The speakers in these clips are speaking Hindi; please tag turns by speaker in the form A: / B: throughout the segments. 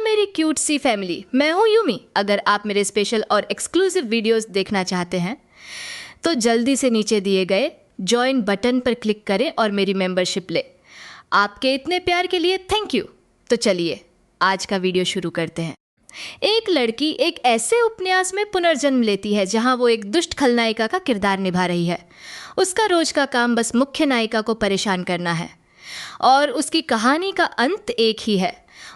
A: मेरी क्यूट सी फैमिली, मैं हूँ यूमी। अगर आप मेरे स्पेशल और एक्सक्लूसिव वीडियोस देखना चाहते हैं तो जल्दी से नीचे दिए गए ज्वाइन बटन पर क्लिक करें और मेरी मेंबरशिप लें। आपके इतने प्यार के लिए थैंक यू। तो चलिए आज का वीडियो शुरू करते हैं। एक लड़की एक ऐसे उपन्यास में पुनर्जन्म लेती है जहां वो एक दुष्ट खलनायिका का किरदार निभा रही है। उसका रोज का काम बस मुख्य नायिका को परेशान करना है और उसकी कहानी का अंत एक ही है,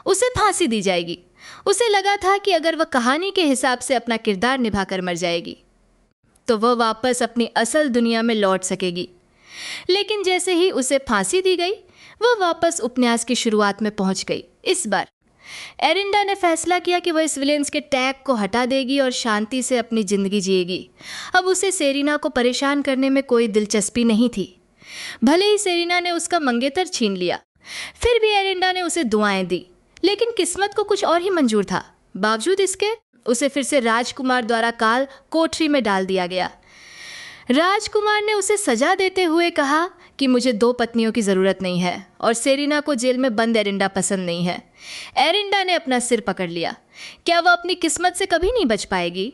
A: उसे फांसी दी जाएगी। उसे लगा था कि अगर वह कहानी के हिसाब से अपना किरदार निभाकर मर जाएगी तो वह वापस अपनी असल दुनिया में लौट सकेगी। लेकिन जैसे ही उसे फांसी दी गई वह वापस उपन्यास की शुरुआत में पहुंच गई। इस बार एरिंडा ने फैसला किया कि वह इस विलेंस के टैग को हटा देगी और शांति से अपनी जिंदगी जिएगी। अब उसे सेरिना को परेशान करने में कोई दिलचस्पी नहीं थी। भले ही सेरिना ने उसका मंगेतर छीन लिया, फिर भी एरिंडा ने उसे दुआएं दी। लेकिन किस्मत को कुछ और ही मंजूर था। बावजूद इसके उसे फिर से राजकुमार द्वारा काल कोठरी में डाल दिया गया। राजकुमार ने उसे सजा देते हुए कहा कि मुझे 2 पत्नियों की ज़रूरत नहीं है और सेरिना को जेल में बंद एरिंडा पसंद नहीं है। एरिंडा ने अपना सिर पकड़ लिया। क्या वह अपनी किस्मत से कभी नहीं बच पाएगी?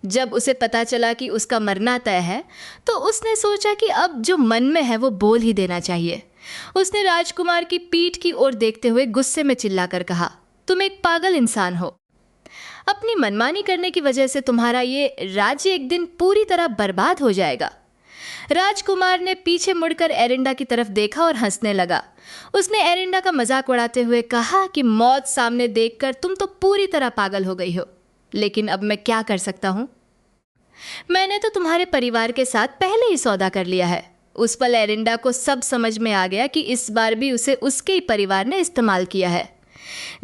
A: जब उसे पता चला कि उसका मरना तय है तो उसने सोचा कि अब जो मन में है वो बोल ही देना चाहिए। उसने राजकुमार की पीठ की ओर देखते हुए गुस्से में चिल्लाकर कहा, तुम एक पागल इंसान हो। अपनी मनमानी करने की वजह से तुम्हारा ये राज्य एक दिन पूरी तरह बर्बाद हो जाएगा। राजकुमार ने पीछे मुड़कर एरिंडा की तरफ देखा और हंसने लगा। उसने एरिंडा का मजाक उड़ाते हुए कहा कि मौत सामने देखकर तुम तो पूरी तरह पागल हो गई हो, लेकिन अब मैं क्या कर सकता हूँ? मैंने तो तुम्हारे परिवार के साथ पहले ही सौदा कर लिया है। उस पल एरिंडा को सब समझ में आ गया कि इस बार भी उसे उसके ही परिवार ने इस्तेमाल किया है।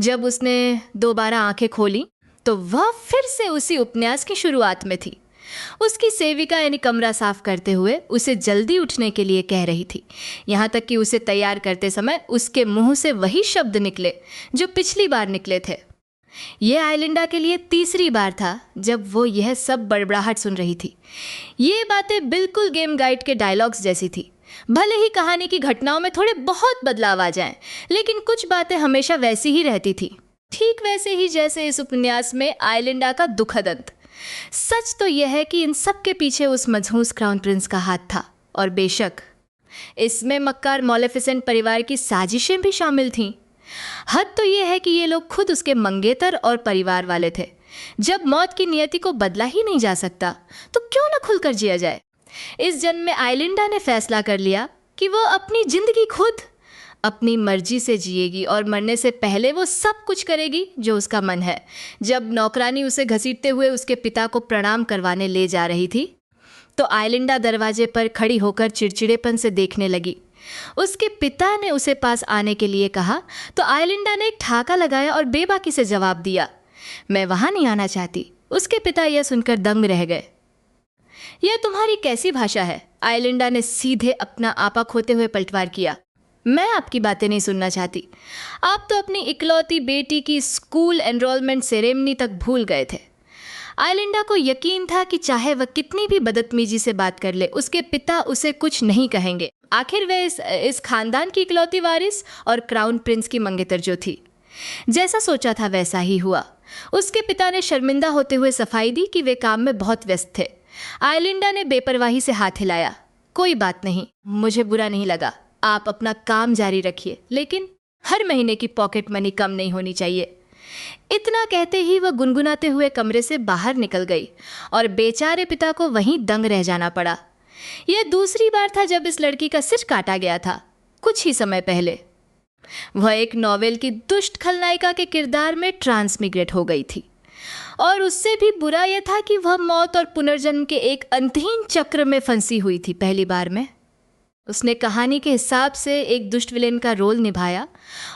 A: जब उसने दोबारा आंखें खोली तो वह फिर से उसी उपन्यास की शुरुआत में थी। उसकी सेविका यानी कमरा साफ करते हुए उसे जल्दी उठने के लिए कह रही थी। यहाँ तक कि उसे तैयार करते समय उसके मुंह से वही शब्द निकले जो पिछली बार निकले थे। यह आइलिंडा के लिए तीसरी बार था जब वो यह सब बड़बड़ाहट सुन रही थी। ये बातें बिल्कुल गेम गाइड के डायलॉग्स जैसी थी। भले ही कहानी की घटनाओं में थोड़े बहुत बदलाव आ जाएं, लेकिन कुछ बातें हमेशा वैसी ही रहती थी, ठीक वैसे ही जैसे इस उपन्यास में आइलिंडा का दुखद अंत। सच तो यह है कि इन सब के पीछे उस मजहूस क्राउन प्रिंस का हाथ था और बेशक इसमें मक्कार मोलेफिसेंट परिवार की साजिशें भी शामिल थीं। हद तो यह है कि ये लोग खुद उसके मंगेतर और परिवार वाले थे। जब मौत की नियति को बदला ही नहीं जा सकता तो क्यों ना खुलकर जिया जाए। इस जन्म में आइलिंडा ने फैसला कर लिया कि वो अपनी जिंदगी खुद अपनी मर्जी से जिएगी और मरने से पहले वो सब कुछ करेगी जो उसका मन है। जब नौकरानी उसे घसीटते हुए उसके पिता को प्रणाम करवाने ले जा रही थी तो आइलिंडा दरवाजे पर खड़ी होकर चिड़चिड़ेपन से देखने लगी। उसके पिता ने उसे पास आने के लिए कहा तो आइलिंडा ने एक ठाका लगाया और बेबाकी से जवाब दिया, मैं वहां नहीं आना चाहती। उसके पिता यह सुनकर दंग रह गए। यह तुम्हारी कैसी भाषा है? आइलिंडा ने सीधे अपना आपा खोते हुए पलटवार किया। मैं आपकी बातें नहीं सुनना चाहती। आप तो अपनी इकलौती बेटी की स्कूल एनरोलमेंट सेरेमनी तक भूल गए थे। आइलिंडा को यकीन था कि चाहे वह कितनी भी बदतमीजी से बात कर ले उसके पिता उसे कुछ नहीं कहेंगे। आखिर वह इस खानदान की इकलौती वारिस और क्राउन प्रिंस की मंगेतर जो थी। जैसा सोचा था वैसा ही हुआ। उसके पिता ने शर्मिंदा होते हुए सफाई दी कि वे काम में बहुत व्यस्त थे। आइलिंडा ने बेपरवाही से हाथ हिलाया, कोई बात नहीं, मुझे बुरा नहीं लगा। आप अपना काम जारी रखिए, लेकिन हर महीने की पॉकेट मनी कम नहीं होनी चाहिए। इतना कहते ही वह गुनगुनाते हुए कमरे से बाहर निकल गई और बेचारे पिता को वहीं दंग रह जाना पड़ा। यह दूसरी बार था जब इस लड़की का सिर काटा गया था। कुछ ही समय पहले वह एक नॉवेल की दुष्ट खलनायिका के किरदार में ट्रांसमिग्रेट हो गई थी और उससे भी बुरा यह था कि वह मौत और पुनर्जन्म के एक अंतहीन चक्र में फंसी हुई थी। पहली बार में उसने कहानी के हिसाब से एक दुष्ट विलेन का रोल निभाया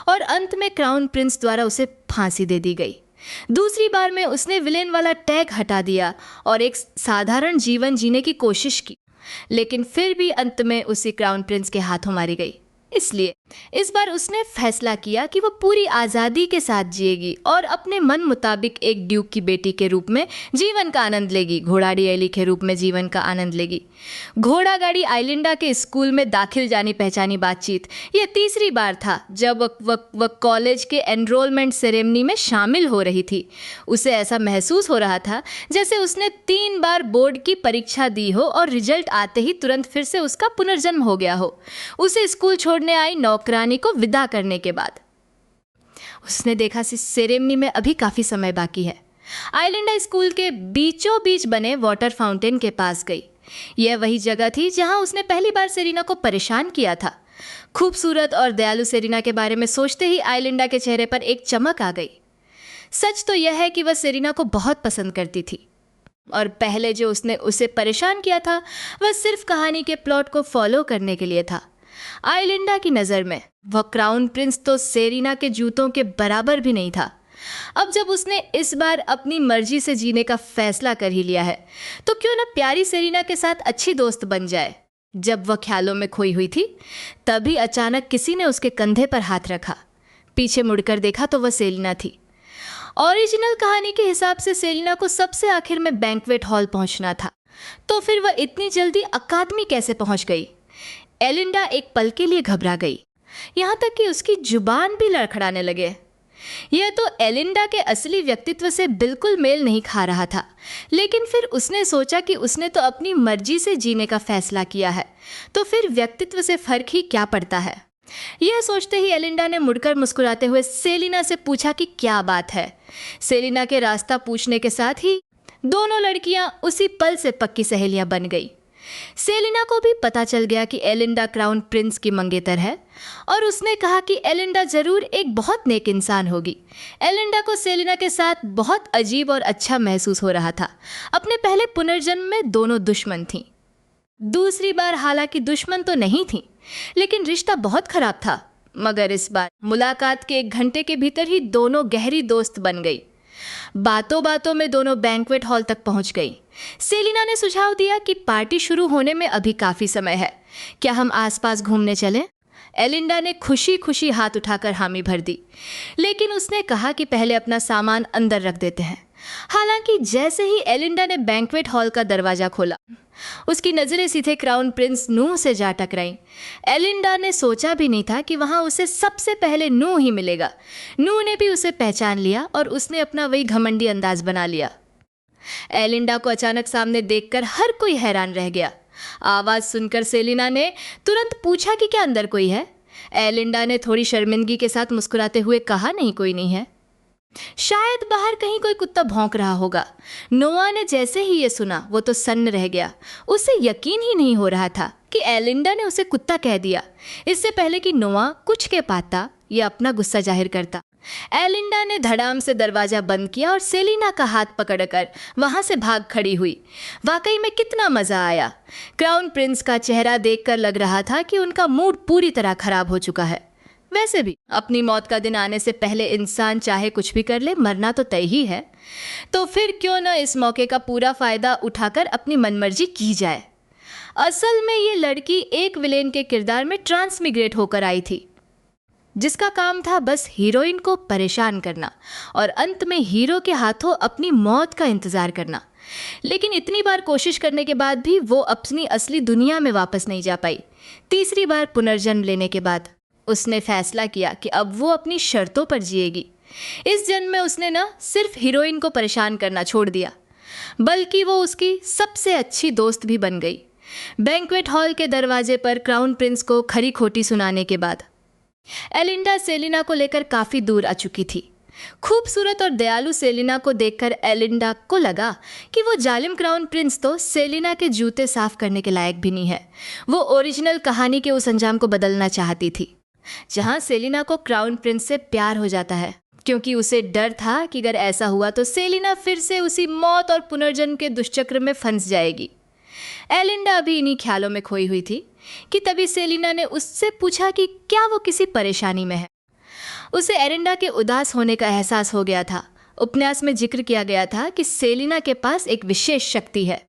A: और अंत में क्राउन प्रिंस द्वारा उसे फांसी दे दी गई। दूसरी बार में उसने विलेन वाला टैग हटा दिया और एक साधारण जीवन जीने की कोशिश की, लेकिन फिर भी अंत में उसी क्राउन प्रिंस के हाथों मारी गई। इसलिए इस बार उसने फैसला किया कि वो पूरी आज़ादी के साथ जिएगी और अपने मन मुताबिक एक ड्यूक की बेटी के रूप में जीवन का आनंद लेगी, घोड़ाड़ी एली के रूप में जीवन का आनंद लेगी। घोड़ा गाड़ी आइलिंडा के स्कूल में दाखिल जानी पहचानी बातचीत। यह तीसरी बार था जब वह कॉलेज के एनरोलमेंट सेरेमनी में शामिल हो रही थी। उसे ऐसा महसूस हो रहा था जैसे उसने 3 बार बोर्ड की परीक्षा दी हो और रिजल्ट आते ही तुरंत फिर से उसका पुनर्जन्म हो गया हो। उसे स्कूल छोड़ने आई नौकरानी को विदा करने के बाद उसने देखा सेरेमनी में अभी काफ़ी समय बाकी है। आइलिंडा स्कूल के बीचों बीच बने वाटर फाउंटेन के पास गई। यह वही जगह थी जहां उसने पहली बार सेरेना को परेशान किया था। खूबसूरत और दयालु सेरेना के बारे में सोचते ही आइलिंडा के चेहरे पर एक चमक आ गई। सच तो यह है कि वह सेरेना को बहुत पसंद करती थी और पहले जो उसने उसे परेशान किया था वह सिर्फ कहानी के प्लॉट को फॉलो करने के लिए था। आइलिंडा की नज़र में वह क्राउन प्रिंस तो सेरेना के जूतों के बराबर भी नहीं था। अब जब उसने इस बार अपनी मर्जी से जीने का फैसला कर ही लिया है तो क्यों ना प्यारी सेरेना के साथ अच्छी दोस्त बन जाए। जब वह ख्यालों में खोई हुई थी तभी अचानक किसी ने उसके कंधे पर हाथ रखा। पीछे मुड़कर देखा तो वह सेरेना थी। ओरिजिनल कहानी के हिसाब से सेरेना को सबसे आखिर में बैंक्वेट हॉल पहुंचना था, तो फिर वह इतनी जल्दी अकादमी कैसे पहुंच गई। एलिंडा एक पल के लिए घबरा गई, यहाँ तक कि उसकी जुबान भी लड़खड़ाने लगे। यह तो एलिंडा के असली व्यक्तित्व से बिल्कुल मेल नहीं खा रहा था, लेकिन फिर उसने सोचा कि उसने तो अपनी मर्जी से जीने का फैसला किया है, तो फिर व्यक्तित्व से फर्क ही क्या पड़ता है। यह सोचते ही एलिंडा ने मुड़कर मुस्कुराते हुए सेलिना से पूछा कि क्या बात है। सेलिना के रास्ता पूछने के साथ ही दोनों लड़कियां उसी पल से पक्की सहेलियां बन गई। सेलिना को भी पता चल गया कि एलिंडा क्राउन प्रिंस की मंगेतर है और उसने कहा कि एलिंडा जरूर एक बहुत नेक इंसान होगी। एलिंडा को सेलिना के साथ बहुत अजीब और अच्छा महसूस हो रहा था। अपने पहले पुनर्जन्म में दोनों दुश्मन थीं। दूसरी बार हालांकि दुश्मन तो नहीं थी, लेकिन रिश्ता बहुत खराब था। मगर इस बार मुलाकात के 1 घंटे के भीतर ही दोनों गहरी दोस्त बन गई। बातों बातों में दोनों बैंक्वेट हॉल तक पहुंच गई। सेलिना ने सुझाव दिया कि पार्टी शुरू होने में अभी काफ़ी समय है, क्या हम आसपास घूमने चलें? एलिंडा ने खुशी खुशी हाथ उठाकर हामी भर दी, लेकिन उसने कहा कि पहले अपना सामान अंदर रख देते हैं। हालांकि जैसे ही एलिंडा ने बैंक्वेट हॉल का दरवाज़ा खोला, उसकी नज़रें सीधे क्राउन प्रिंस नूह से जा टकराईं। एलिंडा ने सोचा भी नहीं था कि वहाँ उसे सबसे पहले नूह ही मिलेगा। नूह ने भी उसे पहचान लिया और उसने अपना वही घमंडी अंदाज बना लिया। एलिंडा को अचानक सामने देखकर हर कोई हैरान रह गया। आवाज़ सुनकर सेलिना ने तुरंत पूछा कि क्या अंदर कोई है। एलिंडा ने थोड़ी शर्मिंदगी के साथ मुस्कुराते हुए कहा, नहीं, कोई नहीं है। शायद बाहर कहीं कोई कुत्ता भौंक रहा होगा। नोआ ने जैसे ही ये सुना वो तो सन्न रह गया। उसे यकीन ही नहीं हो रहा था कि एलिंडा ने उसे कुत्ता कह दिया, इससे पहले कि नोआ कुछ के पाता या अपना गुस्सा जाहिर करता। एलिंडा ने धड़ाम से दरवाज़ा बंद किया और सेलिना का हाथ पकड़कर वहाँ से भाग खड़ी हुई। वाकई में कितना मज़ा आया। क्राउन प्रिंस का चेहरा देखकर लग रहा था कि उनका मूड पूरी तरह खराब हो चुका है। वैसे भी अपनी मौत का दिन आने से पहले इंसान चाहे कुछ भी कर ले, मरना तो तय ही है। तो फिर क्यों न इस मौके का पूरा फ़ायदा उठाकर अपनी मनमर्जी की जाए। असल में ये लड़की एक विलेन के किरदार में ट्रांसमिग्रेट होकर आई थी, जिसका काम था बस हीरोइन को परेशान करना और अंत में हीरो के हाथों अपनी मौत का इंतज़ार करना। लेकिन इतनी बार कोशिश करने के बाद भी वो अपनी असली दुनिया में वापस नहीं जा पाई। तीसरी बार पुनर्जन्म लेने के बाद उसने फैसला किया कि अब वो अपनी शर्तों पर जिएगी। इस जन्म में उसने न सिर्फ हीरोइन को परेशान करना छोड़ दिया, बल्कि वो उसकी सबसे अच्छी दोस्त भी बन गई। बैंक्वेट हॉल के दरवाजे पर क्राउन प्रिंस को खरी खोटी सुनाने के बाद एलिंडा सेलिना को लेकर काफ़ी दूर आ चुकी थी। खूबसूरत और दयालु सेलिना को देखकर एलिंडा को लगा कि वो जालिम क्राउन प्रिंस तो सेलिना के जूते साफ करने के लायक भी नहीं है। वो ओरिजिनल कहानी के उस अंजाम को बदलना चाहती थी, जहां सेलिना को क्राउन प्रिंस से प्यार हो जाता है, क्योंकि उसे डर था कि अगर ऐसा हुआ तो सेलिना फिर से उसी मौत और पुनर्जन्म के दुष्चक्र में फंस जाएगी। एलिंडा अभी इन्हीं ख्यालों में खोई हुई थी कि तभी सेलिना ने उससे पूछा कि क्या वो किसी परेशानी में है। उसे एलिंडा के उदास होने का एहसास हो गया था। उपन्यास में जिक्र किया गया था कि सेलिना के पास एक विशेष शक्ति है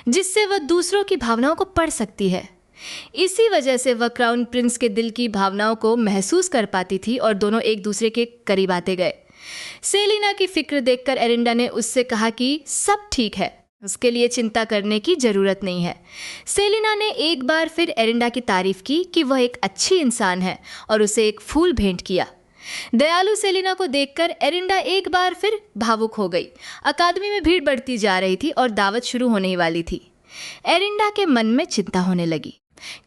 A: जिससे वह दूसरों की भावनाओं को पढ़ सकती है। इसी वजह से वह क्राउन प्रिंस के दिल की भावनाओं को महसूस कर पाती थी और दोनों एक दूसरे के करीब आते गए। सेलिना की फिक्र देखकर एरिंडा ने उससे कहा कि सब ठीक है, उसके लिए चिंता करने की जरूरत नहीं है। सेलिना ने एक बार फिर एरिंडा की तारीफ की कि वह एक अच्छी इंसान है और उसे एक फूल भेंट किया। दयालु सेलिना को देखकर एरिंडा एक बार फिर भावुक हो गई। अकादमी में भीड़ बढ़ती जा रही थी और दावत शुरू होने ही वाली थी। एरिंडा के मन में चिंता होने लगी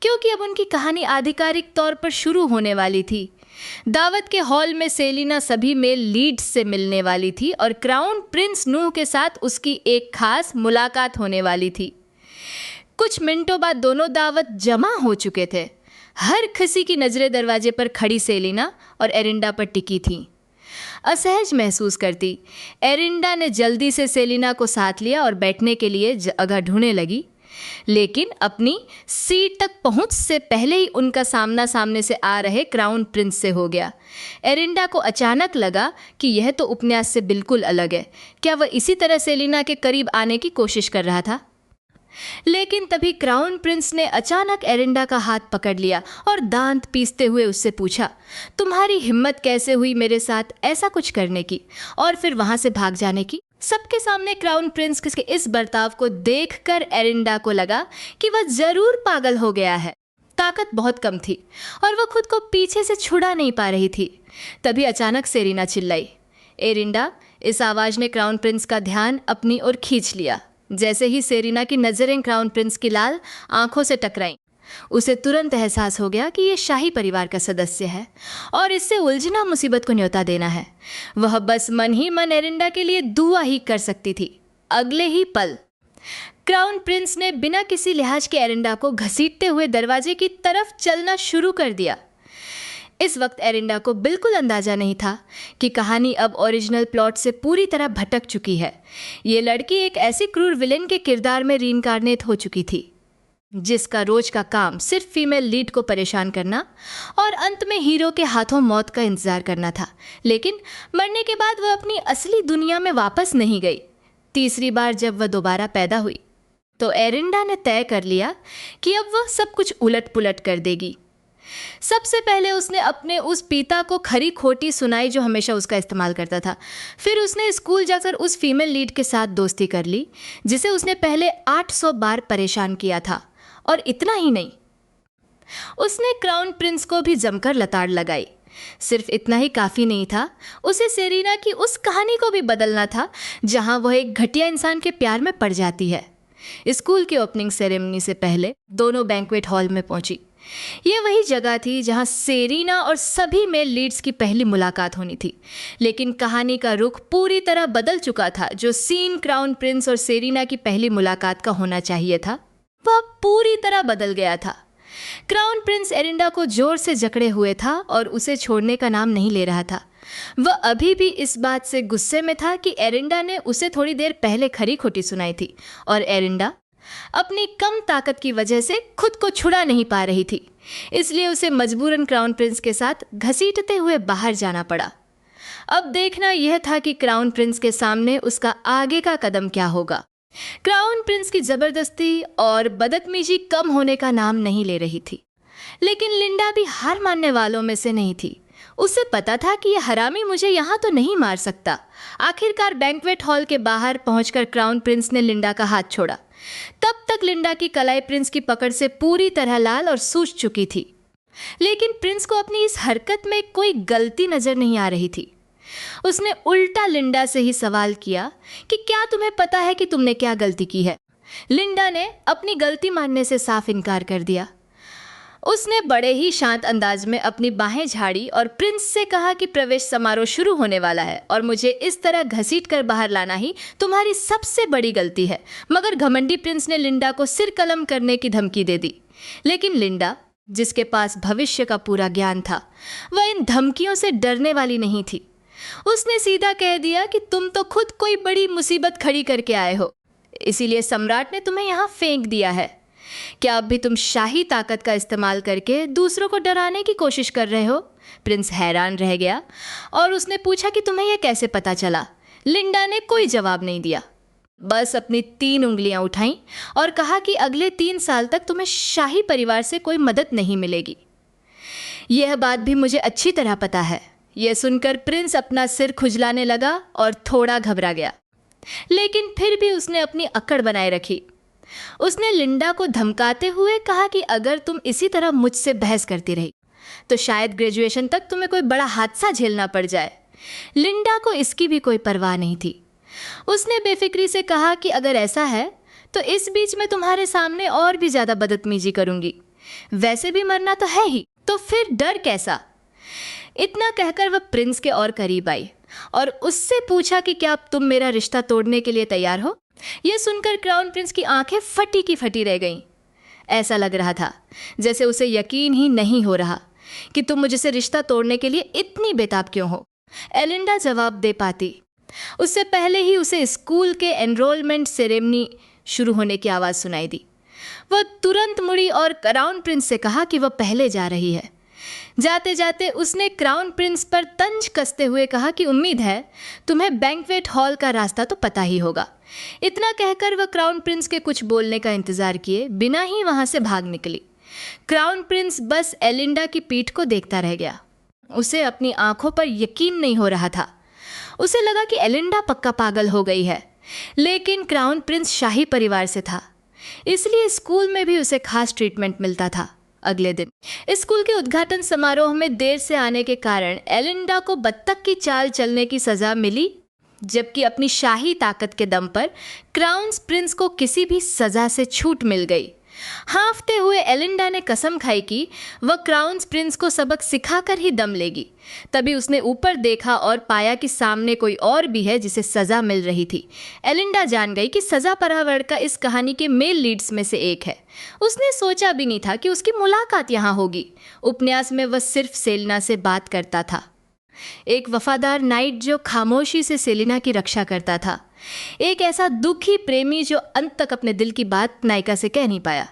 A: क्योंकि अब उनकी कहानी आधिकारिक तौर पर शुरू होने वाली थी। दावत के हॉल में सेलिना सभी मेल लीड्स से मिलने वाली थी और क्राउन प्रिंस नूह के साथ उसकी एक खास मुलाकात होने वाली थी। कुछ मिनटों बाद दोनों दावत जमा हो चुके थे। हर किसी की नजरें दरवाजे पर खड़ी सेलिना और एरिंडा पर टिकी थीं। असहज महसूस करती एरिंडा ने जल्दी से सेलिना को साथ लिया और बैठने के लिए जगह ढूंढने लगी, लेकिन अपनी सीट तक पहुंच से पहले ही उनका सामना सामने से आ रहे क्राउन प्रिंस से हो गया। एरिंडा को अचानक लगा कि यह तो उपन्यास से बिल्कुल अलग है। क्या वह इसी तरह सेलिना के करीब आने की कोशिश कर रहा था? लेकिन तभी क्राउन प्रिंस ने अचानक एरिंडा का हाथ पकड़ लिया और दांत पीसते हुए उससे पूछा, तुम्हारी हिम्मत कैसे हुई मेरे साथ ऐसा कुछ करने की और फिर वहां से भाग जाने की? सबके सामने क्राउन प्रिंस के इस बर्ताव को देखकर एरिंडा को लगा कि वह जरूर पागल हो गया है। ताकत बहुत कम थी और वह खुद को पीछे से छुड़ा नहीं पा रही थी। तभी अचानक सेलिना चिल्लाई। एरिंडा, इस आवाज ने क्राउन प्रिंस का ध्यान अपनी ओर खींच लिया। जैसे ही सेलिना की नजरें क्राउन प्रिंस की लाल आंखों से टकराईं, उसे तुरंत एहसास हो गया कि यह शाही परिवार का सदस्य है और इससे उलझना मुसीबत को न्योता देना है। वह बस मन ही मन एरिंडा के लिए दुआ ही कर सकती थी। अगले ही पल क्राउन प्रिंस ने बिना किसी लिहाज के एरिंडा को घसीटते हुए दरवाजे की तरफ चलना शुरू कर दिया। इस वक्त एरिंडा को बिल्कुल अंदाजा नहीं था कि कहानी अब ओरिजिनल प्लॉट से पूरी तरह भटक चुकी है। ये लड़की एक ऐसी क्रूर विलेन के किरदार में रीइंकार्नेट हो चुकी थी जिसका रोज का काम सिर्फ फीमेल लीड को परेशान करना और अंत में हीरो के हाथों मौत का इंतजार करना था। लेकिन मरने के बाद वह अपनी असली दुनिया में वापस नहीं गई। तीसरी बार जब वह दोबारा पैदा हुई तो एरिंडा ने तय कर लिया कि अब वह सब कुछ उलट पुलट कर देगी। सबसे पहले उसने अपने उस पिता को खरी खोटी सुनाई जो हमेशा उसका इस्तेमाल करता था। फिर उसने स्कूल जाकर उस फीमेल लीड के साथ दोस्ती कर ली जिसे उसने पहले 800 बार परेशान किया था। और इतना ही नहीं, उसने क्राउन प्रिंस को भी जमकर लताड़ लगाई। सिर्फ इतना ही काफ़ी नहीं था, उसे सेलिना की उस कहानी को भी बदलना था जहां वह एक घटिया इंसान के प्यार में पड़ जाती है। स्कूल की ओपनिंग सेरेमनी से पहले दोनों बैंक्वेट हॉल में पहुंची। यह वही जगह थी जहां सेलिना और सभी मेल लीड्स की पहली मुलाकात होनी थी। लेकिन कहानी का रुख पूरी तरह बदल चुका था। जो सीन क्राउन प्रिंस और सेलिना की पहली मुलाकात का होना चाहिए था वह पूरी तरह बदल गया था। क्राउन प्रिंस एरिंडा को जोर से जकड़े हुए था और उसे छोड़ने का नाम नहीं ले रहा था। वह अभी भी इस बात से गुस्से में था कि एरिंडा ने उसे थोड़ी देर पहले खरी खोटी सुनाई थी और एरिंडा अपनी कम ताकत की वजह से खुद को छुड़ा नहीं पा रही थी। इसलिए उसे मजबूरन क्राउन प्रिंस के साथ घसीटते हुए बाहर जाना पड़ा। अब देखना यह था कि क्राउन प्रिंस के सामने उसका आगे का कदम क्या होगा। क्राउन प्रिंस की जबरदस्ती और बदतमीजी कम होने का नाम नहीं ले रही थी। लेकिन लिंडा भी हार मानने वालों में से नहीं थी। उसे पता था कि यह हरामी मुझे यहाँ तो नहीं मार सकता। आखिरकार बैंक्वेट हॉल के बाहर पहुंचकर क्राउन प्रिंस ने लिंडा का हाथ छोड़ा। तब तक लिंडा की कलाई प्रिंस की पकड़ से पूरी तरह लाल और सूज चुकी थी। लेकिन प्रिंस को अपनी इस हरकत में कोई गलती नजर नहीं आ रही थी। उसने उल्टा लिंडा से ही सवाल किया कि क्या तुम्हें पता है कि तुमने क्या गलती की है? लिंडा ने अपनी गलती मानने से साफ इनकार कर दिया। उसने बड़े ही शांत अंदाज में अपनी बाहें झाड़ी और प्रिंस से कहा कि प्रवेश समारोह शुरू होने वाला है और मुझे इस तरह घसीट कर बाहर लाना ही तुम्हारी सबसे बड़ी गलती है। मगर घमंडी प्रिंस ने लिंडा को सिर कलम करने की धमकी दे दी। लेकिन लिंडा, जिसके पास भविष्य का पूरा ज्ञान था, वह इन धमकियों से डरने वाली नहीं थी। उसने सीधा कह दिया कि तुम तो खुद कोई बड़ी मुसीबत खड़ी करके आए हो, इसीलिए सम्राट ने तुम्हें यहाँ फेंक दिया है। क्या अब भी तुम शाही ताकत का इस्तेमाल करके दूसरों को डराने की कोशिश कर रहे हो? प्रिंस हैरान रह गया और उसने पूछा कि तुम्हें यह कैसे पता चला? लिंडा ने कोई जवाब नहीं दिया। बस अपनी 3 उंगलियां उठाईं और कहा कि अगले 3 साल तक तुम्हें शाही परिवार से कोई मदद नहीं मिलेगी। यह बात भी मुझे अच्छी तरह पता है। यह सुनकर प्रिंस अपना सिर खुजलाने लगा और थोड़ा घबरा गया, लेकिन फिर भी उसने अपनी अकड़ बनाए रखी। उसने लिंडा को धमकाते हुए कहा कि अगर तुम इसी तरह मुझसे बहस करती रही तो शायद ग्रेजुएशन तक तुम्हें कोई बड़ा हादसा झेलना पड़ जाए। लिंडा को इसकी भी कोई परवाह नहीं थी। उसने बेफिक्री से कहा कि अगर ऐसा है तो इस बीच में तुम्हारे सामने और भी ज़्यादा बदतमीजी करूंगी। वैसे भी मरना तो है ही, तो फिर डर कैसा। इतना कहकर वह प्रिंस के और करीब आई और उससे पूछा कि क्या तुम मेरा रिश्ता तोड़ने के लिए तैयार हो। यह सुनकर क्राउन प्रिंस की आंखें फटी की फटी रह गईं। ऐसा लग रहा था जैसे उसे यकीन ही नहीं हो रहा कि तुम मुझसे रिश्ता तोड़ने के लिए इतनी बेताब क्यों हो। एलिंडा जवाब दे पाती उससे पहले ही उसे स्कूल के एनरोलमेंट सेरेमनी शुरू होने की आवाज़ सुनाई दी। वह तुरंत मुड़ी और क्राउन प्रिंस से कहा कि वह पहले जा रही है। जाते जाते उसने क्राउन प्रिंस पर तंज कसते हुए कहा कि उम्मीद है तुम्हें बैंक्वेट हॉल का रास्ता तो पता ही होगा। इतना कहकर वह क्राउन प्रिंस के कुछ बोलने का इंतजार किए बिना ही वहां से भाग निकली। क्राउन प्रिंस बस एलिंडा की पीठ को देखता रह गया। उसे अपनी आंखों पर यकीन नहीं हो रहा था। उसे लगा कि एलिंडा पक्का पागल हो गई है, लेकिन क्राउन प्रिंस शाही परिवार से था, इसलिए स्कूल में भी उसे खास ट्रीटमेंट मिलता था। अगले दिन स्कूल के उद्घाटन समारोह में देर से आने के कारण एलिंडा को बत्तख की चाल चलने की सजा मिली, जबकि अपनी शाही ताकत के दम पर क्राउन प्रिंस को किसी भी सजा से छूट मिल गई। हाँफते हुए एलिंडा ने कसम खाई कि वह क्राउन प्रिंस को सबक सिखाकर ही दम लेगी। तभी उसने ऊपर देखा और पाया कि सामने कोई और भी है जिसे सज़ा मिल रही थी। एलिंडा जान गई कि सज़ा परावर्तका इस कहानी के मेल लीड्स में से एक है। उसने सोचा भी नहीं था कि उसकी मुलाकात यहाँ होगी। उपन्यास में वह सिर्फ सेलिना से बात करता था, एक वफादार नाइट जो खामोशी से सेलिना की रक्षा करता था, एक ऐसा दुखी प्रेमी जो अंत तक अपने दिल की बात नायिका से कह नहीं पाया।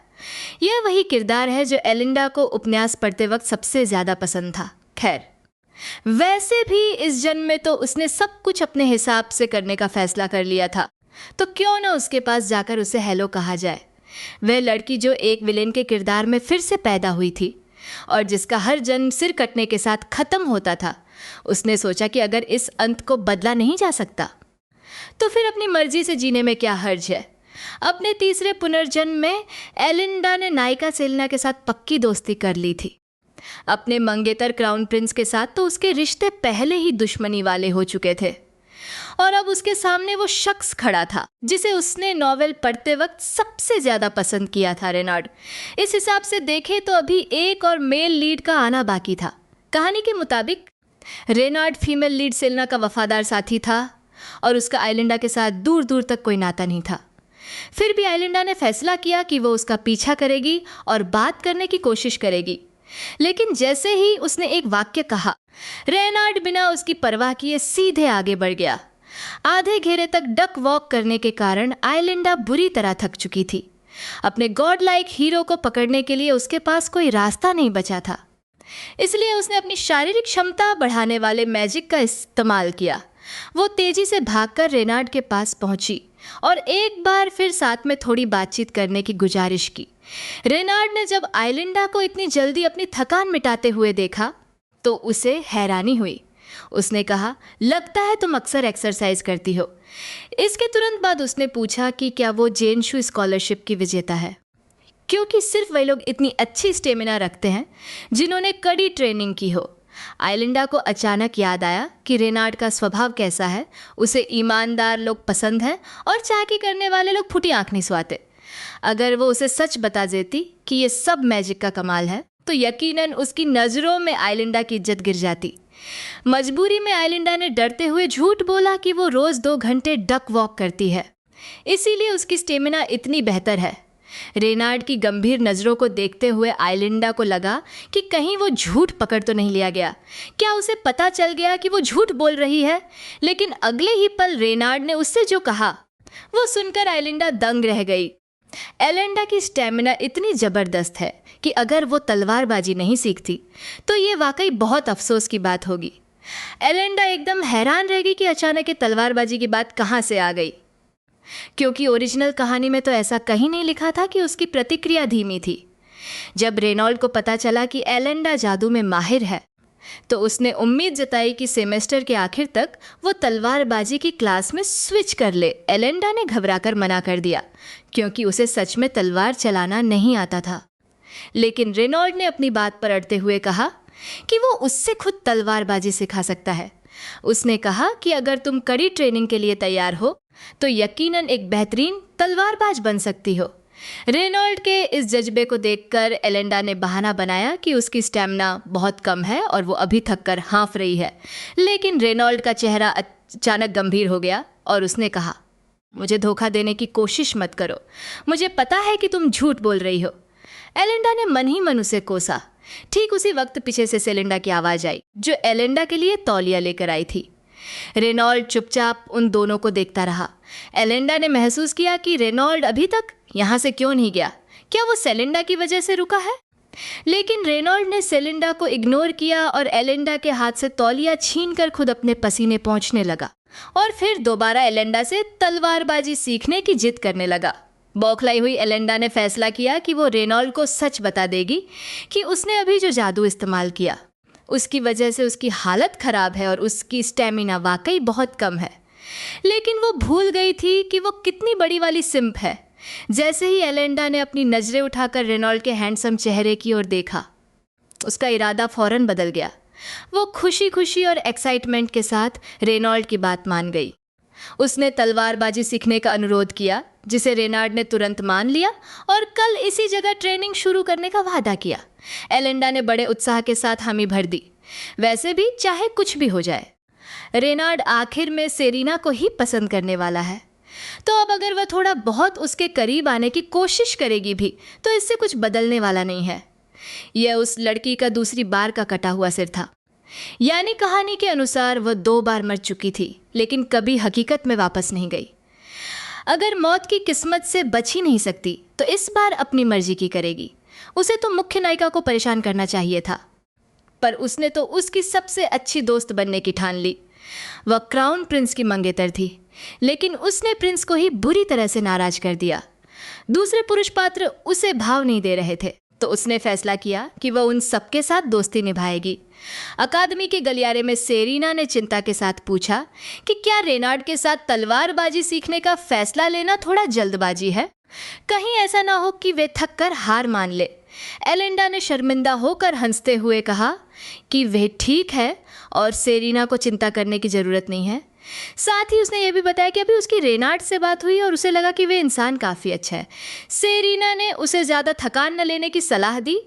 A: यह वही किरदार है जो एलिंडा को उपन्यास पढ़ते वक्त सबसे ज़्यादा पसंद था। खैर, वैसे भी इस जन्म में तो उसने सब कुछ अपने हिसाब से करने का फैसला कर लिया था, तो क्यों ना उसके पास जाकर उसे हेलो कहा जाए। वह लड़की जो एक विलेन के किरदार में फिर से पैदा हुई थी और जिसका हर जन्म सिर कटने के साथ ख़त्म होता था, उसने सोचा कि अगर इस अंत को बदला नहीं जा सकता तो फिर अपनी मर्जी से जीने में क्या हर्ज है। अपने तीसरे पुनर्जन्म में एलिंडा ने नायिका सेलिना के साथ पक्की दोस्ती कर ली थी। अपने मंगेतर क्राउन प्रिंस के साथ तो उसके रिश्ते पहले ही दुश्मनी वाले हो चुके थे और अब उसके सामने वो शख्स खड़ा था जिसे उसने नॉवेल पढ़ते वक्त सबसे ज़्यादा पसंद किया था, रेनार्ड। इस हिसाब से देखें तो अभी एक और मेल लीड का आना बाकी था। कहानी के मुताबिक रेनार्ड फीमेल लीड सेलिना का वफादार साथी था और उसका एलिंडा के साथ दूर दूर तक कोई नाता नहीं था। फिर भी एलिंडा ने फैसला किया कि वो उसका पीछा करेगी और बात करने की कोशिश करेगी, लेकिन जैसे ही उसने एक वाक्य कहा, रेनार्ड बिना उसकी परवाह किए सीधे आगे बढ़ गया। आधे घेरे तक डक वॉक करने के कारण एलिंडा बुरी तरह थक चुकी थी। अपने गॉड लाइक हीरो को पकड़ने के लिए उसके पास कोई रास्ता नहीं बचा था, इसलिए उसने अपनी शारीरिक क्षमता बढ़ाने वाले मैजिक का इस्तेमाल किया। वो तेजी से भागकर रेनार्ड के पास पहुंची और एक बार फिर साथ में थोड़ी बातचीत करने की गुजारिश की। रेनार्ड ने जब एलिंडा को इतनी जल्दी अपनी थकान मिटाते हुए देखा तो उसे हैरानी हुई। उसने कहा, लगता है तुम अक्सर एक्सरसाइज करती हो। इसके तुरंत बाद उसने पूछा कि क्या वो जेनशू स्कॉलरशिप की विजेता है, क्योंकि सिर्फ वही लोग इतनी अच्छी स्टेमिना रखते हैं जिन्होंने कड़ी ट्रेनिंग की हो। एलिंडा को अचानक याद आया कि रेनार्ड का स्वभाव कैसा है। उसे ईमानदार लोग पसंद हैं और चालाकी करने वाले लोग फूटी आंख नहीं सुहाते। अगर वो उसे सच बता देती कि ये सब मैजिक का कमाल है तो यकीनन उसकी नज़रों में एलिंडा की इज्जत गिर जाती। मजबूरी में एलिंडा ने डरते हुए झूठ बोला कि वो रोज़ 2 घंटे डक वॉक करती है, इसीलिए उसकी स्टेमिना इतनी बेहतर है। रेनार्ड की गंभीर नज़रों को देखते हुए एलिंडा को लगा कि कहीं वो झूठ पकड़ तो नहीं लिया गया। क्या उसे पता चल गया कि वो झूठ बोल रही है? लेकिन अगले ही पल रेनार्ड ने उससे जो कहा वो सुनकर एलिंडा दंग रह गई। एलिंडा की स्टेमिना इतनी ज़बरदस्त है कि अगर वो तलवारबाजी नहीं सीखती तो ये वाकई बहुत अफसोस की बात होगी। एलिंडा एकदम हैरान रह गई कि अचानक ये तलवारबाजी की बात कहाँ से आ गई। क्योंकि ओरिजिनल कहानी में तो ऐसा कहीं नहीं लिखा था कि उसकी प्रतिक्रिया धीमी थी। जब रेनॉल्ड को पता चला कि एलेंडा जादू में माहिर है, तो उसने उम्मीद जताई कि सेमेस्टर के आखिर तक वो तलवारबाजी की क्लास में स्विच कर ले। एलेंडा ने घबराकर मना कर दिया, क्योंकि उसे सच में तलवार चलाना नहीं आता था। लेकिन रेनॉल्ड ने अपनी बात पर अड़ते हुए कहा कि वो उससे खुद तलवारबाजी सिखा सकता है। उसने कहा कि अगर तुम कड़ी ट्रेनिंग के लिए तैयार हो तो यकीनन एक बेहतरीन तलवारबाज बन सकती हो। रेनॉल्ड के इस जज्बे को देखकर एलेंडा ने बहाना बनाया कि उसकी स्टैमिना बहुत कम है और वो अभी थक कर हाँफ रही है। लेकिन रेनॉल्ड का चेहरा अचानक गंभीर हो गया और उसने कहा, मुझे धोखा देने की कोशिश मत करो, मुझे पता है कि तुम झूठ बोल रही हो। एलेंडा ने मन ही मन उसे कोसा। ठीक उसी वक्त पीछे से सेलिंडा की आवाज़ आई, जो एलेंडा के लिए तौलिया लेकर आई थी। रेनॉल्ड चुपचाप उन दोनों को देखता रहा। एलेंडा ने महसूस किया कि रेनॉल्ड अभी तक यहाँ से क्यों नहीं गया। क्या वो सेलिंडा की वजह से रुका है? लेकिन रेनॉल्ड ने सेलिंडा को इग्नोर किया और एलेंडा के हाथ से तौलिया छीनकर खुद अपने पसीने पोंछने लगा और फिर दोबारा एलेंडा से तलवारबाजी सीखने की जिद करने लगा। बौखलाई हुई एलेंडा ने फैसला किया कि वो रेनॉल्ड को सच बता देगी कि उसने अभी जो जादू इस्तेमाल किया उसकी वजह से उसकी हालत ख़राब है और उसकी स्टेमिना वाकई बहुत कम है। लेकिन वो भूल गई थी कि वो कितनी बड़ी वाली सिंप है। जैसे ही एलेंडा ने अपनी नज़रें उठाकर रेनॉल्ड के हैंडसम चेहरे की ओर देखा, उसका इरादा फ़ौरन बदल गया। वो खुशी खुशी और एक्साइटमेंट के साथ रेनॉल्ड की बात मान गई। उसने तलवारबाजी सीखने का अनुरोध किया, जिसे रेनाल्ड ने तुरंत मान लिया और कल इसी जगह ट्रेनिंग शुरू करने का वादा किया। एलेंडा ने बड़े उत्साह के साथ हामी भर दी। वैसे भी चाहे कुछ भी हो जाए, रेनाल्ड आखिर में सेरीना को ही पसंद करने वाला है, तो अब अगर वह थोड़ा बहुत उसके करीब आने की कोशिश करेगी भी तो इससे कुछ बदलने वाला नहीं है। यह उस लड़की का दूसरी बार का कटा हुआ सिर था। यानी कहानी के अनुसार वह 2 बार मर चुकी थी, लेकिन कभी हकीकत में वापस नहीं गई। अगर मौत की किस्मत से बच ही नहीं सकती तो इस बार अपनी मर्जी की करेगी। उसे तो मुख्य नायिका को परेशान करना चाहिए था, पर उसने तो उसकी सबसे अच्छी दोस्त बनने की ठान ली। वह क्राउन प्रिंस की मंगेतर थी, लेकिन उसने प्रिंस को ही बुरी तरह से नाराज कर दिया। दूसरे पुरुष पात्र उसे भाव नहीं दे रहे थे, तो उसने फैसला किया कि वह उन सबके साथ दोस्ती निभाएगी। अकादमी के गलियारे में सेरीना ने चिंता के साथ पूछा कि क्या रेनाल्ड के साथ तलवारबाजी सीखने का फैसला लेना थोड़ा जल्दबाजी है? कहीं ऐसा ना हो कि वे थक कर हार मान ले। एलेंडा ने शर्मिंदा होकर हंसते हुए कहा कि वह ठीक है और सेरीना को चिंता करने की ज़रूरत नहीं है। साथ ही उसने यह भी बताया कि अभी उसकी रेनाल्ड से बात हुई और उसे लगा कि वे इंसान काफ़ी अच्छा है। सेरीना ने उसे ज़्यादा थकान न लेने की सलाह दी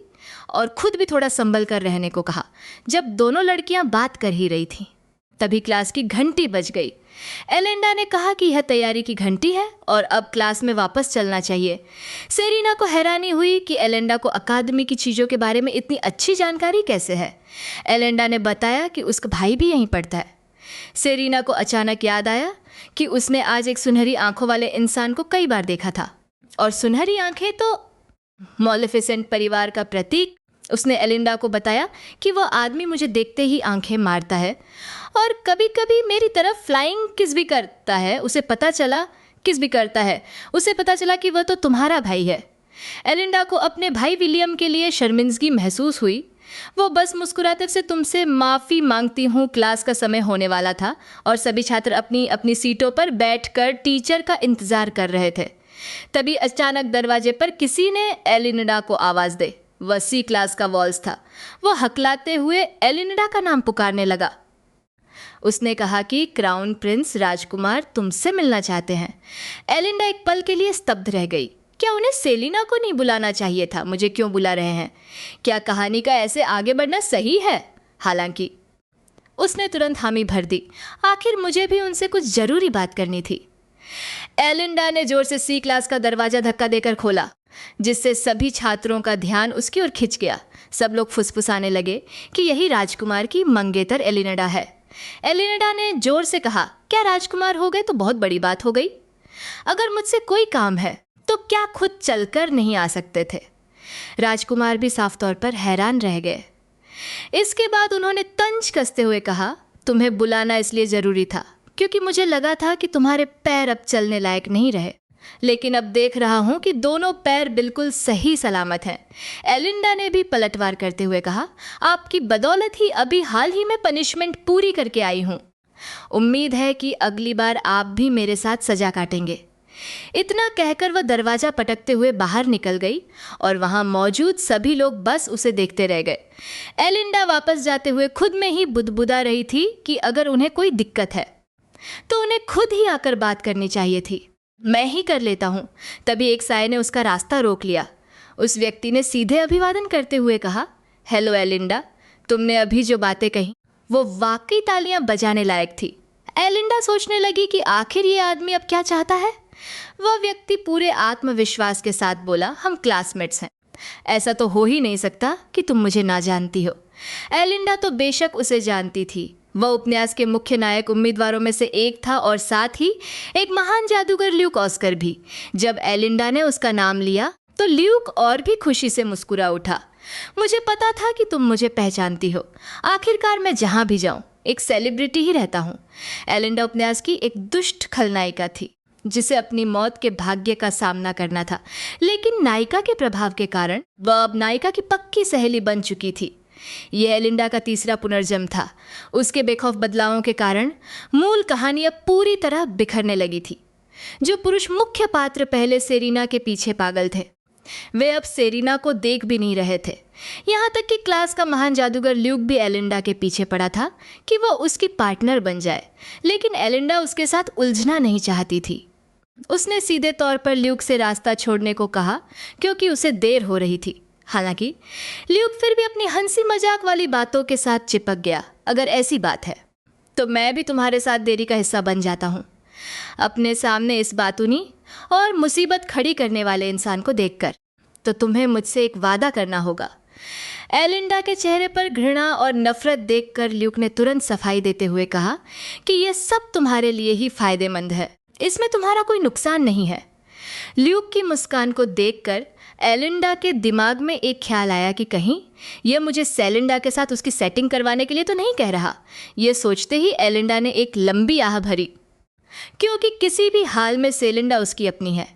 A: और खुद भी थोड़ा संभल कर रहने को कहा। जब दोनों लड़कियां बात कर ही रही थीं, तभी क्लास की घंटी बज गई। एलेंडा ने कहा कि यह तैयारी की घंटी है और अब क्लास में वापस चलना चाहिए। सेरीना को हैरानी हुई कि एलेंडा को अकादमी की चीज़ों के बारे में इतनी अच्छी जानकारी कैसे है। एलेंडा ने बताया कि उसका भाई भी यहीं पढ़ता है। सेरीना को अचानक याद आया कि उसने आज एक सुनहरी आंखों वाले इंसान को कई बार देखा था, और सुनहरी आंखें तो मॉलेफिसेंट परिवार का प्रतीक। उसने एलिंडा को बताया कि वह आदमी मुझे देखते ही आंखें मारता है और कभी कभी मेरी तरफ फ्लाइंग किस भी करता है। उसे पता चला कि वह तो तुम्हारा भाई है। एलिंडा को अपने भाई विलियम के लिए शर्मिंदगी महसूस हुई। वो बस मुस्कुराते से तुमसे माफ़ी मांगती हूँ, क्लास का समय होने वाला था और सभी छात्र अपनी अपनी सीटों पर बैठकर टीचर का इंतज़ार कर रहे थे। तभी अचानक दरवाजे पर किसी ने एलिंडा को आवाज़ दे। वह सी क्लास का वॉल्स था। वह हकलाते हुए एलिंडा का नाम पुकारने लगा। उसने कहा कि क्राउन प्रिंस राजकुमार तुमसे मिलना चाहते हैं। एलिंडा एक पल के लिए स्तब्ध रह गई। क्या उन्हें सेलिना को नहीं बुलाना चाहिए था? मुझे क्यों बुला रहे हैं? क्या कहानी का ऐसे आगे बढ़ना सही है? हालांकि उसने तुरंत हामी भर दी। आखिर मुझे भी उनसे कुछ ज़रूरी बात करनी थी। एलिंडा ने जोर से सी क्लास का दरवाज़ा धक्का देकर खोला, जिससे सभी छात्रों का ध्यान उसकी ओर खिंच गया। सब लोग फुसफुसाने लगे कि यही राजकुमार की मंगेतर एलिंडा है। एलिंडा ने जोर से कहा, क्या राजकुमार हो गए तो बहुत बड़ी बात हो गई? अगर मुझसे कोई काम है तो क्या खुद चलकर नहीं आ सकते थे? राजकुमार भी साफ तौर पर हैरान रह गए। इसके बाद उन्होंने तंज कसते हुए कहा, तुम्हें बुलाना इसलिए ज़रूरी था क्योंकि मुझे लगा था कि तुम्हारे पैर अब चलने लायक नहीं रहे, लेकिन अब देख रहा हूं कि दोनों पैर बिल्कुल सही सलामत हैं। एलिंडा ने भी पलटवार करते हुए कहा, आपकी बदौलत ही अभी हाल ही में पनिशमेंट पूरी करके आई हूं। उम्मीद है कि अगली बार आप भी मेरे साथ सजा काटेंगे। इतना कहकर वह दरवाजा पटकते हुए बाहर निकल गई और वहां मौजूद सभी लोग बस उसे देखते रह गए। एलिंडा वापस जाते हुए खुद में ही बुदबुदा रही थी कि अगर उन्हें कोई दिक्कत है तो उन्हें खुद ही आकर बात करनी चाहिए थी। मैं ही कर लेता हूँ। तभी एक साय ने उसका रास्ता रोक लिया। उस व्यक्ति ने सीधे अभिवादन करते हुए कहा, हेलो एलिंडा, तुमने अभी जो बातें कही वो वाकई तालियां बजाने लायक थी। एलिंडा सोचने लगी कि आखिर ये आदमी अब क्या चाहता है। वह व्यक्ति पूरे आत्मविश्वास के साथ बोला, हम क्लासमेट्स हैं, ऐसा तो हो ही नहीं सकता कि तुम मुझे ना जानती हो। एलिंडा तो बेशक उसे जानती थी। वह उपन्यास के मुख्य नायक उम्मीदवारों में से एक था और साथ ही एक महान जादूगर ल्यूक ऑस्कर भी। जब एलिंडा ने उसका नाम लिया तो ल्यूक और भी खुशी से मुस्कुरा उठा। मुझे पता था कि तुम मुझे पहचानती हो। आखिरकार मैं जहाँ भी जाऊँ एक सेलिब्रिटी ही रहता हूँ। एलिंडा उपन्यास की एक दुष्ट खलनायिका थी जिसे अपनी मौत के भाग्य का सामना करना था, लेकिन नायिका के प्रभाव के कारण वह अब नायिका की पक्की सहेली बन चुकी थी। यह एलिंडा का तीसरा पुनर्जन्म था। उसके बेखौफ बदलावों के कारण मूल कहानी अब पूरी तरह बिखरने लगी थी। जो पुरुष मुख्य पात्र पहले सेरिना के पीछे पागल थे, वे अब सेरिना को देख भी नहीं रहे थे। यहाँ तक कि क्लास का महान जादूगर ल्यूक भी एलिंडा के पीछे पड़ा था कि वह उसकी पार्टनर बन जाए, लेकिन एलिंडा उसके साथ उलझना नहीं चाहती थी। उसने सीधे तौर पर ल्यूक से रास्ता छोड़ने को कहा क्योंकि उसे देर हो रही थी। हालांकि ल्यूक फिर भी अपनी हंसी मजाक वाली बातों के साथ चिपक गया। अगर ऐसी बात है तो मैं भी तुम्हारे साथ देरी का हिस्सा बन जाता हूँ। अपने सामने इस बातूनी और मुसीबत खड़ी करने वाले इंसान को देखकर तो तुम्हें मुझसे एक वादा करना होगा। एलिंडा के चेहरे पर घृणा और नफरत देखकर ल्यूक ने तुरंत सफाई देते हुए कहा कि यह सब तुम्हारे लिए ही फायदेमंद है, इसमें तुम्हारा कोई नुकसान नहीं है। ल्यूक की मुस्कान को देखकर एलिंडा के दिमाग में एक ख्याल आया कि कहीं यह मुझे सेलिंडा के साथ उसकी सेटिंग करवाने के लिए तो नहीं कह रहा। यह सोचते ही एलिंडा ने एक लंबी आह भरी, क्योंकि किसी भी हाल में सेलिंडा उसकी अपनी है।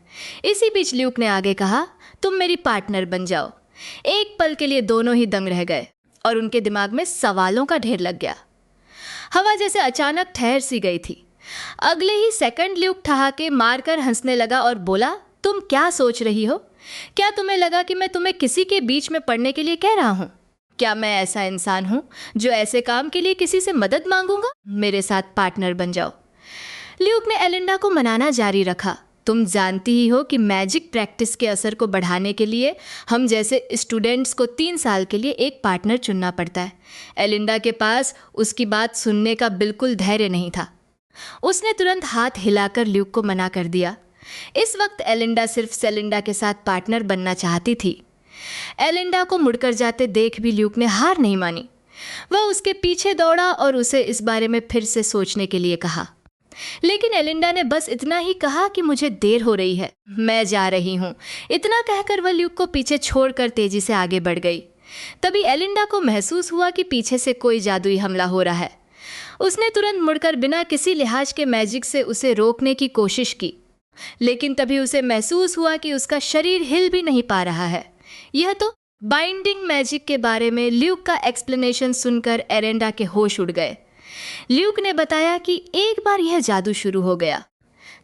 A: इसी बीच ल्यूक ने आगे कहा, तुम मेरी पार्टनर बन जाओ। एक पल के लिए दोनों ही दंग रह गए और उनके दिमाग में सवालों का ढेर लग गया। हवा जैसे अचानक ठहर सी गई थी। अगले ही सेकंड ल्यूक ठहाके मारकर हंसने लगा और बोला, तुम क्या सोच रही हो? क्या तुम्हें लगा कि मैं तुम्हें किसी के बीच में पड़ने के लिए कह रहा हूँ? क्या मैं ऐसा इंसान हूँ जो ऐसे काम के लिए किसी से मदद मांगूंगा? मेरे साथ पार्टनर बन जाओ। ल्यूक ने एलिंडा को मनाना जारी रखा। तुम जानती ही हो कि मैजिक प्रैक्टिस के असर को बढ़ाने के लिए हम जैसे स्टूडेंट्स को 3 साल के लिए एक पार्टनर चुनना पड़ता है। एलिंडा के पास उसकी बात सुनने का बिल्कुल धैर्य नहीं था। उसने तुरंत हाथ हिलाकर ल्यूक को मना कर दिया। इस वक्त एलिंडा सिर्फ सेलिंडा के साथ पार्टनर बनना चाहती थी। एलिंडा को मुड़कर जाते देख भी ल्यूक ने हार नहीं मानी। वह उसके पीछे दौड़ा और उसे इस बारे में फिर से सोचने के लिए कहा, लेकिन एलिंडा ने बस इतना ही कहा कि मुझे देर हो रही है, मैं जा रही हूँ। इतना कहकर वह ल्यूक को पीछे छोड़कर तेजी से आगे बढ़ गई। तभी एलिंडा को महसूस हुआ कि पीछे से कोई जादुई हमला हो रहा है। उसने तुरंत मुड़कर बिना किसी लिहाज के मैजिक से उसे रोकने की कोशिश की, लेकिन तभी उसे महसूस हुआ कि उसका शरीर हिल भी नहीं पा रहा है। यह तो बाइंडिंग मैजिक के बारे में ल्यूक का एक्सप्लेनेशन सुनकर एलिंडा के होश उड़ गए। ल्यूक ने बताया कि एक बार यह जादू शुरू हो गया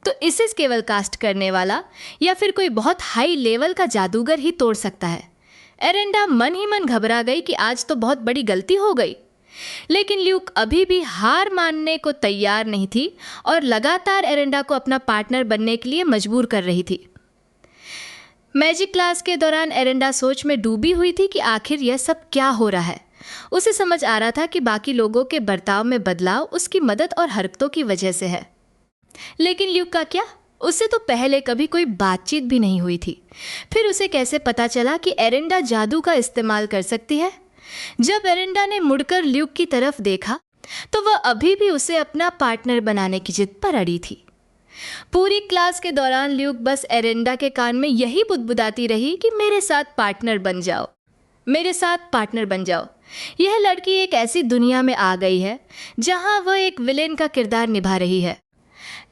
A: तो इसे केवल कास्ट करने वाला या फिर कोई बहुत हाई लेवल का जादूगर ही तोड़ सकता है। एलिंडा मन ही मन घबरा गई कि आज तो बहुत बड़ी गलती हो गई, लेकिन ल्यूक अभी भी हार मानने को तैयार नहीं थी और लगातार एलिंडा को अपना पार्टनर बनने के लिए मजबूर कर रही थी। मैजिक क्लास के दौरान एलिंडा सोच में डूबी हुई थी कि आखिर यह सब क्या हो रहा है। उसे समझ आ रहा था कि बाकी लोगों के बर्ताव में बदलाव उसकी मदद और हरकतों की वजह से है, लेकिन ल्यूक का क्या? उससे तो पहले कभी कोई बातचीत भी नहीं हुई थी। फिर उसे कैसे पता चला कि एलिंडा जादू का इस्तेमाल कर सकती है? जब एलिंडा ने मुड़कर ल्यूक की तरफ देखा तो वह अभी भी उसे अपना पार्टनर बनाने की जिद पर अड़ी थी। पूरी क्लास के दौरान ल्यूक बस एलिंडा के कान में यही बुदबुदाती रही कि मेरे साथ पार्टनर बन जाओ। मेरे साथ पार्टनर बन जाओ। यह लड़की एक ऐसी दुनिया में आ गई है जहां वह एक विलेन का किरदार निभा रही है,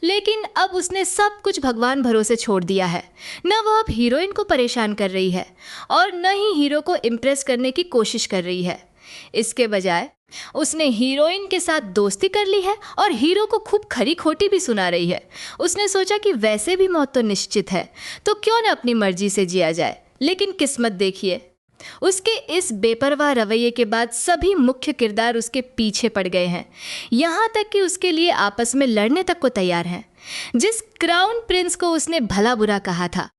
A: लेकिन अब उसने सब कुछ भगवान भरोसे छोड़ दिया है। न वह अब हीरोइन को परेशान कर रही है और न ही हीरो को इम्प्रेस करने की कोशिश कर रही है। इसके बजाय उसने हीरोइन के साथ दोस्ती कर ली है और हीरो को खूब खरी खोटी भी सुना रही है। उसने सोचा कि वैसे भी मौत तो निश्चित है, तो क्यों न अपनी मर्जी से जिया जाए। लेकिन किस्मत देखिए, उसके इस बेपरवाह रवैये के बाद सभी मुख्य किरदार उसके पीछे पड़ गए हैं, यहाँ तक कि उसके लिए आपस में लड़ने तक को तैयार हैं। जिस क्राउन प्रिंस को उसने भला बुरा कहा था,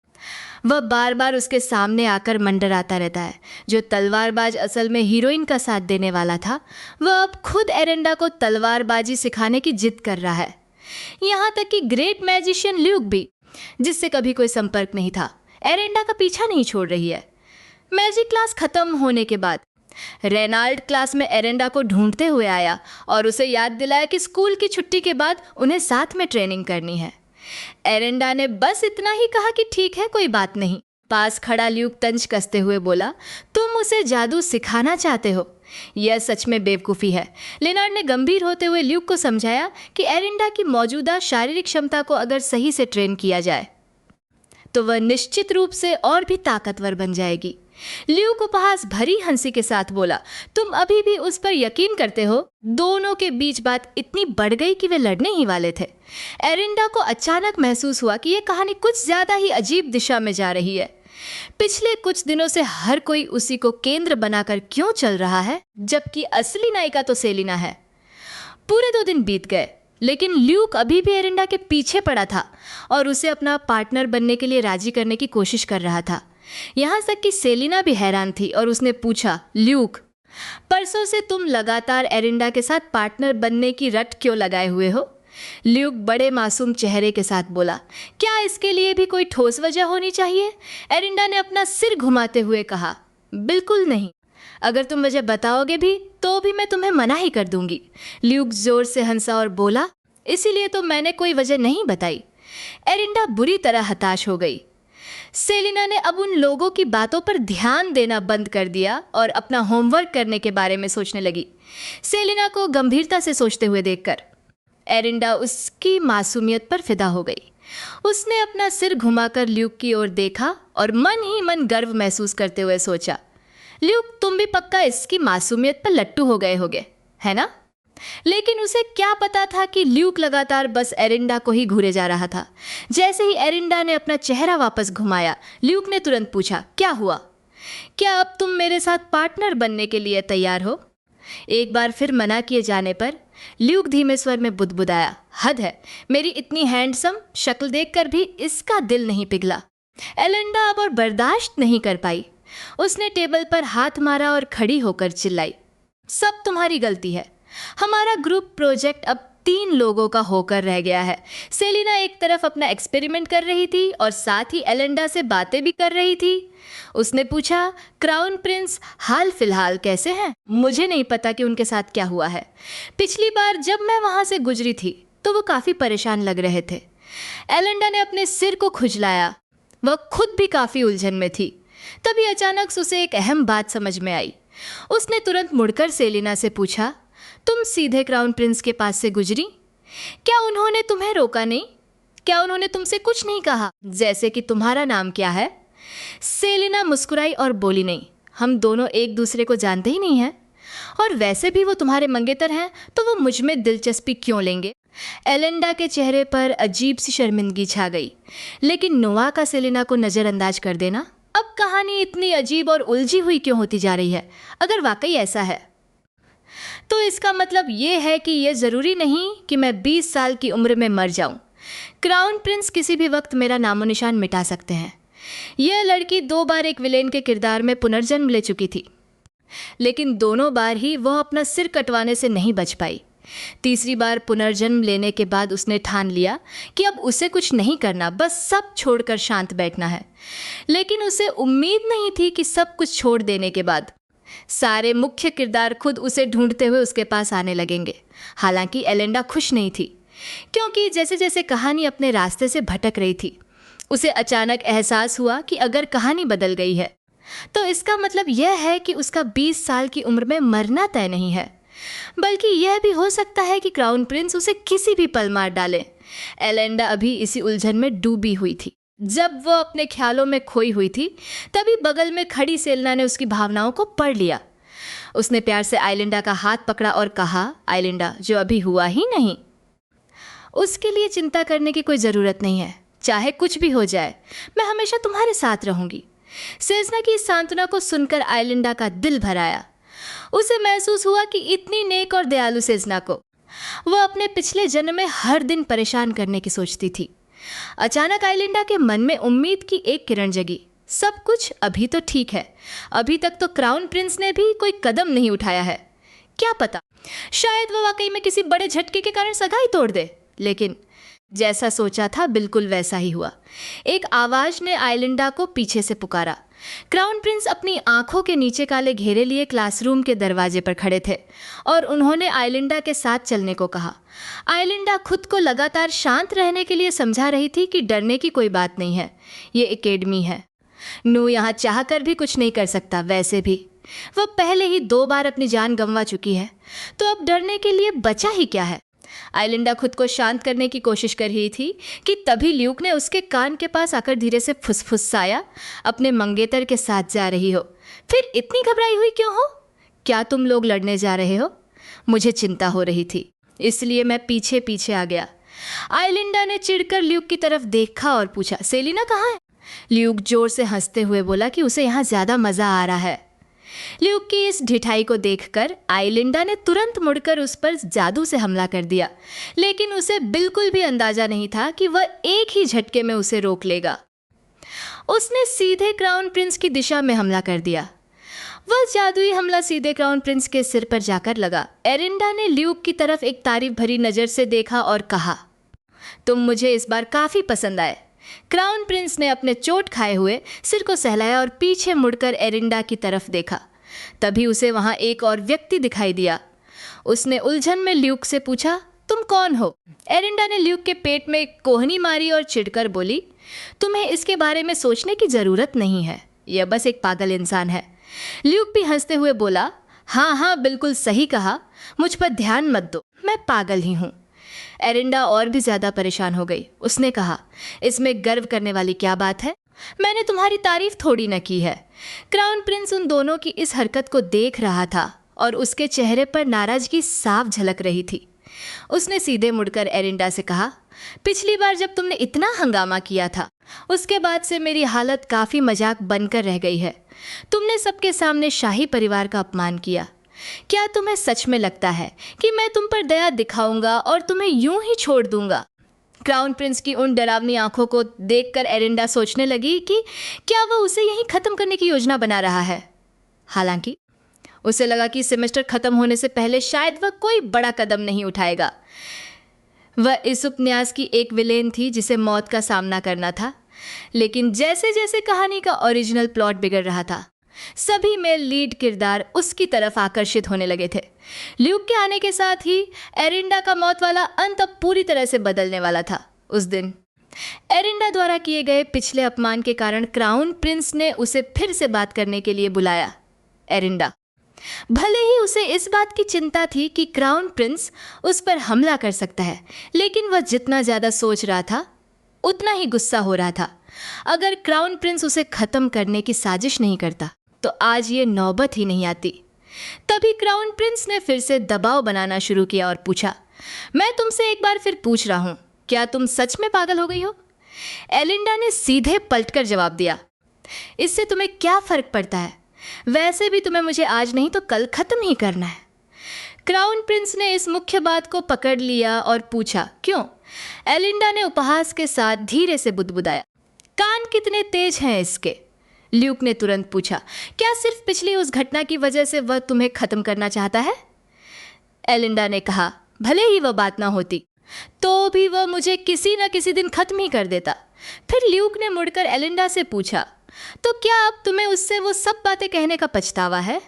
A: वह बार बार उसके सामने आकर मंडराता रहता है। जो तलवारबाज असल में हीरोइन का साथ देने वाला था, वह अब खुद एरेंडा को तलवारबाजी सिखाने की जिद कर रहा है। यहाँ तक कि ग्रेट मैजिशियन ल्यूक भी, जिससे कभी कोई संपर्क नहीं था, एरेंडा का पीछा नहीं छोड़ रही है। मैजिक क्लास खत्म होने के बाद रेनाल्ड क्लास में एरेंडा को ढूंढते हुए आया और उसे याद दिलाया कि स्कूल की छुट्टी के बाद उन्हें साथ में ट्रेनिंग करनी है। एरेंडा ने बस इतना ही कहा कि ठीक है, कोई बात नहीं। पास खड़ा ल्यूक तंज कसते हुए बोला, तुम उसे जादू सिखाना चाहते हो? यह सच में बेवकूफ़ी है। लेनार्ड ने गंभीर होते हुए ल्यूक को समझाया कि एरेंडा की मौजूदा शारीरिक क्षमता को अगर सही से ट्रेन किया जाए तो वह निश्चित रूप से और भी ताकतवर बन जाएगी। ल्यूक उपहास भरी हंसी के साथ बोला, तुम अभी भी उस पर यकीन करते हो? दोनों के बीच बात इतनी बढ़ गई कि वे लड़ने ही वाले थे। एरेंडा को अचानक महसूस हुआ कि यह कहानी कुछ ज्यादा ही अजीब दिशा में जा रही है। पिछले कुछ दिनों से हर कोई उसी को केंद्र बनाकर क्यों चल रहा है, जबकि असली नायिका तो सेलिना है। पूरे 2 दिन बीत गए, लेकिन ल्यूक अभी भी एरेंडा के पीछे पड़ा था और उसे अपना पार्टनर बनने के लिए राजी करने की कोशिश कर रहा था। यहाँ तक कि सेलिना भी हैरान थी और उसने पूछा, ल्यूक, परसों से तुम लगातार एरेंडा के साथ पार्टनर बनने की रट क्यों लगाए हुए हो? ल्यूक बड़े मासूम चेहरे के साथ बोला, क्या इसके लिए भी कोई ठोस वजह होनी चाहिए? एरेंडा ने अपना सिर घुमाते हुए कहा, बिल्कुल नहीं। अगर तुम वजह बताओगे भी तो भी मैं तुम्हें मना ही कर दूंगी। ल्यूक जोर से हंसा और बोला, इसीलिए तो मैंने कोई वजह नहीं बताई। एरेंडा बुरी तरह हताश हो गई। सेलिना ने अब उन लोगों की बातों पर ध्यान देना बंद कर दिया और अपना होमवर्क करने के बारे में सोचने लगी। सेलिना को गंभीरता से सोचते हुए देखकर एरेंडा उसकी मासूमियत पर फिदा हो गई। उसने अपना सिर घुमाकर ल्यूक की ओर देखा और मन ही मन गर्व महसूस करते हुए सोचा, ल्यूक, तुम भी पक्का इसकी मासूमियत पर लट्टू हो गए होगे, है ना? लेकिन उसे क्या पता था कि ल्यूक लगातार बस एरेंडा को ही घूरे जा रहा था। जैसे ही एरेंडा ने अपना चेहरा वापस घुमाया, ल्यूक ने तुरंत पूछा, क्या हुआ? क्या अब तुम मेरे साथ पार्टनर बनने के लिए तैयार हो? एक बार फिर मना किए जाने पर ल्यूक धीमे स्वर में बुदबुदाया, हद है, मेरी इतनी हैंडसम शक्ल देखकर भी इसका दिल नहीं पिघला। एलेंडा अब और बर्दाश्त नहीं कर पाई। उसने टेबल पर हाथ मारा और खड़ी होकर चिल्लाई, सब तुम्हारी गलती है। हमारा ग्रुप प्रोजेक्ट अब 3 लोगों का होकर रह गया है। सेलिना एक तरफ अपना एक्सपेरिमेंट कर रही थी और साथ ही एलेंडा से बातें भी कर रही थी। उसने पूछा, क्राउन प्रिंस हाल फिलहाल कैसे हैं? मुझे नहीं पता कि उनके साथ क्या हुआ है। पिछली बार जब मैं वहां से गुजरी थी तो वो काफ़ी परेशान लग रहे थे। एलेंडा ने अपने सिर को खुजलाया। वह खुद भी काफ़ी उलझन में थी। तभी अचानक उसे एक अहम बात समझ में आई। उसने तुरंत मुड़कर सेलिना से पूछा, तुम सीधे क्राउन प्रिंस के पास से गुजरी? क्या उन्होंने तुम्हें रोका नहीं? क्या उन्होंने तुमसे कुछ नहीं कहा, जैसे कि तुम्हारा नाम क्या है? सेलिना मुस्कुराई और बोली, नहीं, हम दोनों एक दूसरे को जानते ही नहीं हैं, और वैसे भी वो तुम्हारे मंगेतर हैं तो वो मुझ में दिलचस्पी क्यों लेंगे? एलेंडा के चेहरे पर अजीब सी शर्मिंदगी छा गई। लेकिन नोआ का सेलिना को नज़रअंदाज कर देना? अब कहानी इतनी अजीब और उलझी हुई क्यों होती जा रही है? अगर वाकई ऐसा है तो इसका मतलब ये है कि ये ज़रूरी नहीं कि मैं 20 साल की उम्र में मर जाऊं। क्राउन प्रिंस किसी भी वक्त मेरा नामो निशान मिटा सकते हैं। यह लड़की 2 बार एक विलेन के किरदार में पुनर्जन्म ले चुकी थी, लेकिन दोनों बार ही वह अपना सिर कटवाने से नहीं बच पाई। तीसरी बार पुनर्जन्म लेने के बाद उसने ठान लिया कि अब उसे कुछ नहीं करना, बस सब छोड़कर शांत बैठना है। लेकिन उसे उम्मीद नहीं थी कि सब कुछ छोड़ देने के बाद सारे मुख्य किरदार खुद उसे ढूंढते हुए उसके पास आने लगेंगे। हालांकि एलेंडा खुश नहीं थी, क्योंकि जैसे जैसे कहानी अपने रास्ते से भटक रही थी, उसे अचानक एहसास हुआ कि अगर कहानी बदल गई है तो इसका मतलब यह है कि उसका 20 साल की उम्र में मरना तय नहीं है, बल्कि यह भी हो सकता है कि क्राउन प्रिंस उसे किसी भी पल मार डाले। एलेंडा अभी इसी उलझन में डूबी हुई थी। जब वो अपने ख्यालों में खोई हुई थी, तभी बगल में खड़ी सेलेना ने उसकी भावनाओं को पढ़ लिया। उसने प्यार से आइलिंडा का हाथ पकड़ा और कहा, आइलिंडा, जो अभी हुआ ही नहीं, उसके लिए चिंता करने की कोई ज़रूरत नहीं है। चाहे कुछ भी हो जाए, मैं हमेशा तुम्हारे साथ रहूंगी। सेजना की इस सांत्वना को सुनकर आइलिंडा का दिल भर आया। उसे महसूस हुआ कि इतनी नेक और दयालु सेजना को वह अपने पिछले जन्म में हर दिन परेशान करने की सोचती थी। अचानक आइलिंडा के मन में उम्मीद की एक किरण जगी। सब कुछ अभी तो ठीक है। अभी तक तो क्राउन प्रिंस ने भी कोई कदम नहीं उठाया है। क्या पता, शायद वह वाकई में किसी बड़े झटके के कारण सगाई तोड़ दे। लेकिन जैसा सोचा था बिल्कुल वैसा ही हुआ। एक आवाज ने आइलिंडा को पीछे से पुकारा। क्राउन प्रिंस अपनी आंखों के नीचे काले घेरे लिए क्लासरूम के दरवाजे पर खड़े थे और उन्होंने आइलिंडा के साथ चलने को कहा। आइलिंडा खुद को लगातार शांत रहने के लिए समझा रही थी कि डरने की कोई बात नहीं है। ये एकेडमी है। नू यहाँ चाह कर भी कुछ नहीं कर सकता। वैसे भी वह पहले ही 2 बार अपनी जान गंवा चुकी है, तो अब डरने के लिए बचा ही क्या है। आइलिंडा खुद को शांत करने की कोशिश कर रही थी कि तभी ल्यूक ने उसके कान के पास आकर धीरे से फुसफुसाया, अपने मंगेतर के साथ जा रही हो। फिर इतनी घबराई हुई क्यों हो? क्या तुम लोग लड़ने जा रहे हो? मुझे चिंता हो रही थी, इसलिए मैं पीछे पीछे आ गया। आइलिंडा ने चिढ़कर ल्यूक की तरफ देखा और पूछा, सेलिना कहाँ है? ल्यूक जोर से हंसते हुए बोला कि उसे यहाँ ज़्यादा मज़ा आ रहा है। ल्यूक की इस ढिठाई को देखकर आइलिंडा ने तुरंत मुड़कर उस पर जादू से हमला कर दिया, लेकिन उसे बिल्कुल भी अंदाजा नहीं था कि वह एक ही झटके में उसे रोक लेगा। उसने सीधे क्राउन प्रिंस की दिशा में हमला कर दिया। वह जादुई हमला सीधे क्राउन प्रिंस के सिर पर जाकर लगा। एरिंडा ने ल्यूक की तरफ एक तारीफ भरी नज़र से देखा और कहा, तुम मुझे इस बार काफ़ी पसंद आए। क्राउन प्रिंस ने अपने चोट खाए हुए सिर को सहलाया और पीछे मुड़कर एरिंडा की तरफ देखा। तभी उसे वहां एक और व्यक्ति दिखाई दिया। उसने उलझन में ल्यूक से पूछा, तुम कौन हो? एरिंडा ने ल्यूक के पेट में एक कोहनी मारी और चिढ़कर बोली, तुम्हें इसके बारे में सोचने की ज़रूरत नहीं है। यह बस एक पागल इंसान है। ल्यूक भी हंसते हुए बोला, हाँ हाँ, बिल्कुल सही कहा। मुझ पर ध्यान मत दो, मैं पागल ही हूँ। एरिंडा और भी ज़्यादा परेशान हो गई। उसने कहा, इसमें गर्व करने वाली क्या बात है? मैंने तुम्हारी तारीफ थोड़ी न की है। क्राउन प्रिंस उन दोनों की इस हरकत को देख रहा था और उसके चेहरे पर नाराज़गी साफ झलक रही थी। उसने सीधे मुड़कर एरिंडा से कहा, पिछली बार जब तुमने इतना हंगामा किया था, उसके बाद से मेरी हालत काफ़ी मजाक बनकर रह गई है। तुमने सबके सामने शाही परिवार का अपमान किया। क्या तुम्हें सच में लगता है कि मैं तुम पर दया दिखाऊंगा और तुम्हें यूं ही छोड़ दूंगा? क्राउन प्रिंस की उन डरावनी आंखों को देखकर एरिंडा सोचने लगी कि क्या वह उसे यहीं ख़त्म करने की योजना बना रहा है। हालांकि उसे लगा कि सेमेस्टर ख़त्म होने से पहले शायद वह कोई बड़ा कदम नहीं उठाएगा। वह इस उपन्यास की एक विलेन थी जिसे मौत का सामना करना था। लेकिन जैसे जैसे कहानी का ओरिजिनल प्लॉट बिगड़ रहा था, सभी में लीड किरदार उसकी तरफ आकर्षित होने लगे थे। ल्यूक के आने के साथ ही एरिंडा का मौत वाला अंत अब पूरी तरह से बदलने वाला था। उस दिन एरिंडा द्वारा किए गए पिछले अपमान के कारण क्राउन प्रिंस ने उसे फिर से बात करने के लिए बुलाया। एरिंडा, भले ही उसे इस बात की चिंता थी कि क्राउन प्रिंस उस पर हमला कर सकता है, लेकिन वह जितना ज़्यादा सोच रहा था उतना ही गुस्सा हो रहा था। अगर क्राउन प्रिंस उसे ख़त्म करने की साजिश नहीं करता तो आज ये नौबत ही नहीं आती। तभी क्राउन प्रिंस ने फिर से दबाव बनाना शुरू किया और पूछा, मैं तुमसे एक बार फिर पूछ रहा हूँ, क्या तुम सच में पागल हो गई हो? एलिंडा ने सीधे पलटकर जवाब दिया, इससे तुम्हें क्या फ़र्क पड़ता है? वैसे भी तुम्हें मुझे आज नहीं तो कल ख़त्म ही करना है। क्राउन प्रिंस ने इस मुख्य बात को पकड़ लिया और पूछा, क्यों? एलिंडा ने उपहास के साथ धीरे से बुदबुदाया, कान कितने तेज हैं इसके? ल्यूक ने तुरंत पूछा, क्या सिर्फ पिछली उस घटना की वजह से वह तुम्हें ख़त्म करना चाहता है? एलिंडा ने कहा, भले ही वह बात ना होती तो भी वह मुझे किसी न किसी दिन ख़त्म ही कर देता। फिर ल्यूक ने मुड़कर एलिंडा से पूछा, तो क्या अब तुम्हें उससे वो सब बातें कहने का पछतावा है?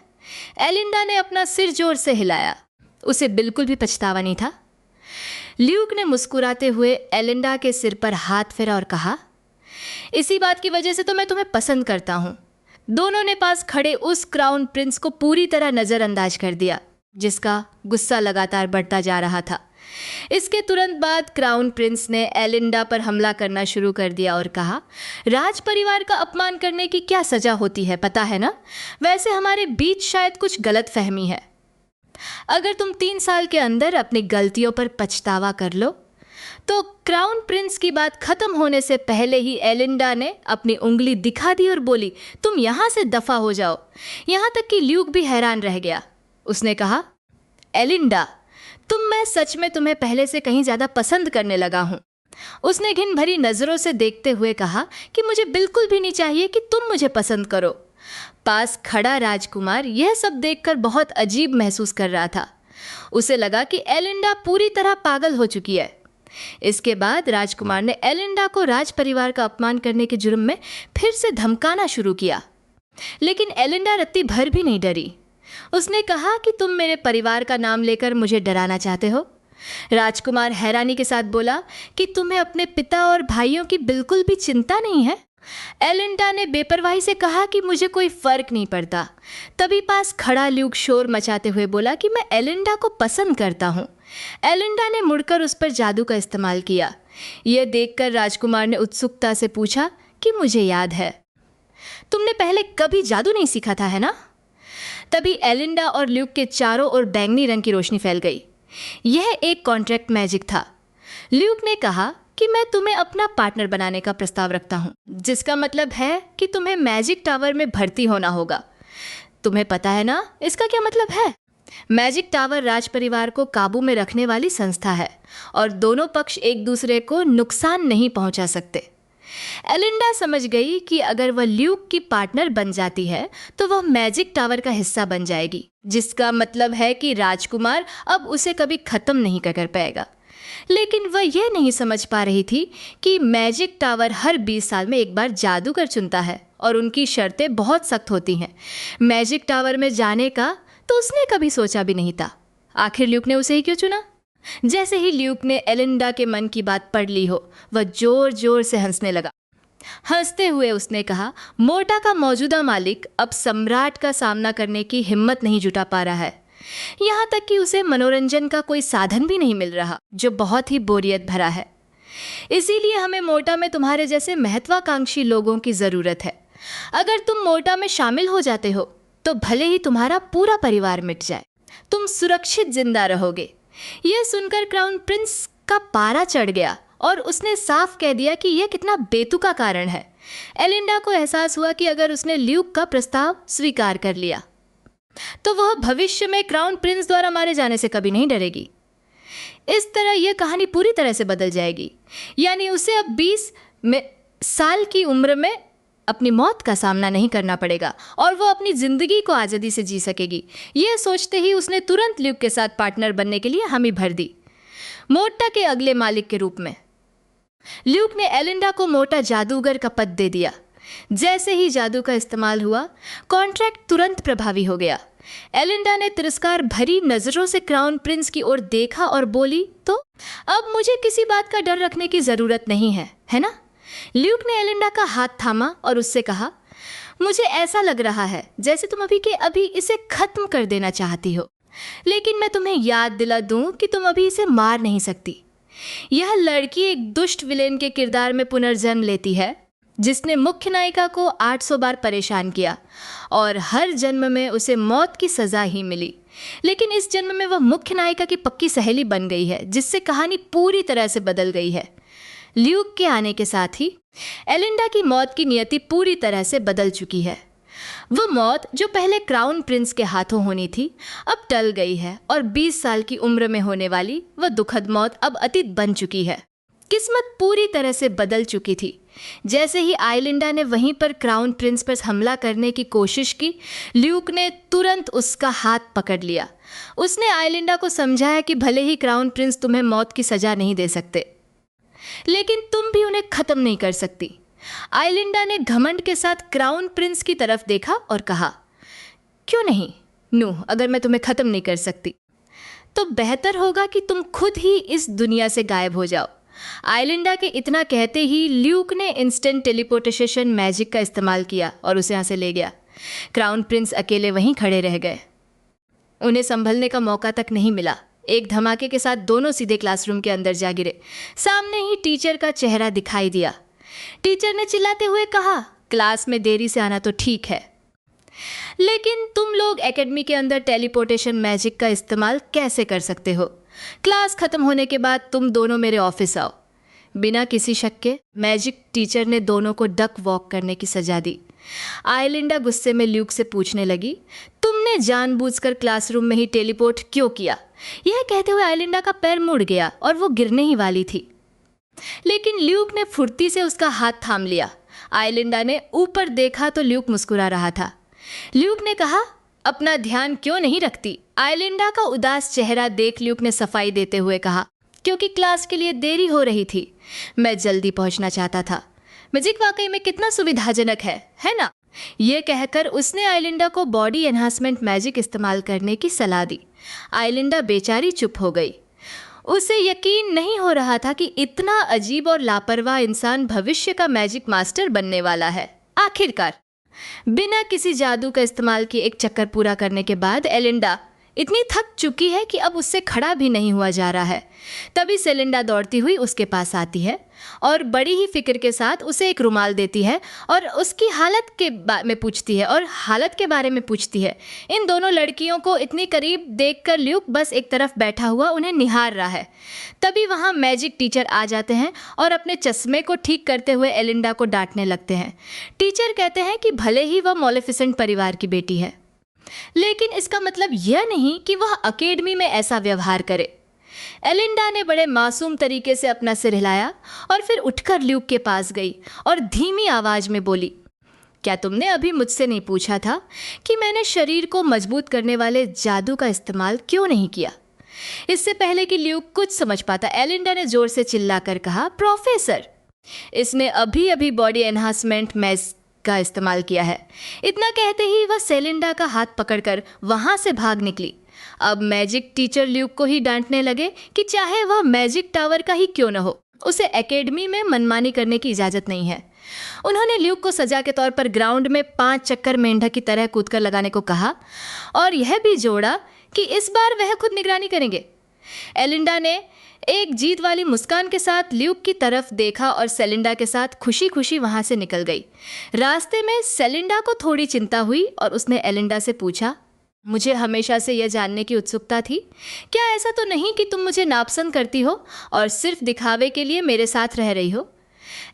A: एलिंडा ने अपना सिर जोर से हिलाया। उसे बिल्कुल भी पछतावा नहीं था। ल्यूक ने मुस्कुराते हुए एलिंडा के सिर पर हाथ फेरा और कहा, इसी बात की वजह से तो मैं तुम्हें पसंद करता हूँ। दोनों ने पास खड़े उस क्राउन प्रिंस को पूरी तरह नज़रअंदाज कर दिया, जिसका गुस्सा लगातार बढ़ता जा रहा था। इसके तुरंत बाद क्राउन प्रिंस ने एलिंडा पर हमला करना शुरू कर दिया और कहा, राज परिवार का अपमान करने की क्या सज़ा होती है पता है ना? वैसे हमारे बीच शायद कुछ गलत फहमी है। अगर तुम 3 साल के अंदर अपनी गलतियों पर पछतावा कर लो। तो क्राउन प्रिंस की बात खत्म होने से पहले ही एलिंडा ने अपनी उंगली दिखा दी और बोली, तुम यहाँ से दफा हो जाओ। यहाँ तक कि ल्यूक भी हैरान रह गया। उसने कहा, एलिंडा, मैं सच में तुम्हें पहले से कहीं ज़्यादा पसंद करने लगा हूँ। उसने घिन भरी नज़रों से देखते हुए कहा कि मुझे बिल्कुल भी नहीं चाहिए कि तुम मुझे पसंद करो। पास खड़ा राजकुमार यह सब देखकर बहुत अजीब महसूस कर रहा था। उसे लगा कि एलिंडा पूरी तरह पागल हो चुकी है। इसके बाद राजकुमार ने एलिंडा को राज परिवार का अपमान करने के जुर्म में फिर से धमकाना शुरू किया, लेकिन एलिंडा रत्ती भर भी नहीं डरी। उसने कहा कि तुम मेरे परिवार का नाम लेकर मुझे डराना चाहते हो? राजकुमार हैरानी के साथ बोला कि तुम्हें अपने पिता और भाइयों की बिल्कुल भी चिंता नहीं है? एलिंडा ने बेपरवाही से कहा कि मुझे कोई फर्क नहीं पड़ता। तभी पास खड़ा ल्यूक शोर मचाते हुए बोला कि मैं एलिंडा को पसंद करता हूँ। एलिंडा ने मुड़कर उस पर जादू का इस्तेमाल किया। यह देखकर राजकुमार ने उत्सुकता से पूछा कि मुझे याद है, तुमने पहले कभी जादू नहीं सीखा था, है ना? तभी एलिंडा और ल्यूक के चारों ओर बैंगनी रंग की रोशनी फैल गई। यह एक कॉन्ट्रैक्ट मैजिक था। ल्यूक ने कहा कि मैं तुम्हें अपना पार्टनर बनाने का प्रस्ताव रखता हूँ, जिसका मतलब है कि तुम्हें मैजिक टावर में भर्ती होना होगा। तुम्हें पता है ना इसका क्या मतलब है? मैजिक टावर राज परिवार को काबू में रखने वाली संस्था है और दोनों पक्ष एक दूसरे को नुकसान नहीं पहुंचा सकते। एलिंडा समझ गई कि अगर वह ल्यूक की पार्टनर बन जाती है तो वह मैजिक टावर का हिस्सा बन जाएगी, जिसका मतलब है कि राजकुमार अब उसे कभी खत्म नहीं कर पाएगा। लेकिन वह यह नहीं समझ पा रही थी कि मैजिक टावर हर 20 साल में एक बार जादूगर चुनता है और उनकी शर्तें बहुत सख्त होती हैं। मैजिक टावर में जाने का तो उसने कभी सोचा भी नहीं था। आखिर ल्यूक ने उसे ही क्यों चुना? जैसे ही ल्यूक ने एलिंडा के मन की बात पढ़ ली हो, वह जोर जोर से हंसने लगा। हंसते हुए उसने कहा, मोर्टा का मौजूदा मालिक अब सम्राट का सामना करने की हिम्मत नहीं जुटा पा रहा है। यहाँ तक कि उसे मनोरंजन का कोई साधन भी नहीं मिल रहा, जो बहुत ही बोरियत भरा है। इसीलिए हमें मोर्टा में तुम्हारे जैसे महत्वाकांक्षी लोगों की ज़रूरत है। अगर तुम मोर्टा में शामिल हो जाते हो तो भले ही तुम्हारा पूरा परिवार मिट जाए, तुम सुरक्षित जिंदा रहोगे। यह सुनकर क्राउन प्रिंस का पारा चढ़ गया और उसने साफ कह दिया कि यह कितना बेतुका कारण है। एलिंडा को एहसास हुआ कि अगर उसने ल्यूक का प्रस्ताव स्वीकार कर लिया तो वह भविष्य में क्राउन प्रिंस द्वारा मारे जाने से कभी नहीं डरेगी। इस तरह यह कहानी पूरी तरह से बदल जाएगी। यानी उसे अब 20 साल की उम्र में अपनी मौत का सामना नहीं करना पड़ेगा और वो अपनी ज़िंदगी को आज़ादी से जी सकेगी। यह सोचते ही उसने तुरंत ल्यूक के साथ पार्टनर बनने के लिए हामी भर दी, मोर्टा के अगले मालिक के रूप में। ल्यूक ने एलिंडा को मोर्टा जादूगर का पद दे दिया। जैसे ही जादू का इस्तेमाल हुआ, कॉन्ट्रैक्ट तुरंत प्रभावी हो गया। एलिंडा ने तिरस्कार भरी नज़रों से क्राउन प्रिंस की ओर देखा और बोली, तो अब मुझे किसी बात का डर रखने की ज़रूरत नहीं है, है ना? ल्यूक ने एलिंडा का हाथ थामा और उससे कहा, मुझे ऐसा लग रहा है जैसे तुम अभी के अभी इसे खत्म कर देना चाहती हो, लेकिन मैं तुम्हें याद दिला दूं कि तुम अभी इसे मार नहीं सकती। यह लड़की एक दुष्ट विलेन के किरदार में पुनर्जन्म लेती है, जिसने मुख्य नायिका को 800 बार परेशान किया और हर जन्म में उसे मौत की सज़ा ही मिली। लेकिन इस जन्म में वह मुख्य नायिका की पक्की सहेली बन गई है, जिससे कहानी पूरी तरह से बदल गई है। ल्यूक के आने के साथ ही एलिंडा की मौत की नियति पूरी तरह से बदल चुकी है। वह मौत जो पहले क्राउन प्रिंस के हाथों होनी थी, अब टल गई है और 20 साल की उम्र में होने वाली वह दुखद मौत अब अतीत बन चुकी है। किस्मत पूरी तरह से बदल चुकी थी। जैसे ही आइलिंडा ने वहीं पर क्राउन प्रिंस पर हमला करने की कोशिश की, ल्यूक ने तुरंत उसका हाथ पकड़ लिया। उसने आइलिंडा को समझाया कि भले ही क्राउन प्रिंस तुम्हें मौत की सज़ा नहीं दे सकते, लेकिन तुम भी उन्हें ख़त्म नहीं कर सकती। आइलिंडा ने घमंड के साथ क्राउन प्रिंस की तरफ देखा और कहा, क्यों नहीं नू, अगर मैं तुम्हें ख़त्म नहीं कर सकती तो बेहतर होगा कि तुम खुद ही इस दुनिया से गायब हो जाओ। आइलिंडा के इतना कहते ही ल्यूक ने इंस्टेंट टेलीपोर्टेशन मैजिक का इस्तेमाल किया और उसे यहाँ से ले गया। क्राउन प्रिंस अकेले वहीं खड़े रह गए। उन्हें संभलने का मौका तक नहीं मिला। एक धमाके के साथ दोनों सीधे क्लासरूम के अंदर जा गिरे। सामने ही टीचर का चेहरा दिखाई दिया। टीचर ने चिल्लाते हुए कहा, क्लास में देरी से आना तो ठीक है, लेकिन तुम लोग एकेडमी के अंदर टेलीपोर्टेशन मैजिक का इस्तेमाल कैसे कर सकते हो? क्लास खत्म होने के बाद तुम दोनों मेरे ऑफिस आओ। बिना किसी शक के मैजिक टीचर ने दोनों को डक वॉक करने की सजा दी। आयलिंडा गुस्से में ल्यूक से पूछने लगी, तुमने जानबूझकर क्लासरूम में ही टेलीपोर्ट क्यों किया? यह कहते हुए आयलिंडा का पैर मुड़ गया और वो गिरने ही वाली थी, लेकिन ल्यूक ने फुर्ती से उसका हाथ थाम लिया। आयलिंडा ने ऊपर देखा तो ल्यूक मुस्कुरा रहा था। ल्यूक ने कहा, अपना ध्यान क्यों नहीं रखती? आयलिंडा का उदास चेहरा देख ल्यूक ने सफाई देते हुए कहा, क्योंकि क्लास के लिए देरी हो रही थी, मैं जल्दी पहुंचना चाहता था। मैजिक वाकई में कितना सुविधाजनक है ना? ये कहकर उसने आयलिंडा को बॉडी एनहांसमेंट मैजिक इस्तेमाल करने की सलाह दी। आयलिंडा बेचारी चुप हो गई। उसे यकीन नहीं हो रहा था कि इतना अजीब और लापरवाह इंसान भविष्य का मैजिक मास्टर बनने वाला है। आखिरकार बिना किसी जादू का इस्तेमाल किए एक चक्कर पूरा करने के बाद एलिंडा इतनी थक चुकी है कि अब उससे खड़ा भी नहीं हुआ जा रहा है। तभी सेलिंडा दौड़ती हुई उसके पास आती है और बड़ी ही फिक्र के साथ उसे एक रुमाल देती है और उसकी हालत के बारे में पूछती है। इन दोनों लड़कियों को इतनी करीब देखकर ल्यूक बस एक तरफ बैठा हुआ उन्हें निहार रहा है। तभी वहाँ मैजिक टीचर आ जाते हैं और अपने चश्मे को ठीक करते हुए एलिंडा को डांटने लगते हैं। टीचर कहते हैं कि भले ही वह मोलेफिसेंट परिवार की बेटी है, लेकिन इसका मतलब यह नहीं कि वह एकेडमी में ऐसा व्यवहार करे। एलिंडा ने बड़े मासूम तरीके से अपना सिर हिलाया और फिर उठकर ल्यूक के पास गई और धीमी आवाज में बोली, क्या तुमने अभी मुझसे नहीं पूछा था कि मैंने शरीर को मजबूत करने वाले जादू का इस्तेमाल क्यों नहीं किया? इससे पहले कि ल्यूक कुछ समझ पाता, एलिंडा ने जोर से चिल्लाकर कहा, प्रोफेसर, इसने अभी अभी बॉडी एनहांसमेंट मैजिक का इस्तेमाल किया है। इतना कहते ही वह सेलिंडा का हाथ पकड़कर वहां से भाग निकली। अब मैजिक टीचर ल्यूक को ही डांटने लगे कि चाहे वह मैजिक टावर का ही क्यों न हो, उसे एकेडमी में मनमानी करने की इजाजत नहीं है। उन्होंने ल्यूक को सजा के तौर पर ग्राउंड में 5 चक्कर मेंढक की तरह कूदकर लगाने को कहा और यह भी जोड़ा कि इस बार वह खुद निगरानी करेंगे। एलिंडा ने एक जीत वाली मुस्कान के साथ ल्यूक की तरफ देखा और सेलिंडा के साथ खुशी खुशी वहां से निकल गई। रास्ते में सेलिंडा को थोड़ी चिंता हुई और उसने एलिंडा से पूछा, मुझे हमेशा से यह जानने की उत्सुकता थी, क्या ऐसा तो नहीं कि तुम मुझे नापसंद करती हो और सिर्फ दिखावे के लिए मेरे साथ रह रही हो?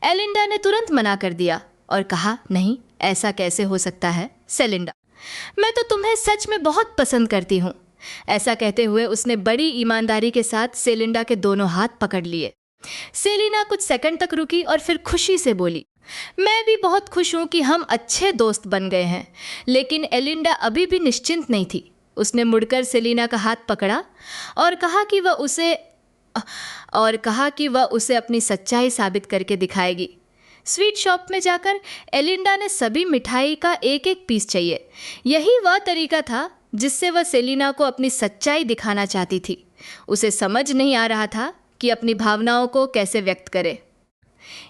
A: एलिंडा ने तुरंत मना कर दिया और कहा, नहीं, ऐसा कैसे हो सकता है सेलिंडा, मैं तो तुम्हें सच में बहुत पसंद करती हूँ। ऐसा कहते हुए उसने बड़ी ईमानदारी के साथ सेलिंडा के दोनों हाथ पकड़ लिए। सेलिना कुछ सेकंड तक रुकी और फिर खुशी से बोली, मैं भी बहुत खुश हूँ कि हम अच्छे दोस्त बन गए हैं। लेकिन एलिंडा अभी भी निश्चिंत नहीं थी। उसने मुड़कर सेलिना का हाथ पकड़ा और कहा कि वह उसे अपनी सच्चाई साबित करके दिखाएगी। स्वीट शॉप में जाकर एलिंडा ने सभी मिठाई का एक एक पीस चाहिए। यही वह तरीका था जिससे वह सेलिना को अपनी सच्चाई दिखाना चाहती थी। उसे समझ नहीं आ रहा था कि अपनी भावनाओं को कैसे व्यक्त करे,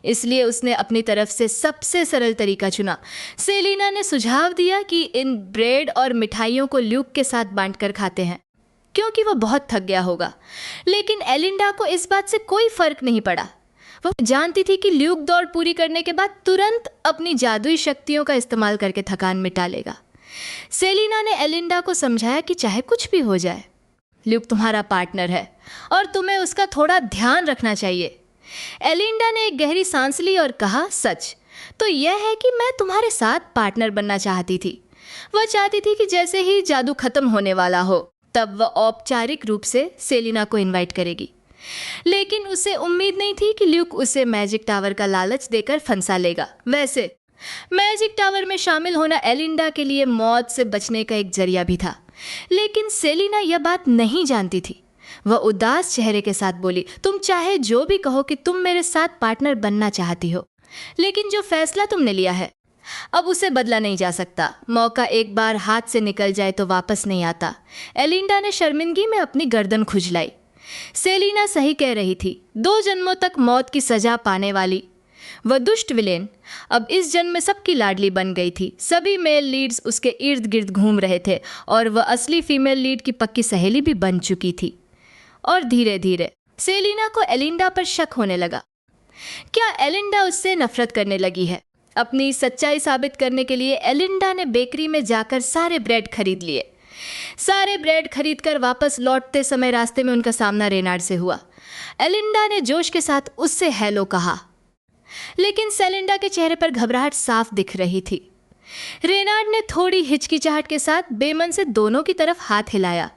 A: इसलिए उसने अपनी तरफ से सबसे सरल तरीका चुना। सेलिना ने सुझाव दिया कि इन ब्रेड और मिठाइयों को ल्यूक के साथ बांटकर खाते हैं, क्योंकि वह बहुत थक गया होगा। लेकिन एलिंडा को इस बात से कोई फर्क नहीं पड़ा। वह जानती थी कि ल्यूक दौड़ पूरी करने के बाद तुरंत अपनी जादुई शक्तियों का इस्तेमाल करके थकान मिटा लेगा। सेलिना ने एलिंडा को समझाया कि चाहे कुछ भी हो जाए, ल्यूक तुम्हारा पार्टनर है और तुम्हें उसका थोड़ा ध्यान रखना चाहिए। एलिंडा ने एक गहरी सांस ली और कहा, सच तो यह है कि मैं तुम्हारे साथ पार्टनर बनना चाहती थी। वह चाहती थी कि जैसे ही जादू खत्म होने वाला हो तब वह औपचारिक रूप से सेलिना को इनवाइट करेगी। लेकिन उसे उम्मीद नहीं थी कि ल्यूक उसे मैजिक टावर का लालच देकर फंसा लेगा। वैसे मैजिक टावर में शामिल होना एलिंडा के लिए मौत से बचने का एक जरिया भी था, लेकिन सेलिना यह बात नहीं जानती थी। वह उदास चेहरे के साथ बोली, तुम चाहे जो भी कहो कि तुम मेरे साथ पार्टनर बनना चाहती हो, लेकिन जो फैसला तुमने लिया है अब उसे बदला नहीं जा सकता। मौका एक बार हाथ से निकल जाए तो वापस नहीं आता। एलिंडा ने शर्मिंदगी में अपनी गर्दन खुजलाई। सेलिना सही कह रही थी। 2 जन्मों तक मौत की सजा पाने वाली वह दुष्ट विलेन अब इस जन्म में सबकी लाडली बन गई थी। सभी मेल लीड्स उसके इर्द गिर्द घूम रहे थे और वह असली फीमेल लीड की पक्की सहेली भी बन चुकी थी। और धीरे धीरे सेलिना को एलिंडा पर शक होने लगा। क्या एलिंडा उससे नफरत करने लगी है? अपनी सच्चाई साबित करने के लिए एलिंडा ने बेकरी में जाकर सारे ब्रेड खरीद लिए। सारे ब्रेड खरीदकर वापस लौटते समय रास्ते में उनका सामना रेनार्ड से हुआ। एलिंडा ने जोश के साथ उससे हेलो कहा, लेकिन सेलिंडा के चेहरे पर घबराहट साफ दिख रही थी। रेनार्ड ने थोड़ी हिचकिचाहट के साथ बेमन से दोनों की तरफ हाथ हिलाया।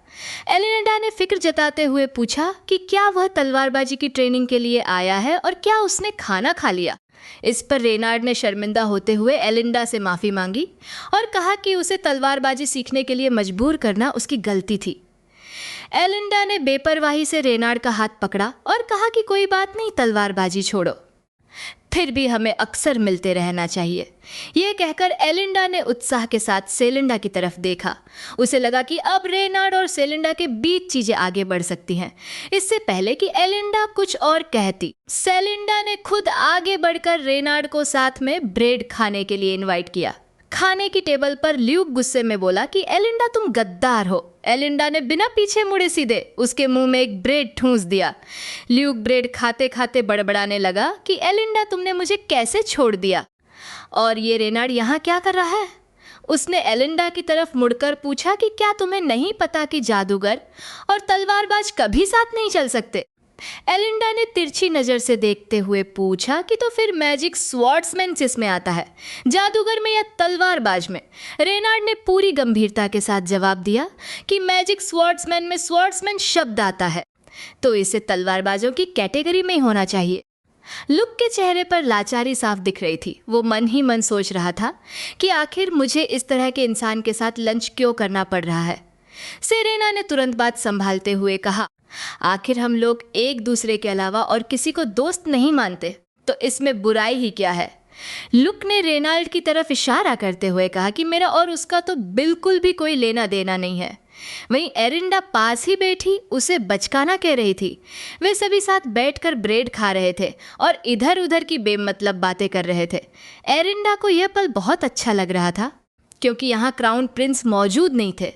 A: एलिंडा ने फिक्र जताते हुए पूछा कि क्या वह तलवारबाजी की ट्रेनिंग के लिए आया है और क्या उसने खाना खा लिया। इस पर रेनार्ड ने शर्मिंदा होते हुए एलिंडा से माफ़ी मांगी और कहा कि उसे तलवारबाजी सीखने के लिए मजबूर करना उसकी गलती थी। एलिंडा ने बेपरवाही से रेनार्ड का हाथ पकड़ा और कहा कि कोई बात नहीं, तलवारबाजी छोड़ो, फिर भी हमें अक्सर मिलते रहना चाहिए। यह कहकर एलिंडा ने उत्साह के साथ सेलिंडा की तरफ देखा। उसे लगा कि अब रेनार्ड और सेलिंडा के बीच चीजें आगे बढ़ सकती हैं। इससे पहले कि एलिंडा कुछ और कहती, सेलिंडा ने खुद आगे बढ़कर रेनार्ड को साथ में ब्रेड खाने के लिए इनवाइट किया। खाने की टेबल पर ल्यूक गुस्से में बोला कि एलिंडा तुम गद्दार हो। एलिंडा ने बिना पीछे मुड़े सीधे उसके मुंह में एक ब्रेड ठूंस दिया। ल्यूक ब्रेड खाते खाते बड़बड़ाने लगा कि एलिंडा तुमने मुझे कैसे छोड़ दिया, और ये रेनार्ड यहाँ क्या कर रहा है? उसने एलिंडा की तरफ मुड़कर पूछा कि क्या तुम्हें नहीं पता कि जादूगर और तलवारबाज कभी साथ नहीं चल सकते? एलिंडा ने तिरछी नज़र से देखते हुए पूछा कि तो फिर मैजिक स्वॉर्ड्समैन किसमें आता है, जादूगर में या तलवारबाज में? रेनार्ड ने पूरी गंभीरता के साथ जवाब दिया कि मैजिक स्वॉर्ड्समैन में स्वॉर्ड्समैन शब्द आता है, तो इसे तलवारबाजों की कैटेगरी में ही होना चाहिए। लुक के चेहरे पर लाचारी साफ दिख रही थी। वो मन ही मन सोच रहा था कि आखिर मुझे इस तरह के इंसान के साथ लंच क्यों करना पड़ रहा है। सेरेना ने तुरंत बात संभालते हुए कहा, आखिर हम लोग एक दूसरे के अलावा और किसी को दोस्त नहीं मानते, तो इसमें बुराई ही क्या है? लुक ने रेनाल्ड की तरफ इशारा करते हुए कहा कि मेरा और उसका तो बिल्कुल भी कोई लेना देना नहीं है। वहीं एरिंडा पास ही बैठी उसे बचकाना कह रही थी। वे सभी साथ बैठकर ब्रेड खा रहे थे और इधर उधर की बेमतलब बातें कर रहे थे। एरिंडा को यह पल बहुत अच्छा लग रहा था क्योंकि यहाँ क्राउन प्रिंस मौजूद नहीं थे।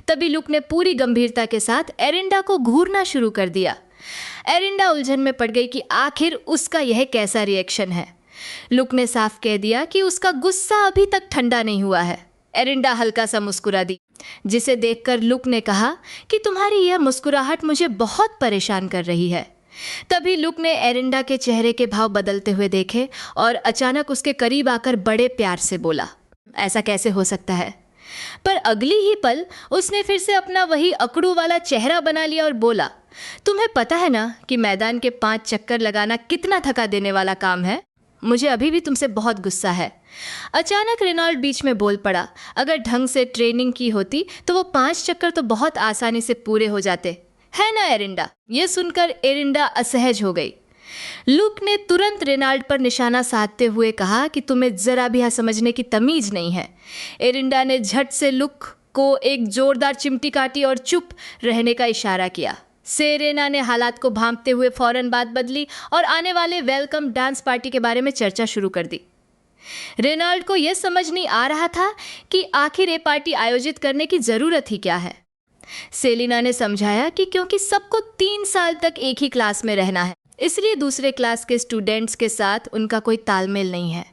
A: तभी लुक ने पूरी गंभीरता के साथ एरिंडा को घूरना शुरू कर दिया। एरिंडा उलझन में पड़ गई कि आखिर उसका यह कैसा रिएक्शन है। लुक ने साफ कह दिया कि उसका गुस्सा अभी तक ठंडा नहीं हुआ है। एरिंडा हल्का सा मुस्कुरा दी, जिसे देखकर लुक ने कहा कि तुम्हारी यह मुस्कुराहट मुझे बहुत परेशान कर रही है। तभी लुक ने एरिंडा के चेहरे के भाव बदलते हुए देखे और अचानक उसके करीब आकर बड़े प्यार से बोला, ऐसा कैसे हो सकता है? पर अगली ही पल उसने फिर से अपना वही अकड़ू वाला चेहरा बना लिया और बोला, तुम्हें पता है ना कि मैदान के 5 चक्कर लगाना कितना थका देने वाला काम है? मुझे अभी भी तुमसे बहुत गुस्सा है। अचानक रेनॉल्ड बीच में बोल पड़ा, अगर ढंग से ट्रेनिंग की होती तो वो 5 चक्कर तो बहुत आसानी से पूरे हो जाते, है ना एरिंडा? ये सुनकर एरिंडा असहज हो गई। लुक ने तुरंत रेनाल्ड पर निशाना साधते हुए कहा कि तुम्हें जरा भी समझने की तमीज नहीं है। एरिंडा ने झट से लुक को एक जोरदार चिमटी काटी और चुप रहने का इशारा किया। सेरेना ने हालात को भांपते हुए फौरन बात बदली और आने वाले वेलकम डांस पार्टी के बारे में चर्चा शुरू कर दी। रेनाल्ड को यह समझ नहीं आ रहा था कि आखिर ये पार्टी आयोजित करने की ज़रूरत ही क्या है। सेलिना ने समझाया कि क्योंकि सबको 3 साल तक एक ही क्लास में रहना है, इसलिए दूसरे क्लास के स्टूडेंट्स के साथ उनका कोई तालमेल नहीं है।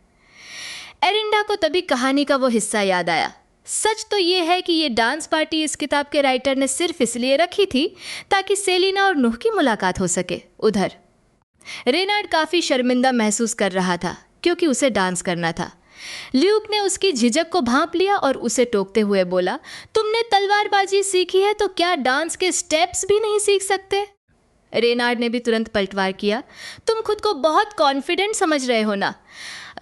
A: एरिंडा को तभी कहानी का वो हिस्सा याद आया। सच तो ये है कि ये डांस पार्टी इस किताब के राइटर ने सिर्फ इसलिए रखी थी ताकि सेलिना और नूह की मुलाकात हो सके। उधर रेनार्ड काफ़ी शर्मिंदा महसूस कर रहा था क्योंकि उसे डांस करना था। ल्यूक ने उसकी झिझक को भांप लिया और उसे टोकते हुए बोला, तुमने तलवारबाजी सीखी है तो क्या डांस के स्टेप्स भी नहीं सीख सकते? रेनार्ड ने भी तुरंत पलटवार किया, तुम खुद को बहुत कॉन्फिडेंट समझ रहे हो ना?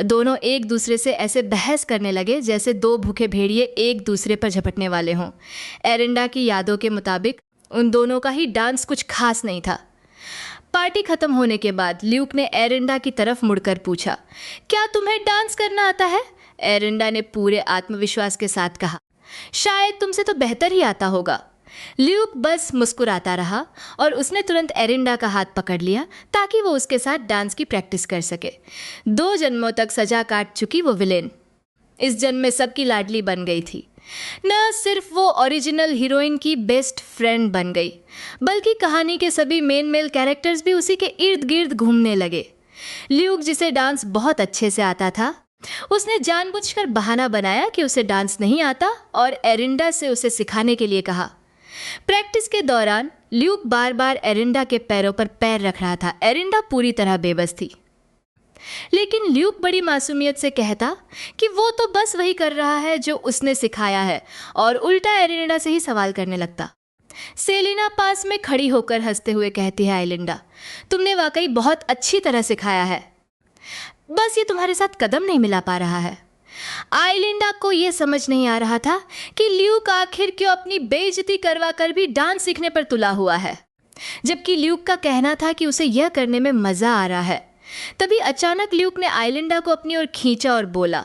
A: दोनों एक दूसरे से ऐसे बहस करने लगे जैसे 2 भूखे भेड़िए एक दूसरे पर झपटने वाले हों। एरिंडा की यादों के मुताबिक उन दोनों का ही डांस कुछ खास नहीं था। पार्टी खत्म होने के बाद ल्यूक ने एरिंडा की तरफ मुड़कर पूछा, क्या तुम्हें डांस करना आता है? एरिंडा ने पूरे आत्मविश्वास के साथ कहा, शायद तुमसे तो बेहतर ही आता होगा। ल्यूक बस मुस्कुराता रहा और उसने तुरंत एरिंडा का हाथ पकड़ लिया ताकि वो उसके साथ डांस की प्रैक्टिस कर सके। 2 जन्मों तक सजा काट चुकी वो विलेन इस जन्म में सबकी लाडली बन गई थी। न सिर्फ वो ओरिजिनल हीरोइन की बेस्ट फ्रेंड बन गई, बल्कि कहानी के सभी मेल कैरेक्टर्स भी उसी के इर्द गिर्द घूमने लगे। ल्यूक, जिसे डांस बहुत अच्छे से आता था, उसने जानबूझकर बहाना बनाया कि उसे डांस नहीं आता और एरिंडा से उसे सिखाने के लिए कहा। प्रैक्टिस के दौरान ल्यूक बार बार एरिंडा के पैरों पर पैर रख रहा था। एरिंडा पूरी तरह बेबस थी, लेकिन ल्यूक बड़ी मासूमियत से कहता कि वो तो बस वही कर रहा है जो उसने सिखाया है, और उल्टा एरिंडा से ही सवाल करने लगता। सेलिना पास में खड़ी होकर हंसते हुए कहती है, आइलिंडा, तुमने वाकई बहुत अच्छी तरह सिखाया है, बस ये तुम्हारे साथ कदम नहीं मिला पा रहा है। आइलिंडा को यह समझ नहीं आ रहा था कि ल्यूक आखिर क्यों अपनी बेइज्जती करवा कर भी डांस सीखने पर तुला हुआ है, जबकि ल्यूक का कहना था कि उसे यह करने में मजा आ रहा है। तभी अचानक ल्यूक ने आइलिंडा को अपनी ओर खींचा और बोला,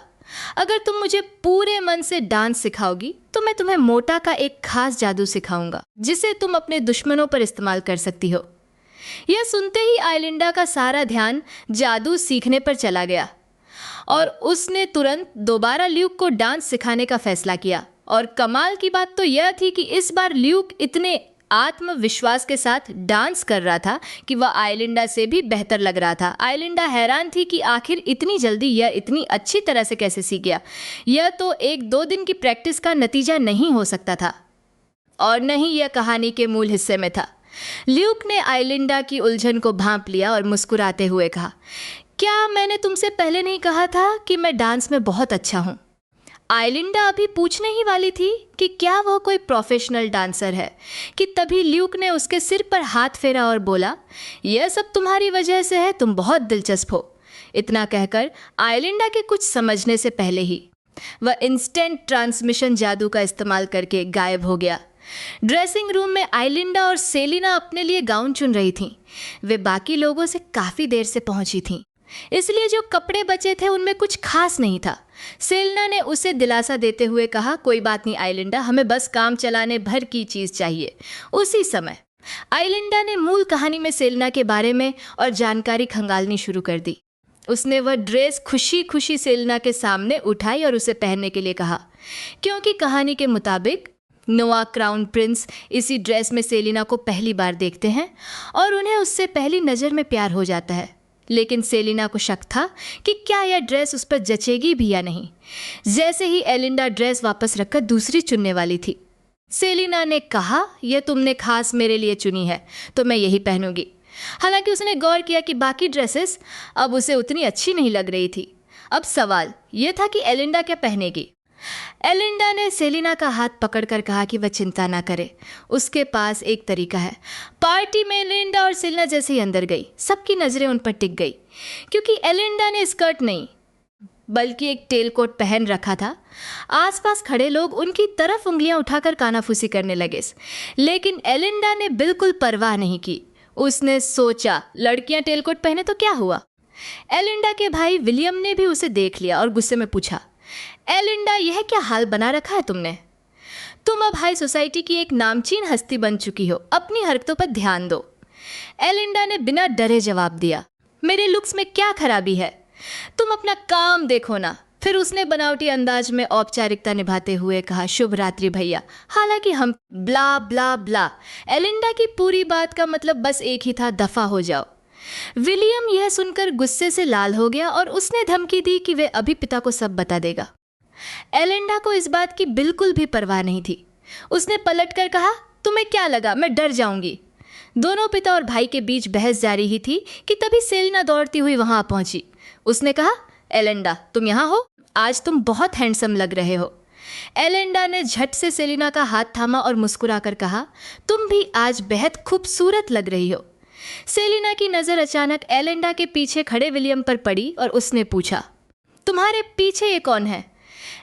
A: अगर तुम मुझे पूरे मन से डांस सिखाओगी तो मैं तुम्हें मोटा का एक खास जादू सिखाऊंगा जिसे तुम अपने दुश्मनों पर इस्तेमाल कर सकती हो। यह सुनते ही आइलिंडा का सारा ध्यान जादू सीखने पर चला गया और उसने तुरंत दोबारा ल्यूक को डांस सिखाने का फैसला किया। और कमाल की बात तो यह थी कि इस बार ल्यूक इतने आत्मविश्वास के साथ डांस कर रहा था कि वह आइलिंडा से भी बेहतर लग रहा था। आइलिंडा हैरान थी कि आखिर इतनी जल्दी यह इतनी अच्छी तरह से कैसे सीख गया। यह तो 1-2 दिन की प्रैक्टिस का नतीजा नहीं हो सकता था और न ही यह कहानी के मूल हिस्से में था। ल्यूक ने आइलिंडा की उलझन को भांप लिया और मुस्कुराते हुए कहा, क्या मैंने तुमसे पहले नहीं कहा था कि मैं डांस में बहुत अच्छा हूँ? आइलिंडा अभी पूछने ही वाली थी कि क्या वह कोई प्रोफेशनल डांसर है कि तभी ल्यूक ने उसके सिर पर हाथ फेरा और बोला, यह सब तुम्हारी वजह से है, तुम बहुत दिलचस्प हो। इतना कहकर आइलिंडा के कुछ समझने से पहले ही वह इंस्टेंट ट्रांसमिशन जादू का इस्तेमाल करके गायब हो गया। ड्रेसिंग रूम में आइलिंडा और सेलिना अपने लिए गाउन चुन रही थीं। वे बाकी लोगों से काफ़ी देर से पहुंची थीं, इसलिए जो कपड़े बचे थे उनमें कुछ खास नहीं था। सेलिना ने उसे दिलासा देते हुए कहा, कोई बात नहीं आइलिंडा, हमें बस काम चलाने भर की चीज़ चाहिए। उसी समय आइलिंडा ने मूल कहानी में सेलिना के बारे में और जानकारी खंगालनी शुरू कर दी। उसने वह ड्रेस खुशी खुशी सेलिना के सामने उठाई और उसे पहनने के लिए कहा, क्योंकि कहानी के मुताबिक नोआ क्राउन प्रिंस इसी ड्रेस में सेलिना को पहली बार देखते हैं और उन्हें उससे पहली नज़र में प्यार हो जाता है। लेकिन सेलिना को शक था कि क्या यह ड्रेस उस पर जचेगी भी या नहीं। जैसे ही एलिंडा ड्रेस वापस रखकर दूसरी चुनने वाली थी, सेलिना ने कहा, यह तुमने खास मेरे लिए चुनी है तो मैं यही पहनूंगी। हालांकि उसने गौर किया कि बाकी ड्रेसेस अब उसे उतनी अच्छी नहीं लग रही थी। अब सवाल यह था कि एलिंडा क्या पहनेगी। एलिंडा ने सेलिना का हाथ पकड़कर कहा कि वह चिंता ना करे, उसके पास एक तरीका है। पार्टी में एलिंडा और सेलिना जैसे ही अंदर गई, सबकी नज़रें उन पर टिक गई, क्योंकि एलिंडा ने स्कर्ट नहीं बल्कि एक टेल कोट पहन रखा था। आसपास खड़े लोग उनकी तरफ उंगलियां उठाकर कानाफूसी करने लगे, लेकिन एलिंडा ने बिल्कुल परवाह नहीं की। उसने सोचा, लड़कियां टेल कोट पहने तो क्या हुआ। एलिंडा के भाई विलियम ने भी उसे देख लिया और गुस्से में पूछा, एलिंडा, यह क्या हाल बना रखा है तुमने? तुम अब हाई सोसाइटी की एक नामचीन हस्ती बन चुकी हो, अपनी हरकतों पर ध्यान दो। एलिंडा ने बिना डरे जवाब दिया, मेरे लुक्स में क्या खराबी है, तुम अपना काम देखो ना। फिर उसने बनावटी अंदाज में औपचारिकता निभाते हुए कहा, शुभ रात्रि भैया। हालांकि हम ब्ला ब्ला ब्ला। एलिंडा की पूरी बात का मतलब बस एक ही था, दफा हो जाओ। विलियम यह सुनकर गुस्से से लाल हो गया और उसने धमकी दी कि वे अभी पिता को सब बता देगा। एलिंडा को इस बात की बिल्कुल भी परवाह नहीं थी। उसने पलटकर कहा, तुम्हें क्या लगा मैं डर जाऊंगी? दोनों पिता और भाई के बीच बहस जारी ही थी कि तभी सेलिना दौड़ती हुई वहां पहुंची। उसने कहा, एलिंडा, तुम यहाँ हो? आज तुम बहुत हैंडसम लग रहे हो। एलिंडा ने झट से सेलिना का हाथ थामा और मुस्कुराकर कहा, तुम भी आज बेहद खूबसूरत लग रही हो। सेलिना की नज़र अचानक एलिंडा के पीछे खड़े विलियम पर पड़ी और उसने पूछा, तुम्हारे पीछे ये कौन है?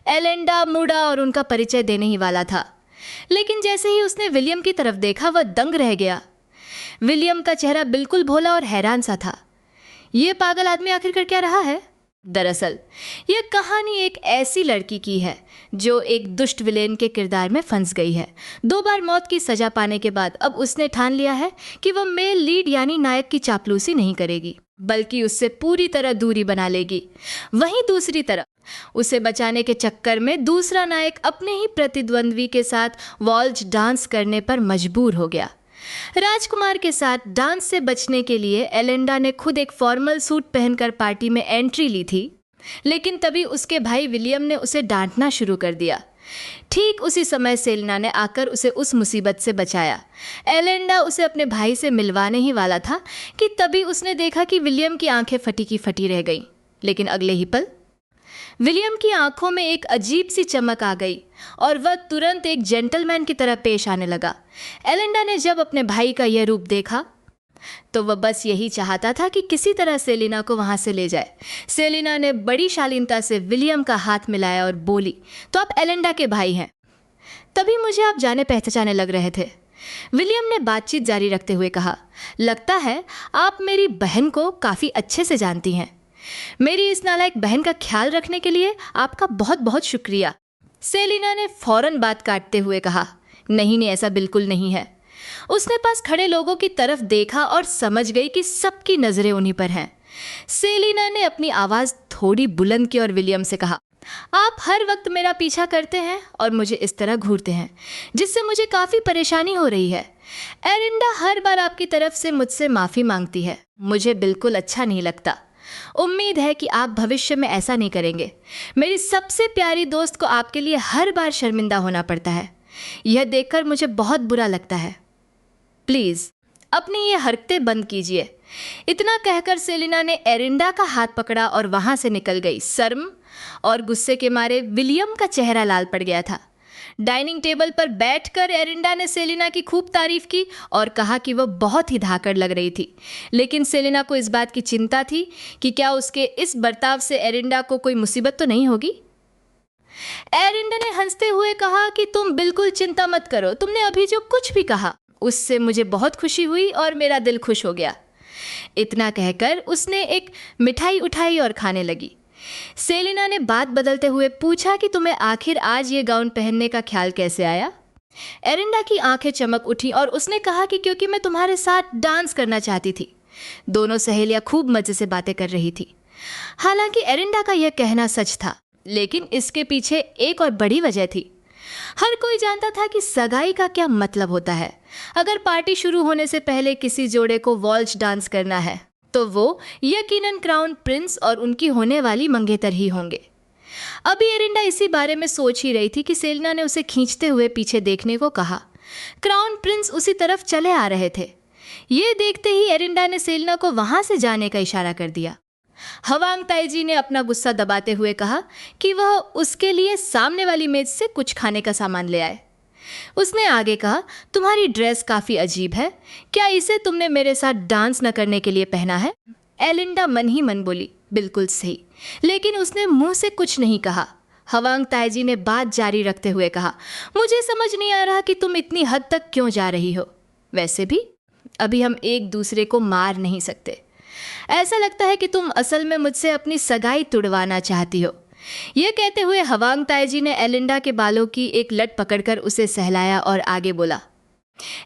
A: एलिंडा मुड़ा और उनका परिचय देने ही वाला था, लेकिन जैसे ही उसने विलियम की तरफ देखा वह दंग रह गया। विलियम का चेहरा बिल्कुल भोला और हैरान सा था। ये पागल आदमी आखिरकार क्या रहा है? दरअसल यह कहानी एक ऐसी लड़की की है जो एक दुष्ट विलेन के किरदार में फंस गई है। 2 बार मौत की सजा पाने के बाद अब उसने ठान लिया है कि वह मेल लीड यानी नायक की चापलूसी नहीं करेगी, बल्कि उससे पूरी तरह दूरी बना लेगी। वहीं दूसरी तरफ उसे बचाने के चक्कर में दूसरा नायक अपने ही प्रतिद्वंद्वी के साथ वॉल्ज डांस करने पर मजबूर हो गया। राजकुमार के साथ डांस से बचने के लिए एलेंडा ने खुद एक फॉर्मल सूट पहनकर पार्टी में एंट्री ली थी, लेकिन तभी उसके भाई विलियम ने उसे डांटना शुरू कर दिया। ठीक उसी समय सेलिना ने आकर उसे उस मुसीबत से बचाया। एलेंडा उसे अपने भाई से मिलवाने ही वाला था कि तभी उसने देखा कि विलियम की आंखें फटी की फटी रह गईं। लेकिन अगले ही पल विलियम की आंखों में एक अजीब सी चमक आ गई और वह तुरंत एक जेंटलमैन की तरह पेश आने लगा। एलेंडा ने जब अपने भाई का यह रूप देखा तो वह बस यही चाहता था कि किसी तरह सेलिना को वहां से ले जाए। सेलिना ने बड़ी शालीनता से विलियम का हाथ मिलाया और बोली, तो आप एलेंडा के भाई हैं। तभी मुझे आप जाने पहचाने लग रहे थे। विलियम ने बातचीत जारी रखते हुए कहा, लगता है आप मेरी बहन को काफ़ी अच्छे से जानती हैं। मेरी इस नालायक बहन का ख्याल रखने के लिए आपका बहुत बहुत शुक्रिया। सेलिना ने फौरन बात काटते हुए कहा, नहीं, ऐसा बिल्कुल नहीं है। उसने पास खड़े लोगों की तरफ देखा और समझ गई कि सबकी नज़रें उन्हीं पर हैं। सेलिना ने अपनी आवाज़ थोड़ी बुलंद की और विलियम से कहा, आप हर वक्त मेरा पीछा करते हैं और मुझे इस तरह घूरते हैं, जिससे मुझे काफ़ी परेशानी हो रही है। एलिंडा हर बार आपकी तरफ से मुझसे माफ़ी मांगती है, मुझे बिल्कुल अच्छा नहीं लगता। उम्मीद है कि आप भविष्य में ऐसा नहीं करेंगे। मेरी सबसे प्यारी दोस्त को आपके लिए हर बार शर्मिंदा होना पड़ता है, यह देखकर मुझे बहुत बुरा लगता है। प्लीज़ अपनी ये हरकतें बंद कीजिए। इतना कहकर सेलिना ने एरिंडा का हाथ पकड़ा और वहाँ से निकल गई। शर्म और गुस्से के मारे विलियम का चेहरा लाल पड़ गया था। डाइनिंग टेबल पर बैठकर एरिंडा ने सेलिना की खूब तारीफ की और कहा कि वह बहुत ही धाकड़ लग रही थी। लेकिन सेलिना को इस बात की चिंता थी कि क्या उसके इस बर्ताव से एरिंडा को कोई मुसीबत तो नहीं होगी। एरिंडा ने हंसते हुए कहा कि तुम बिल्कुल चिंता मत करो, तुमने अभी जो कुछ भी कहा उससे मुझे बहुत खुशी हुई और मेरा दिल खुश हो गया। इतना कहकर उसने एक मिठाई उठाई और खाने लगी। सेलिना ने बात बदलते हुए पूछा कि तुम्हें आखिर आज ये गाउन पहनने का ख्याल कैसे आया। एरिंडा की आंखें चमक उठी और उसने कहा कि क्योंकि मैं तुम्हारे साथ डांस करना चाहती थी। दोनों सहेलियां खूब मजे से बातें कर रही थी। हालांकि एरिंडा का यह कहना सच था, लेकिन इसके पीछे एक और बड़ी वजह थी। हर कोई जानता था कि सगाई का क्या मतलब होता है। अगर पार्टी शुरू होने से पहले किसी जोड़े को वॉल्च डांस करना है तो वो यकीनन क्राउन प्रिंस और उनकी होने वाली मंगेतर ही होंगे। अभी एरिंडा इसी बारे में सोच ही रही थी कि सेलिना ने उसे खींचते हुए पीछे देखने को कहा। क्राउन प्रिंस उसी तरफ चले आ रहे थे। ये देखते ही एरिंडा ने सेलिना को वहां से जाने का इशारा कर दिया। हवांग ताईजी ने अपना गुस्सा दबाते हुए कहा कि वह उसके लिए सामने वाली मेज से कुछ खाने का सामान ले आए। उसने आगे कहा, तुम्हारी ड्रेस काफ़ी अजीब है, क्या इसे तुमने मेरे साथ डांस न करने के लिए पहना है? एलिंडा मन ही मन बोली, बिल्कुल सही, लेकिन उसने मुंह से कुछ नहीं कहा। हवांग ताईजी ने बात जारी रखते हुए कहा, मुझे समझ नहीं आ रहा कि तुम इतनी हद तक क्यों जा रही हो। वैसे भी अभी हम एक दूसरे को मार नहीं सकते। ऐसा लगता है कि तुम असल में मुझसे अपनी सगाई तुड़वाना चाहती हो। यह कहते हुए हवांग ताईजी ने एलिंडा के बालों की एक लट पकड़कर उसे सहलाया और आगे बोला,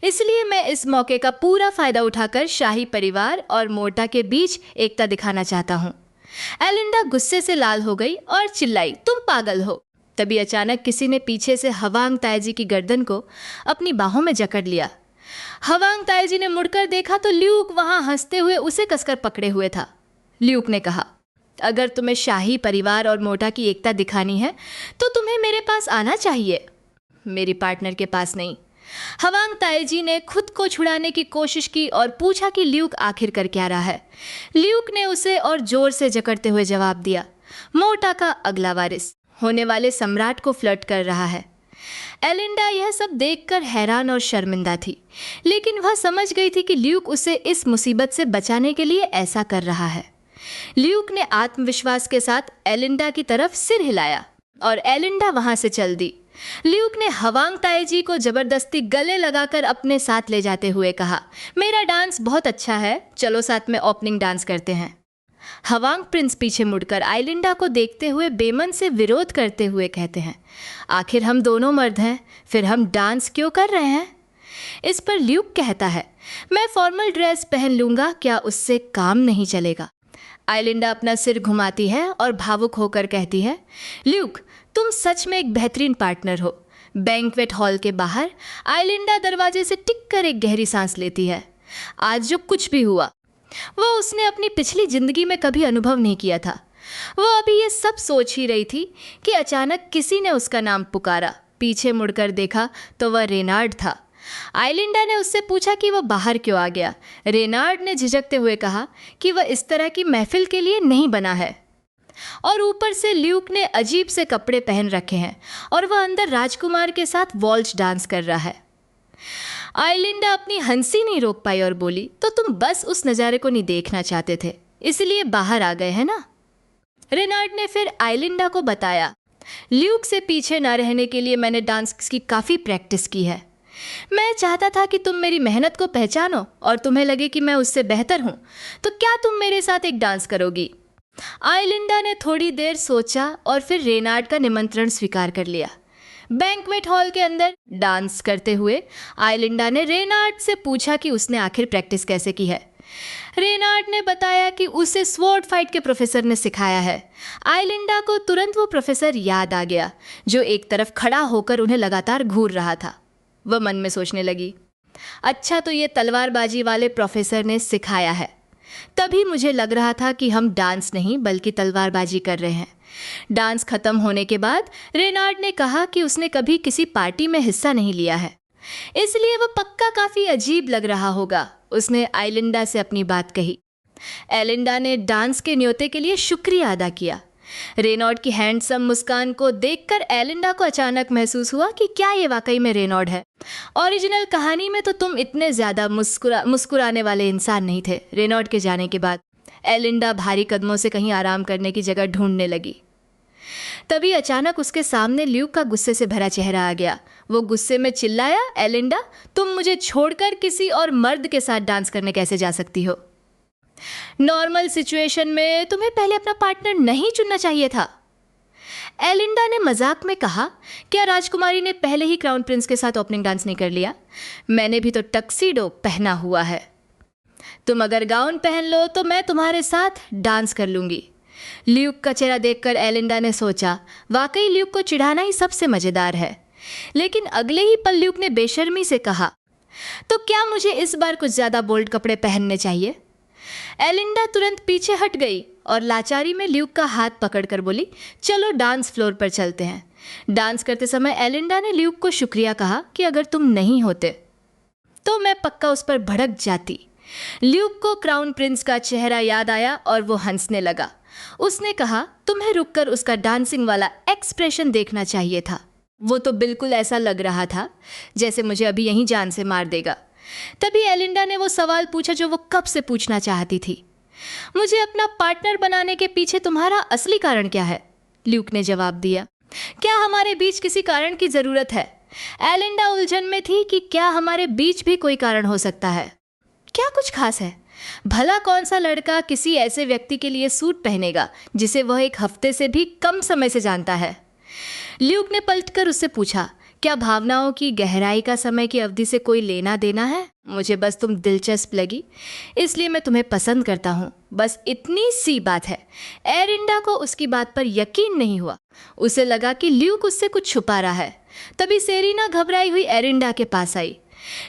A: इसलिए मैं इस मौके का पूरा फायदा उठाकर शाही परिवार और मोर्टा के बीच एकता दिखाना चाहता हूँ। एलिंडा गुस्से से लाल हो गई और चिल्लाई, तुम पागल हो। तभी अचानक किसी ने पीछे से हवांग ताईजी की गर्दन को अपनी बाहों में जकड़ लिया। हवांग ताईजी ने मुड़कर देखा तो ल्यूक वहां हंसते हुए उसे कसकर पकड़े हुए था। ल्यूक ने कहा, अगर तुम्हें शाही परिवार और मोर्टा की एकता दिखानी है तो तुम्हें मेरे पास आना चाहिए, मेरी पार्टनर के पास नहीं। हवांग ताईजी ने खुद को छुड़ाने की कोशिश की और पूछा कि ल्यूक आखिर कर क्या रहा है। ल्यूक ने उसे और जोर से जकड़ते हुए जवाब दिया, मोर्टा का अगला वारिस होने वाले सम्राट को फ्लर्ट कर रहा है। एलिंडा यह सब देखकर हैरान और शर्मिंदा थी, लेकिन वह समझ गई थी कि ल्यूक उसे इस मुसीबत से बचाने के लिए ऐसा कर रहा है। ल्यूक ने आत्मविश्वास के साथ एलिंडा की तरफ सिर हिलाया और एलिंडा वहां से चल दी। ल्यूक ने हवांग ताईजी को जबरदस्ती गले लगाकर अपने साथ ले जाते हुए कहा, मेरा डांस बहुत अच्छा है, चलो साथ में ओपनिंग डांस करते हैं। हवांग प्रिंस पीछे मुड़कर आइलिंडा को देखते हुए बेमन से विरोध करते हुए कहते हैं, आखिर हम दोनों मर्द हैं, फिर हम डांस क्यों कर रहे हैं? इस पर ल्यूक कहता है, मैं फॉर्मल ड्रेस पहन लूँगा, क्या उससे काम नहीं चलेगा? आइलिंडा अपना सिर घुमाती है और भावुक होकर कहती है, ल्यूक, तुम सच में एक बेहतरीन पार्टनर हो। बैंक्वेट हॉल के बाहर आइलिंडा दरवाजे से टिक कर एक गहरी सांस लेती है। आज जो कुछ भी हुआ वो उसने अपनी पिछली जिंदगी में कभी अनुभव नहीं किया था। वो अभी ये सब सोच ही रही थी कि अचानक किसी ने उसका नाम पुकारा। पीछे मुड़कर देखा तो वह रेनार्ड था। आइलिंडा ने उससे पूछा कि वह बाहर क्यों आ गया। रेनार्ड ने झिझकते हुए कहा कि वह इस तरह की महफिल के लिए नहीं बना है, और ऊपर से ल्यूक ने अजीब से कपड़े पहन रखे हैं और वह अंदर राजकुमार के साथ वॉल्च डांस कर रहा है। आइलिंडा अपनी हंसी नहीं रोक पाई और बोली, तो तुम बस उस नज़ारे को नहीं देखना चाहते थे, इसलिए बाहर आ गए हैं ना? रेनार्ड ने फिर आइलिंडा को बताया, ल्यूक से पीछे ना रहने के लिए मैंने डांस की काफ़ी प्रैक्टिस की है। मैं चाहता था कि तुम मेरी मेहनत को पहचानो और तुम्हें लगे कि मैं उससे बेहतर हूँ, तो क्या तुम मेरे साथ एक डांस करोगी? आइलिंडा ने थोड़ी देर सोचा और फिर रेनार्ड का निमंत्रण स्वीकार कर लिया। बैंक्वेट हॉल के अंदर डांस करते हुए आइलिंडा ने रेनार्ड से पूछा कि उसने आखिर प्रैक्टिस कैसे की है। रेनार्ड ने बताया कि उसे स्वॉर्ड फाइट के प्रोफेसर ने सिखाया है। आइलिंडा को तुरंत वो प्रोफेसर याद आ गया जो एक तरफ खड़ा होकर उन्हें लगातार घूर रहा था। वह मन में सोचने लगी, अच्छा, तो ये तलवारबाजी वाले प्रोफेसर ने सिखाया है। तभी मुझे लग रहा था कि हम डांस नहीं बल्कि तलवारबाजी कर रहे हैं। डांस खत्म होने के बाद रेनार्ड ने कहा कि उसने कभी किसी पार्टी में हिस्सा नहीं लिया है, इसलिए वह पक्का काफ़ी अजीब लग रहा होगा। उसने आइलिंडा से अपनी बात कही। आइलिंडा ने डांस के न्योते के लिए शुक्रिया अदा किया। रेनॉल्ड की हैंडसम मुस्कान को देखकर आइलिंडा को अचानक महसूस हुआ कि क्या ये वाकई में रेनॉल्ड है। ओरिजिनल कहानी में तो तुम इतने ज़्यादा मुस्कुराने वाले इंसान नहीं थे। रेनॉल्ड के जाने के बाद आइलिंडा भारी कदमों से कहीं आराम करने की जगह ढूंढने लगी। तभी अचानक उसके सामने ल्यूक का गुस्से से भरा चेहरा आ गया। वो गुस्से में चिल्लाया, आइलिंडा, तुम मुझे छोड़कर किसी और मर्द के साथ डांस करने कैसे जा सकती हो? नॉर्मल सिचुएशन में तुम्हें पहले अपना पार्टनर नहीं चुनना चाहिए था। आइलिंडा ने मजाक में कहा, क्या राजकुमारी ने पहले ही क्राउन प्रिंस के साथ ओपनिंग डांस नहीं कर लिया? मैंने भी तो टक्सीडो पहना हुआ है। तुम अगर गाउन पहन लो तो मैं तुम्हारे साथ डांस कर लूँगी। ल्यूक का चेहरा देखकर आइलिंडा ने सोचा, वाकई ल्यूक को चिढ़ाना ही सबसे मज़ेदार है। लेकिन अगले ही पल ल्यूक ने बेशर्मी से कहा, तो क्या मुझे इस बार कुछ ज़्यादा बोल्ड कपड़े पहनने चाहिए? आइलिंडा तुरंत पीछे हट गई और लाचारी में ल्यूक का हाथ पकड़कर बोली, चलो डांस फ्लोर पर चलते हैं। डांस करते समय आइलिंडा ने ल्यूक को शुक्रिया कहा कि अगर तुम नहीं होते तो मैं पक्का उस पर भड़क जाती। ल्यूक को क्राउन प्रिंस का चेहरा याद आया और वो हंसने लगा। उसने कहा, तुम्हें रुककर उसका डांसिंग वाला एक्सप्रेशन देखना चाहिए था। वो तो बिल्कुल ऐसा लग रहा था जैसे मुझे अभी यहीं जान से मार देगा। तभी आइलिंडा ने वो सवाल पूछा जो वो कब से पूछना चाहती थी, मुझे अपना पार्टनर बनाने के पीछे तुम्हारा असली कारण क्या है? ल्यूक ने जवाब दिया, क्या हमारे बीच किसी कारण की ज़रूरत है? आइलिंडा उलझन में थी कि क्या हमारे बीच भी कोई कारण हो सकता है? क्या कुछ खास है? भला कौन सा लड़का किसी ऐसे व्यक्ति के लिए सूट पहनेगा जिसे वह एक हफ्ते से भी कम समय से जानता है? ल्यूक ने पलटकर उससे पूछा, क्या भावनाओं की गहराई का समय की अवधि से कोई लेना देना है? मुझे बस तुम दिलचस्प लगी, इसलिए मैं तुम्हें पसंद करता हूँ, बस इतनी सी बात है। आइलिंडा को उसकी बात पर यकीन नहीं हुआ। उसे लगा कि ल्यूक उससे कुछ छुपा रहा है। तभी सेरीना घबराई हुई आइलिंडा के पास आई।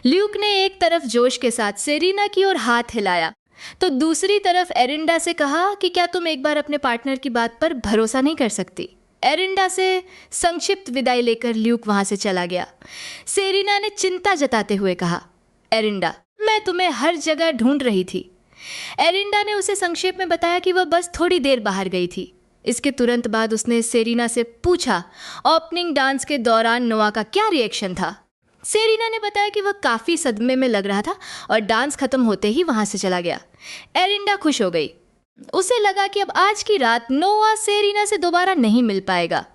A: ल्यूक ने एक तरफ जोश के साथ सेरीना की ओर हाथ हिलाया तो दूसरी तरफ आइलिंडा से कहा कि क्या तुम एक बार अपने पार्टनर की बात पर भरोसा नहीं कर सकती? आइलिंडा से संक्षिप्त विदाई लेकर ल्यूक वहां से चला गया। सेरीना ने चिंता जताते हुए कहा, आइलिंडा, मैं तुम्हें हर जगह ढूंढ रही थी। आइलिंडा ने उसे संक्षेप में बताया कि वह बस थोड़ी देर बाहर गई थी। इसके तुरंत बाद उसने सेरीना से पूछा, ओपनिंग डांस के दौरान नोआ का क्या रिएक्शन था? सेरीना ने बताया कि वह काफ़ी सदमे में लग रहा था और डांस खत्म होते ही वहां से चला गया। आइलिंडा खुश हो गई। उसे लगा कि अब आज की रात नोआ सेरीना से दोबारा नहीं मिल पाएगा।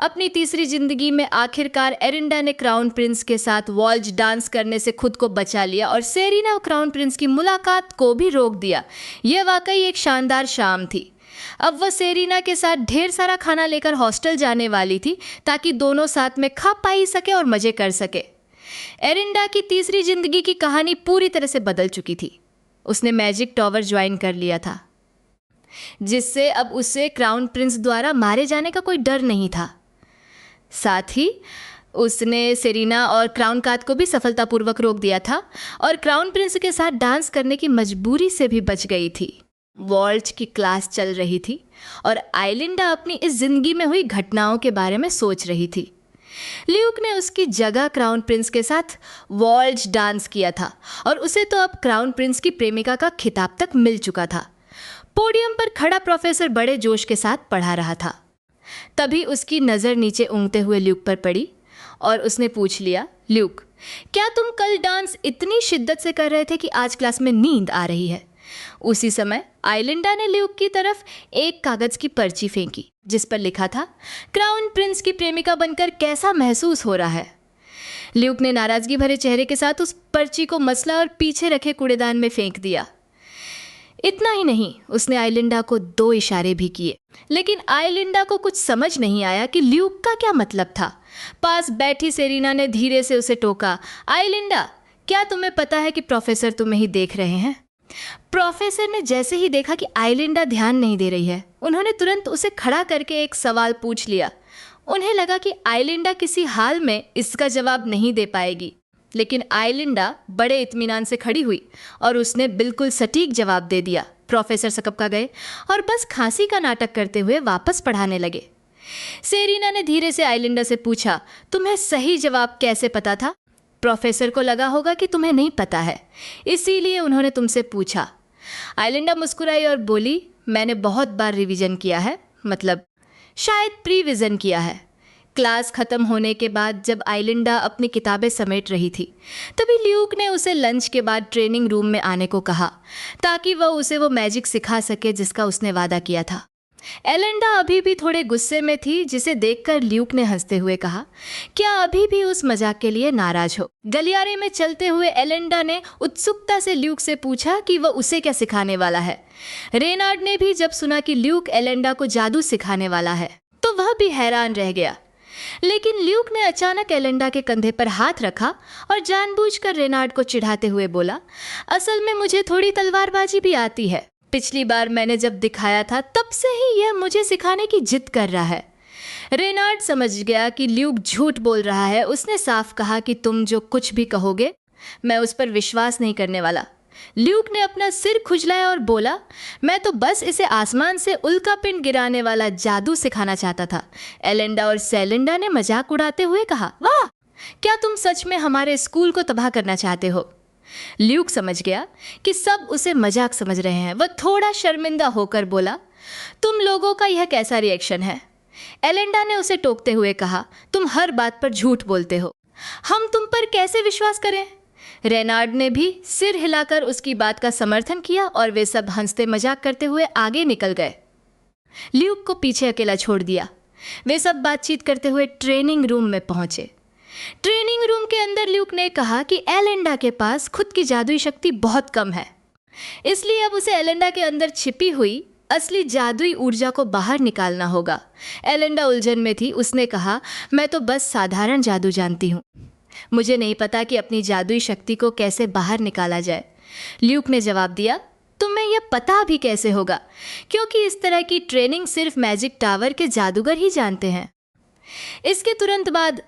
A: अपनी तीसरी जिंदगी में आखिरकार एरिंडा ने क्राउन प्रिंस के साथ वॉल्ज डांस करने से खुद को बचा लिया और सेरेना और क्राउन प्रिंस की मुलाकात को भी रोक दिया। यह वाकई एक शानदार शाम थी। अब वह सेरेना के साथ ढेर सारा खाना लेकर हॉस्टल जाने वाली थी ताकि दोनों साथ में खा पाई सके और मजे कर सके। एरिंडा की तीसरी जिंदगी की कहानी पूरी तरह से बदल चुकी थी। उसने मैजिक टावर ज्वाइन कर लिया था, जिससे अब उसे क्राउन प्रिंस द्वारा मारे जाने का कोई डर नहीं था। साथ ही उसने सेरेना और क्राउन कात को भी सफलतापूर्वक रोक दिया था और क्राउन प्रिंस के साथ डांस करने की मजबूरी से भी बच गई थी। वॉल्ज की क्लास चल रही थी और आइलिंडा अपनी इस जिंदगी में हुई घटनाओं के बारे में सोच रही थी। ल्यूक ने उसकी जगह क्राउन प्रिंस के साथ वॉल्ज डांस किया था और उसे तो अब क्राउन प्रिंस की प्रेमिका का खिताब तक मिल चुका था। पोडियम पर खड़ा प्रोफेसर बड़े जोश के साथ पढ़ा रहा था। तभी उसकी नज़र नीचे ऊँघते हुए ल्यूक पर पड़ी और उसने पूछ लिया, ल्यूक, क्या तुम कल डांस इतनी शिद्दत से कर रहे थे कि आज क्लास में नींद आ रही है? उसी समय आइलिंडा ने ल्यूक की तरफ एक कागज की पर्ची फेंकी जिस पर लिखा था, क्राउन प्रिंस की प्रेमिका बनकर कैसा महसूस हो रहा है। ल्यूक ने नाराजगी भरे चेहरे के साथ उस पर्ची को मसला और पीछे रखे कूड़ेदान में फेंक दिया। इतना ही नहीं, उसने आइलिंडा को 2 इशारे भी किए, लेकिन आइलिंडा को कुछ समझ नहीं आया कि ल्यूक का क्या मतलब था। पास बैठी सेरेना ने धीरे से उसे टोका, आइलिंडा, क्या तुम्हें पता है कि प्रोफेसर तुम्हें ही देख रहे हैं? प्रोफेसर ने जैसे ही देखा कि आइलिंडा ध्यान नहीं दे रही है, उन्होंने तुरंत उसे खड़ा करके एक सवाल पूछ लिया। उन्हें लगा कि आइलिंडा किसी हाल में इसका जवाब नहीं दे पाएगी, लेकिन आइलिंडा बड़े इत्मीनान से खड़ी हुई और उसने बिल्कुल सटीक जवाब दे दिया। प्रोफेसर सकपका गए और बस खांसी का नाटक करते हुए वापस पढ़ाने लगे। सेरेना ने धीरे से आइलिंडा से पूछा, तुम्हें सही जवाब कैसे पता था? प्रोफेसर को लगा होगा कि तुम्हें नहीं पता है, इसीलिए उन्होंने तुमसे पूछा। आइलिंडा मुस्कुराई और बोली, मैंने बहुत बार रिवीजन किया है, मतलब शायद प्रीविजन किया है। क्लास खत्म होने के बाद जब आइलिंडा अपनी किताबें समेट रही थी, तभी ल्यूक ने उसे लंच के बाद ट्रेनिंग रूम में आने को कहा ताकि वह उसे वो मैजिक सिखा सके जिसका उसने वादा किया था। एलिंडा अभी भी थोड़े गुस्से में थी, जिसे देखकर ल्यूक ने हंसते हुए कहा, क्या अभी भी उस मजाक के लिए नाराज हो? गलियारे में चलते हुए एलिंडा ने उत्सुकता से ल्यूक से पूछा कि वह उसे क्या सिखाने वाला है। रेनार्ड ने भी जब सुना कि ल्यूक एलिंडा को जादू सिखाने वाला है तो वह भी हैरान रह गया, लेकिन ल्यूक ने अचानक एलिंडा के कंधे पर हाथ रखा और जानबूझकर रेनार्ड को चिढ़ाते हुए बोला, असल में मुझे थोड़ी तलवारबाजी भी आती है। पिछली बार मैंने जब दिखाया था तब से ही यह मुझे सिखाने की जिद कर रहा है। रेनार्ड समझ गया कि ल्यूक झूठ बोल रहा है। उसने साफ कहा कि तुम जो कुछ भी कहोगे मैं उस पर विश्वास नहीं करने वाला। ल्यूक ने अपना सिर खुजलाया और बोला, मैं तो बस इसे आसमान से उल्का पिंड गिराने वाला जादू सिखाना चाहता था। एलिंडा और सेलिंडा ने मजाक उड़ाते हुए कहा, वाह, क्या तुम सच में हमारे स्कूल को तबाह करना चाहते हो? ल्यूक समझ गया कि सब उसे मजाक समझ रहे हैं। वह थोड़ा शर्मिंदा होकर बोला, तुम लोगों का यह कैसा रिएक्शन है? एलिंडा ने उसे टोकते हुए कहा, तुम हर बात पर झूठ बोलते हो, हम तुम पर कैसे विश्वास करें? रेनार्ड ने भी सिर हिलाकर उसकी बात का समर्थन किया और वे सब हंसते मजाक करते हुए आगे निकल गए। ल्यूक को पीछे अकेला छोड़ दिया। वे सब बातचीत करते हुए ट्रेनिंग रूम में पहुंचे। ट्रेनिंग रूम के अंदर ल्यूक ने कहा कि एलिंडा के पास खुद की जादुई शक्ति बहुत कम है, इसलिए अब उसे एलिंडा के अंदर छिपी हुई असली जादुई ऊर्जा को बाहर निकालना होगा। एलिंडा उलझन में थी। उसने कहा, मैं तो बस साधारण जादू जानती हूँ, मुझे नहीं पता कि अपनी जादुई शक्ति को कैसे बाहर निकाला जाए। ल्यूक ने जवाब दिया, तुम्हें यह पता भी कैसे होगा, क्योंकि इस तरह की ट्रेनिंग सिर्फ मैजिक टावर के जादूगर ही जानते हैं। इसके तुरंत बाद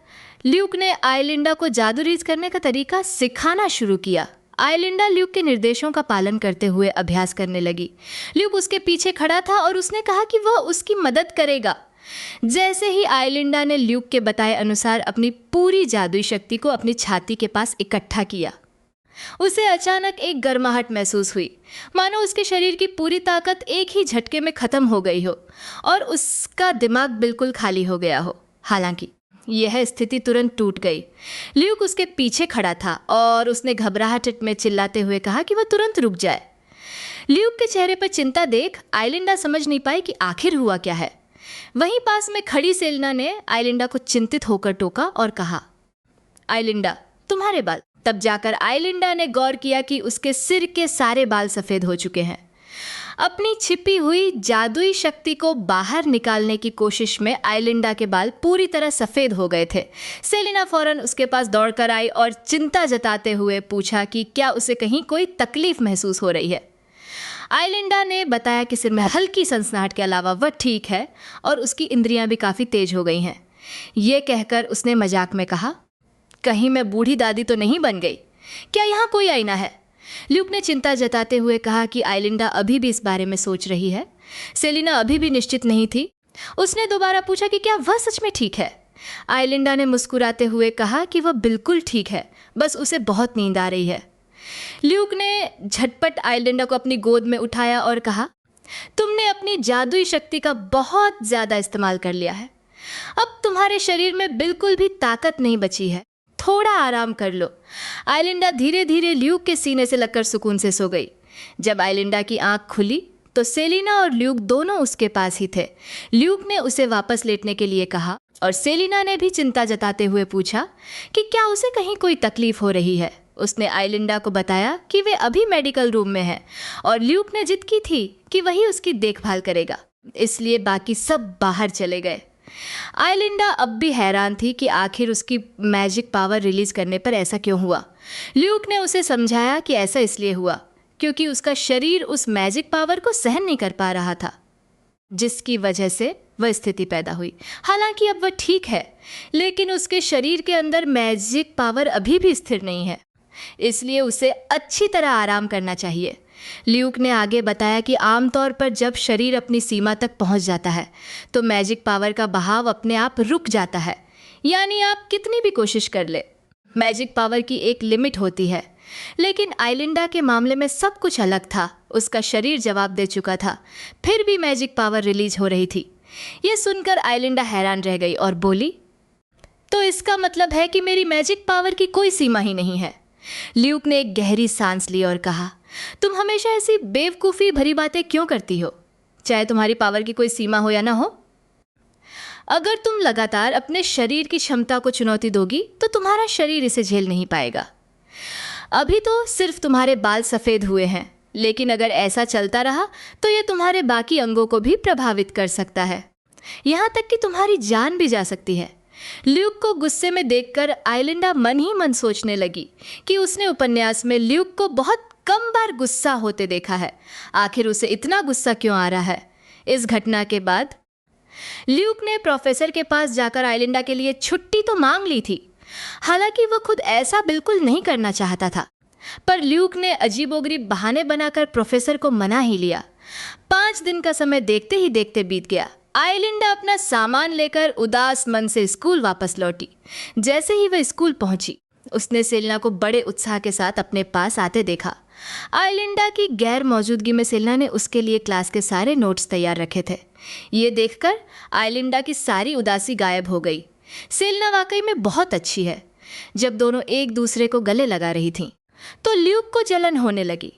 A: ल्यूक ने आइलिंडा को जादू रीज करने का तरीका सिखाना शुरू किया। आइलिंडा ल्यूक के निर्देशों का पालन करते हुए अभ्यास करने लगी। ल्यूक उसके पीछे खड़ा था और उसने कहा कि वह उसकी मदद करेगा। जैसे ही आइलिंडा ने ल्यूक के बताए अनुसार अपनी पूरी जादुई शक्ति को अपनी छाती के पास इकट्ठा किया, उसे अचानक एक गर्माहट महसूस हुई, मानो उसके शरीर की पूरी ताकत एक ही झटके में खत्म हो गई हो और उसका दिमाग बिल्कुल खाली हो गया हो। हालांकि यह स्थिति तुरंत टूट गई। ल्यूक उसके पीछे खड़ा था और उसने घबराहट में चिल्लाते हुए कहा कि वह तुरंत रुक जाए। ल्यूक के चेहरे पर चिंता देख आइलिंडा समझ नहीं पाई कि आखिर हुआ क्या है। वहीं पास में खड़ी सेलिना ने आइलिंडा को चिंतित होकर टोका और कहा, आइलिंडा, तुम्हारे बाल। तब जाकर आइलिंडा ने गौर किया कि उसके सिर के सारे बाल सफ़ेद हो चुके हैं। अपनी छिपी हुई जादुई शक्ति को बाहर निकालने की कोशिश में आइलिंडा के बाल पूरी तरह सफ़ेद हो गए थे। सेलिना फौरन उसके पास दौड़कर आई और चिंता जताते हुए पूछा कि क्या उसे कहीं कोई तकलीफ महसूस हो रही है। आइलिंडा ने बताया कि सिर में हल्की सनसनाहट के अलावा वह ठीक है और उसकी इंद्रियां भी काफ़ी तेज हो गई हैं। ये कहकर उसने मजाक में कहा, कहीं मैं बूढ़ी दादी तो नहीं बन गई? क्या यहाँ कोई आईना है? ल्यूक ने चिंता जताते हुए कहा कि आइलिंडा अभी भी इस बारे में सोच रही है। सेलिना अभी भी निश्चित नहीं थी। उसने दोबारा पूछा कि क्या वह सच में ठीक है? आइलिंडा ने मुस्कुराते हुए कहा कि वह बिल्कुल ठीक है, बस उसे बहुत नींद आ रही है। ल्यूक ने झटपट आइलिंडा को अपनी गोद में उठाया और कहा, तुमने अपनी जादुई शक्ति का बहुत ज़्यादा इस्तेमाल कर लिया है। अब तुम्हारे शरीर में बिल्कुल भी ताकत नहीं बची है, थोड़ा आराम कर लो। आइलिंडा धीरे धीरे ल्यूक के सीने से लगकर सुकून से सो गई। जब आइलिंडा की आंख खुली तो सेलिना और ल्यूक दोनों उसके पास ही थे। ल्यूक ने उसे वापस लेटने के लिए कहा और सेलिना ने भी चिंता जताते हुए पूछा कि क्या उसे कहीं कोई तकलीफ हो रही है। उसने आइलिंडा को बताया कि वे अभी मेडिकल रूम में हैं और ल्यूक ने जिद की थी कि वही उसकी देखभाल करेगा, इसलिए बाकी सब बाहर चले गए। आइलिंडा अब भी हैरान थी कि आखिर उसकी मैजिक पावर रिलीज करने पर ऐसा क्यों हुआ। ल्यूक ने उसे समझाया कि ऐसा इसलिए हुआ क्योंकि उसका शरीर उस मैजिक पावर को सहन नहीं कर पा रहा था, जिसकी वजह से वह स्थिति पैदा हुई। हालांकि अब वह ठीक है, लेकिन उसके शरीर के अंदर मैजिक पावर अभी भी स्थिर नहीं है, इसलिए उसे अच्छी तरह आराम करना चाहिए। ल्यूक ने आगे बताया कि आमतौर पर जब शरीर अपनी सीमा तक पहुंच जाता है तो मैजिक पावर का बहाव अपने आप रुक जाता है, यानी आप कितनी भी कोशिश कर ले, मैजिक पावर की एक लिमिट होती है। लेकिन आइलिंडा के मामले में सब कुछ अलग था। उसका शरीर जवाब दे चुका था, फिर भी मैजिक पावर रिलीज हो रही थी। यह सुनकर आइलिंडा हैरान रह गई और बोली, तो इसका मतलब है कि मेरी मैजिक पावर की कोई सीमा ही नहीं है। ल्यूक ने एक गहरी सांस ली और कहा, तुम हमेशा ऐसी बेवकूफ़ी भरी बातें क्यों करती हो, चाहे तुम्हारी पावर की कोई सीमा हो या ना हो? अगर तुम लगातार अपने शरीर की क्षमता को चुनौती दोगी तो तुम्हारा शरीर इसे झेल नहीं पाएगा। अभी तो सिर्फ तुम्हारे बाल सफ़ेद हुए हैं, लेकिन अगर ऐसा चलता रहा तो यह तुम्हारे बाकी अंगों को भी प्रभावित कर सकता है, यहाँ तक कि तुम्हारी जान भी जा सकती है। ल्यूक को गुस्से में देखकर आइलिंडा मन ही मन सोचने लगी कि उसने उपन्यास में ल्यूक को बहुत कम बार गुस्सा होते देखा है। आखिर उसे इतना गुस्सा क्यों आ रहा है? इस घटना के बाद ल्यूक ने प्रोफेसर के पास जाकर आइलिंडा के लिए छुट्टी तो मांग ली थी। हालांकि वह खुद ऐसा बिल्कुल नहीं करना चाहता था, पर ल्यूक ने अजीबोगरीब बहाने बनाकर प्रोफेसर को मना ही लिया। 5 दिन का समय देखते ही देखते बीत गया। आइलिंडा अपना सामान लेकर उदास मन से स्कूल वापस लौटी। जैसे ही वह स्कूल पहुंची, उसने सेलिना को बड़े उत्साह के साथ अपने पास आते देखा। आइलिंडा की गैर मौजूदगी में सेलिना ने उसके लिए क्लास के सारे नोट्स तैयार रखे थे। ये देखकर आइलिंडा की सारी उदासी गायब हो गई। सेलिना वाकई में बहुत अच्छी है। जब दोनों एक दूसरे को गले लगा रही थीं, तो ल्यूक को जलन होने लगी।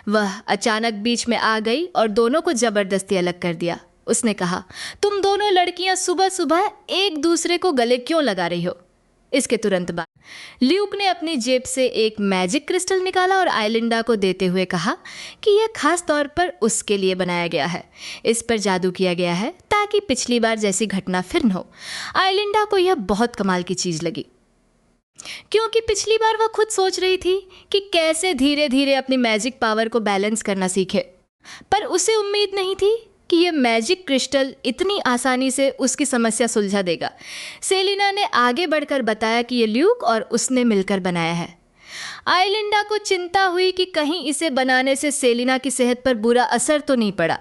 A: वह अचानक बीच में आ गई और दोनों को जबरदस्ती अलग कर दिया। उसने कहा, तुम दोनों लड़कियां सुबह सुबह एक दूसरे को गले क्यों लगा रही हो? इसके तुरंत बाद ल्यूक ने अपनी जेब से एक मैजिक क्रिस्टल निकाला और आइलिंडा को देते हुए कहा कि यह खास तौर पर उसके लिए बनाया गया है। इस पर जादू किया गया है ताकि पिछली बार जैसी घटना फिर न हो। आइलिंडा को यह बहुत कमाल की चीज़ लगी, क्योंकि पिछली बार वह खुद सोच रही थी कि कैसे धीरे धीरे अपनी मैजिक पावर को बैलेंस करना सीखे, पर उसे उम्मीद नहीं थी कि यह मैजिक क्रिस्टल इतनी आसानी से उसकी समस्या सुलझा देगा। सेलिना ने आगे बढ़कर बताया कि यह ल्यूक और उसने मिलकर बनाया है। आइलिंडा को चिंता हुई कि कहीं इसे बनाने से सेलिना की सेहत पर बुरा असर तो नहीं पड़ा,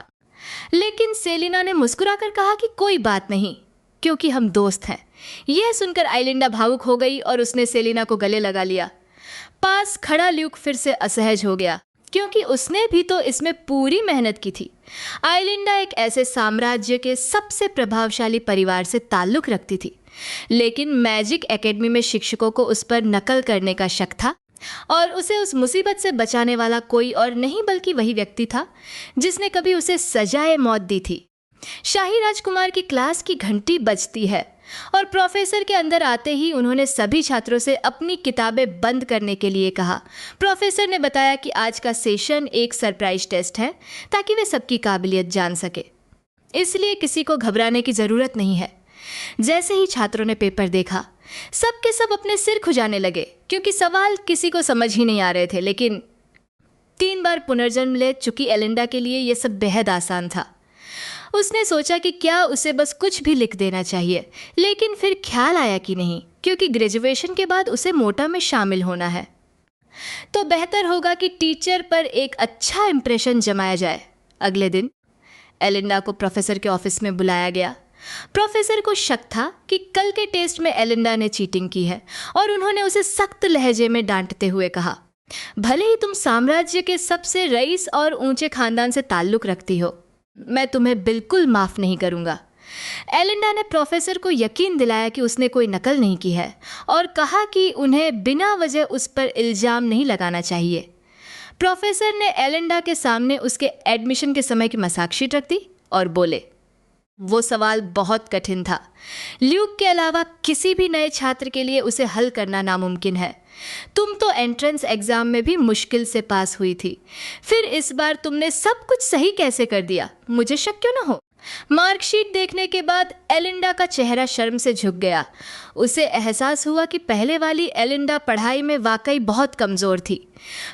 A: लेकिन सेलिना ने मुस्कुराकर कहा कि कोई बात नहीं, क्योंकि हम दोस्त हैं। यह सुनकर आइलिंडा भावुक हो गई और उसने सेलिना को गले लगा लिया। पास खड़ा ल्यूक फिर से असहज हो गया, क्योंकि उसने भी तो इसमें पूरी मेहनत की थी। आइलिंडा एक ऐसे साम्राज्य के सबसे प्रभावशाली परिवार से ताल्लुक़ रखती थी, लेकिन मैजिक एकेडमी में शिक्षकों को उस पर नकल करने का शक था और उसे उस मुसीबत से बचाने वाला कोई और नहीं बल्कि वही व्यक्ति था जिसने कभी उसे सजाए मौत दी थी। शाही राजकुमार की क्लास की घंटी बजती है और प्रोफेसर के अंदर आते ही उन्होंने सभी छात्रों से अपनी किताबें बंद करने के लिए कहा। प्रोफेसर ने बताया कि आज का सेशन एक सरप्राइज टेस्ट है ताकि वे सबकी काबिलियत जान सके, इसलिए किसी को घबराने की ज़रूरत नहीं है। जैसे ही छात्रों ने पेपर देखा, सब के सब अपने सिर खुजाने लगे क्योंकि सवाल किसी को समझ ही नहीं आ रहे थे। लेकिन 3 बार पुनर्जन्म ले चुकी एलिंडा के लिए यह सब बेहद आसान था। उसने सोचा कि क्या उसे बस कुछ भी लिख देना चाहिए, लेकिन फिर ख्याल आया कि नहीं, क्योंकि ग्रेजुएशन के बाद उसे मोटा में शामिल होना है, तो बेहतर होगा कि टीचर पर एक अच्छा इंप्रेशन जमाया जाए। अगले दिन एलिंडा को प्रोफेसर के ऑफिस में बुलाया गया। प्रोफेसर को शक था कि कल के टेस्ट में एलिंडा ने चीटिंग की है और उन्होंने उसे सख्त लहजे में डांटते हुए कहा, भले ही तुम साम्राज्य के सबसे रईस और ऊंचे खानदान से ताल्लुक रखती हो, मैं तुम्हें बिल्कुल माफ़ नहीं करूंगा। एलिंडा ने प्रोफेसर को यकीन दिलाया कि उसने कोई नकल नहीं की है और कहा कि उन्हें बिना वजह उस पर इल्ज़ाम नहीं लगाना चाहिए। प्रोफेसर ने एलिंडा के सामने उसके एडमिशन के समय की मजाक शीट रख दी और बोले, वो सवाल बहुत कठिन था। ल्यूक के अलावा किसी भी नए छात्र के लिए उसे हल करना नामुमकिन है। तुम तो एंट्रेंस एग्जाम में भी मुश्किल से पास हुई थी, फिर इस बार तुमने सब कुछ सही कैसे कर दिया, मुझे शक क्यों ना हो। मार्कशीट देखने के बाद एलिंडा का चेहरा शर्म से झुक गया। उसे एहसास हुआ कि पहले वाली एलिंडा पढ़ाई में वाकई बहुत कमज़ोर थी।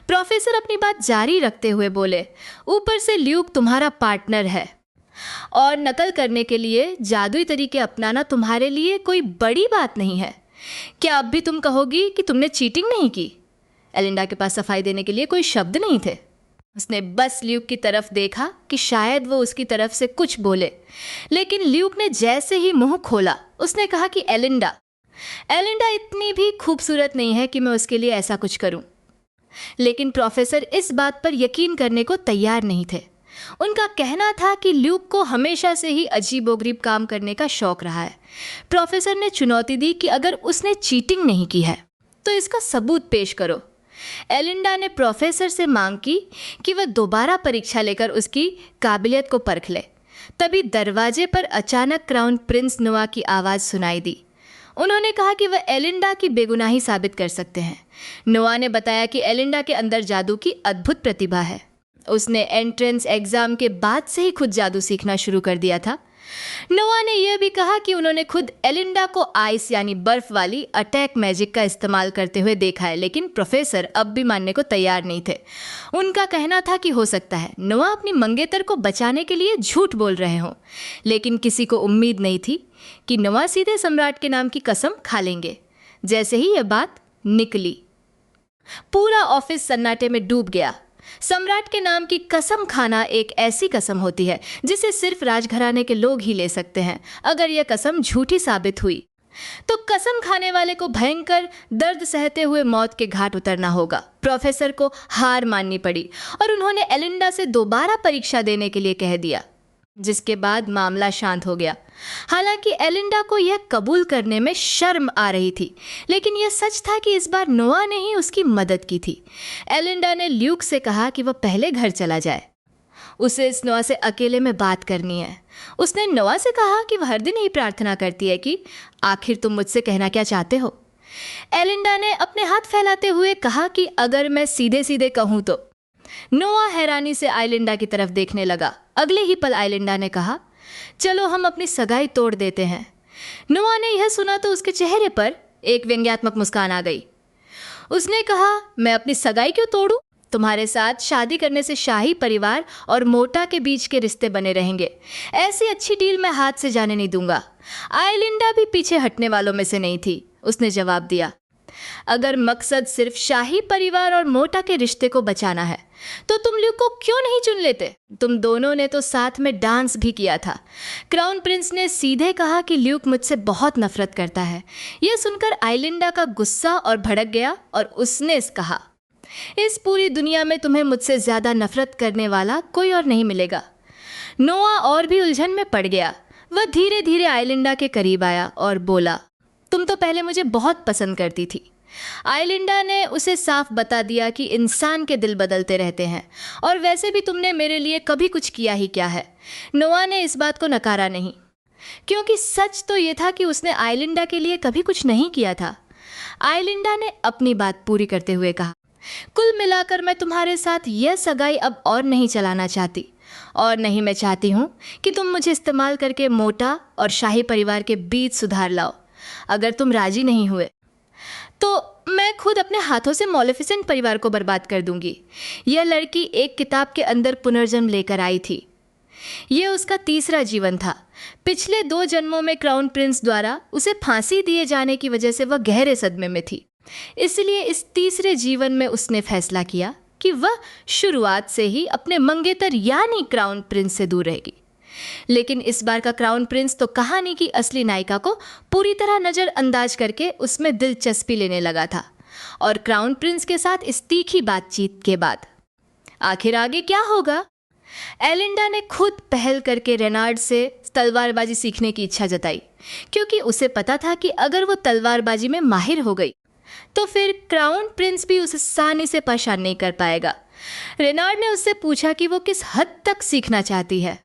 A: प्रोफेसर अपनी बात जारी रखते हुए बोले, ऊपर से ल्यूक तुम्हारा पार्टनर है और नकल करने के लिए जादुई तरीके अपनाना तुम्हारे लिए कोई बड़ी बात नहीं है। क्या अब भी तुम कहोगी कि तुमने चीटिंग नहीं की? एलिंडा के पास सफाई देने के लिए कोई शब्द नहीं थे। उसने बस ल्यूक की तरफ देखा कि शायद वो उसकी तरफ से कुछ बोले, लेकिन ल्यूक ने जैसे ही मुंह खोला उसने कहा कि एलिंडा इतनी भी खूबसूरत नहीं है कि मैं उसके लिए ऐसा कुछ करूं। लेकिन प्रोफेसर इस बात पर यकीन करने को तैयार नहीं थे। उनका कहना था कि ल्यूक को हमेशा से ही अजीबोगरीब काम करने का शौक रहा है। प्रोफेसर ने चुनौती दी कि अगर उसने चीटिंग नहीं की है तो इसका सबूत पेश करो। एलिंडा ने प्रोफेसर से मांग की कि वह दोबारा परीक्षा लेकर उसकी काबिलियत को परख ले। तभी दरवाजे पर अचानक क्राउन प्रिंस नोआ की आवाज़ सुनाई दी। उन्होंने कहा कि वह एलिंडा की बेगुनाही साबित कर सकते हैं। नोआ ने बताया कि एलिंडा के अंदर जादू की अद्भुत प्रतिभा है। उसने एंट्रेंस एग्ज़ाम के बाद से ही खुद जादू सीखना शुरू कर दिया था। नोआ ने यह भी कहा कि उन्होंने खुद एलिंडा को आइस यानी बर्फ वाली अटैक मैजिक का इस्तेमाल करते हुए देखा है, लेकिन प्रोफेसर अब भी मानने को तैयार नहीं थे। उनका कहना था कि हो सकता है नोआ अपनी मंगेतर को बचाने के लिए झूठ बोल रहे हों, लेकिन किसी को उम्मीद नहीं थी कि नोआ सीधे सम्राट के नाम की कसम खा लेंगे। जैसे ही यह बात निकली, पूरा ऑफिस सन्नाटे में डूब गया। सम्राट के नाम की कसम खाना एक ऐसी कसम होती है जिसे सिर्फ राजघराने के लोग ही ले सकते हैं। अगर यह कसम झूठी साबित हुई तो कसम खाने वाले को भयंकर दर्द सहते हुए मौत के घाट उतरना होगा। प्रोफेसर को हार माननी पड़ी और उन्होंने एलिंडा से दोबारा परीक्षा देने के लिए कह दिया, जिसके बाद मामला शांत हो गया। हालांकि एलिंडा को यह कबूल करने में शर्म आ रही थी, लेकिन यह सच था कि इस बार नोआ ने ही उसकी मदद की थी। एलिंडा ने ल्यूक से कहा कि वह पहले घर चला जाए, उसे इस नोआ से अकेले में बात करनी है। उसने नोआ से कहा कि वह हर दिन यही प्रार्थना करती है कि आखिर तुम मुझसे कहना क्या चाहते हो। एलिंडा ने अपने हाथ फैलाते हुए कहा कि अगर मैं सीधे सीधे कहूँ तो। नोआ हैरानी से आइलिंडा की तरफ देखने लगा। अगले ही पल आइलिंडा ने कहा, चलो हम अपनी सगाई तोड़ देते हैं। नोआ ने यह सुना तो उसके चेहरे पर एक व्यंग्यात्मक मुस्कान आ गई। उसने कहा, मैं अपनी सगाई क्यों तोड़ूं? तुम्हारे साथ शादी करने से शाही परिवार और मोटा के बीच के रिश्ते बने रहेंगे। ऐसी अच्छी डील मैं हाथ से जाने नहीं दूंगा। आइलिंडा भी पीछे हटने वालों में से नहीं थी। उसने जवाब दिया, अगर मकसद सिर्फ शाही परिवार और मोटा के रिश्ते को बचाना है तो तुम ल्यूक को क्यों नहीं चुन लेते? तुम दोनों ने तो साथ में डांस भी किया था। क्राउन प्रिंस ने सीधे कहा कि ल्यूक मुझसे बहुत नफरत करता है। यह सुनकर आइलिंडा का गुस्सा और भड़क गया और उसने कहा, इस पूरी दुनिया में तुम्हें मुझसे ज़्यादा नफरत करने वाला कोई और नहीं मिलेगा। नोआ और भी उलझन में पड़ गया। वह धीरे धीरे आइलिंडा के करीब आया और बोला, तुम तो पहले मुझे बहुत पसंद करती थी, आइलिंडा ने उसे साफ बता दिया कि इंसान के दिल बदलते रहते हैं और वैसे भी तुमने मेरे लिए कभी कुछ किया ही क्या है। नोआ ने इस बात को नकारा नहीं, क्योंकि सच तो ये था कि उसने आइलिंडा के लिए कभी कुछ नहीं किया था। आइलिंडा ने अपनी बात पूरी करते हुए कहा, कुल मिलाकर मैं तुम्हारे साथ यह सगाई अब और नहीं चलाना चाहती, और नहीं मैं चाहती हूँ कि तुम मुझे इस्तेमाल करके मोटा और शाही परिवार के बीच सुधार लाओ। अगर तुम राजी नहीं हुए तो मैं खुद अपने हाथों से मॉलेफिसेंट परिवार को बर्बाद कर दूंगी। यह लड़की एक किताब के अंदर पुनर्जन्म लेकर आई थी। यह उसका तीसरा जीवन था। पिछले 2 जन्मों में क्राउन प्रिंस द्वारा उसे फांसी दिए जाने की वजह से वह गहरे सदमे में थी। इसलिए इस तीसरे जीवन में उसने फैसला किया कि वह शुरुआत से ही अपने मंगेतर यानी क्राउन प्रिंस से दूर रहेगी। लेकिन इस बार का क्राउन प्रिंस तो कहानी की असली नायिका को पूरी तरह नज़रअंदाज करके उसमें दिलचस्पी लेने लगा था। और क्राउन प्रिंस के साथ इस तीखी बातचीत के बाद आखिर आगे क्या होगा? एलिंडा ने खुद पहल करके रेनार्ड से तलवारबाजी सीखने की इच्छा जताई, क्योंकि उसे पता था कि अगर वो तलवारबाजी में माहिर हो गई तो फिर क्राउन प्रिंस भी उसे आसानी से परेशान नहीं कर पाएगा। रेनार्ड ने उससे पूछा कि वो किस हद तक सीखना चाहती है,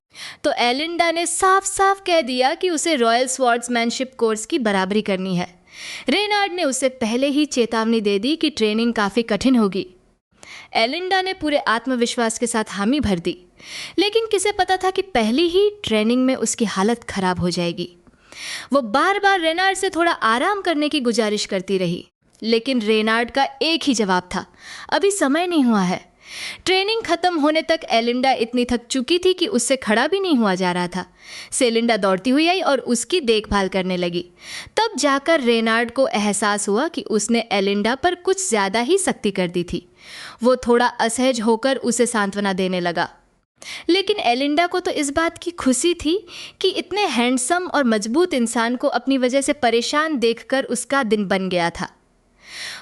A: तो एलिंडा ने साफ साफ कह दिया कि उसे रॉयल स्वॉर्ड्समैनशिप कोर्स की बराबरी करनी है। रेनार्ड ने उसे पहले ही चेतावनी दे दी कि ट्रेनिंग काफ़ी कठिन होगी। एलिंडा ने पूरे आत्मविश्वास के साथ हामी भर दी, लेकिन किसे पता था कि पहली ही ट्रेनिंग में उसकी हालत खराब हो जाएगी। वो बार बार रेनार्ड से थोड़ा आराम करने की गुजारिश करती रही, लेकिन रेनार्ड का एक ही जवाब था, अभी समय नहीं हुआ है। ट्रेनिंग खत्म होने तक एलिंडा इतनी थक चुकी थी कि उससे खड़ा भी नहीं हुआ जा रहा था। सेलिंडा दौड़ती हुई आई और उसकी देखभाल करने लगी। तब जाकर रेनार्ड को एहसास हुआ कि उसने एलिंडा पर कुछ ज़्यादा ही सख्ती कर दी थी। वो थोड़ा असहज होकर उसे सांत्वना देने लगा, लेकिन एलिंडा को तो इस बात की खुशी थी कि इतने हैंडसम और मजबूत इंसान को अपनी वजह से परेशान देखकर उसका दिन बन गया था।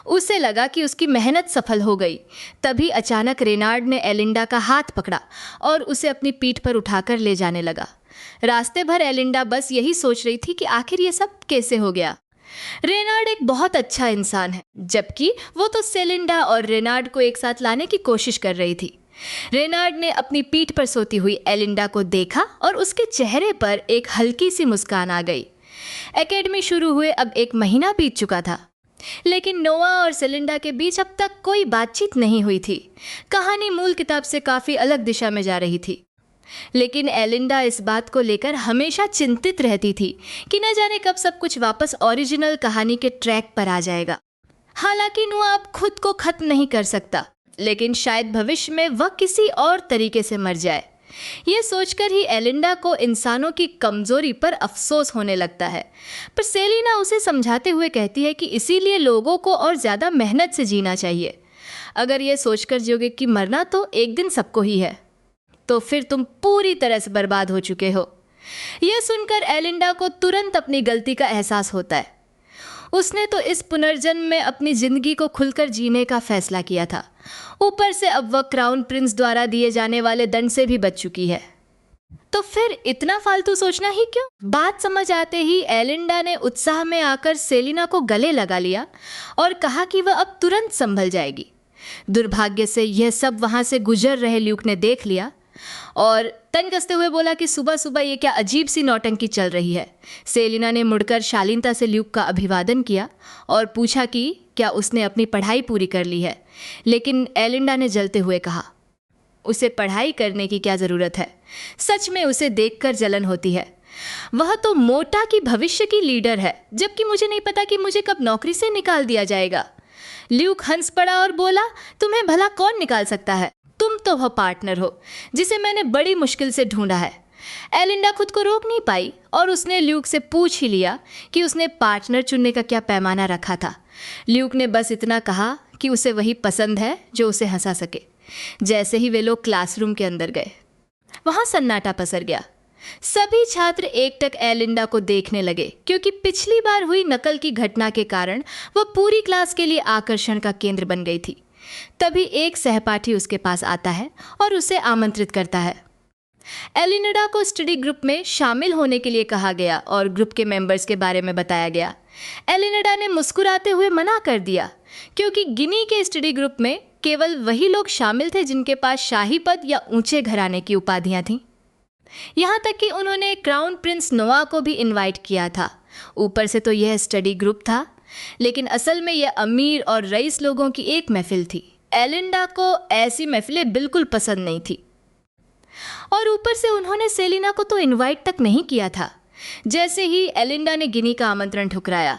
A: उसे लगा कि उसकी मेहनत सफल हो गई। तभी अचानक रेनार्ड ने एलिंडा का हाथ पकड़ा और उसे अपनी पीठ पर उठाकर ले जाने लगा। रास्ते भर एलिंडा बस यही सोच रही थी कि आखिर ये सब कैसे हो गया। रेनार्ड एक बहुत अच्छा इंसान है, जबकि वो तो सेलिंडा और रेनार्ड को एक साथ लाने की कोशिश कर रही थी। रेनार्ड ने अपनी पीठ पर सोती हुई एलिंडा को देखा और उसके चेहरे पर एक हल्की सी मुस्कान आ गई। एकेडमी शुरू हुए अब 1 महीना बीत चुका था, लेकिन नोआ और सेलिंडा के बीच अब तक कोई बातचीत नहीं हुई थी। कहानी मूल किताब से काफ़ी अलग दिशा में जा रही थी, लेकिन एलिंडा इस बात को लेकर हमेशा चिंतित रहती थी कि न जाने कब सब कुछ वापस ओरिजिनल कहानी के ट्रैक पर आ जाएगा। हालांकि नोआ अब खुद को खत्म नहीं कर सकता, लेकिन शायद भविष्य में वह किसी और तरीके से मर जाए। ये सोचकर ही एलिंडा को इंसानों की कमजोरी पर अफसोस होने लगता है, पर सेलिना उसे समझाते हुए कहती है कि इसीलिए लोगों को और ज़्यादा मेहनत से जीना चाहिए। अगर ये सोचकर जियोगे कि मरना तो एक दिन सबको ही है, तो फिर तुम पूरी तरह से बर्बाद हो चुके हो। यह सुनकर एलिंडा को तुरंत अपनी गलती का एहसास होता है। उसने तो इस पुनर्जन्म में अपनी जिंदगी को खुलकर जीने का फैसला किया था। ऊपर से अब वह क्राउन प्रिंस द्वारा दिए जाने वाले दंड से भी बच चुकी है, तो फिर इतना फालतू सोचना ही क्यों? बात समझ आते ही एलिंडा ने उत्साह में आकर सेलिना को गले लगा लिया और कहा कि वह अब तुरंत संभल जाएगी। दुर्भाग्य से यह सब वहां से गुजर रहे ल्यूक ने देख लिया और तन कसते हुए बोला कि सुबह सुबह ये क्या अजीब सी नौटंकी चल रही है। सेलिना ने मुड़कर शालीनता से ल्यूक का अभिवादन किया और पूछा कि क्या उसने अपनी पढ़ाई पूरी कर ली है, लेकिन एलिंडा ने जलते हुए कहा, उसे पढ़ाई करने की क्या ज़रूरत है? सच में उसे देखकर जलन होती है। वह तो मोटा की भविष्य की लीडर है, जबकि मुझे नहीं पता कि मुझे कब नौकरी से निकाल दिया जाएगा। ल्यूक हंस पड़ा और बोला, तुम्हें भला कौन निकाल सकता है? तुम तो वह पार्टनर हो जिसे मैंने बड़ी मुश्किल से ढूंढा है। एलिंडा खुद को रोक नहीं पाई और उसने ल्यूक से पूछ ही लिया कि उसने पार्टनर चुनने का क्या पैमाना रखा था। ल्यूक ने बस इतना कहा कि उसे वही पसंद है जो उसे हंसा सके। जैसे ही वे लोग क्लासरूम के अंदर गए, वहाँ सन्नाटा पसर गया। सभी छात्र एकटक एलिंडा को देखने लगे, क्योंकि पिछली बार हुई नकल की घटना के कारण वह पूरी क्लास के लिए आकर्षण का केंद्र बन गई थी। तभी एक सहपाठी उसके पास आता है और उसे आमंत्रित करता है। एलिंडा को स्टडी ग्रुप में शामिल होने के लिए कहा गया और ग्रुप के मेंबर्स के बारे में बताया गया। एलिनाडा ने मुस्कुराते हुए मना कर दिया, क्योंकि गिनी के स्टडी ग्रुप में केवल वही लोग शामिल थे जिनके पास शाही पद या ऊंचे घराने की उपाधियां थीं। यहाँ तक कि उन्होंने क्राउन प्रिंस नोआ को भी इनवाइट किया था। ऊपर से तो यह स्टडी ग्रुप था, लेकिन असल में यह अमीर और रईस लोगों की एक महफिल थी। एलिंडा को ऐसी महफिलें बिल्कुल पसंद नहीं थी, और ऊपर से उन्होंने सेलिना को तो इनवाइट तक नहीं किया था। जैसे ही एलिंडा ने गिनी का आमंत्रण ठुकराया,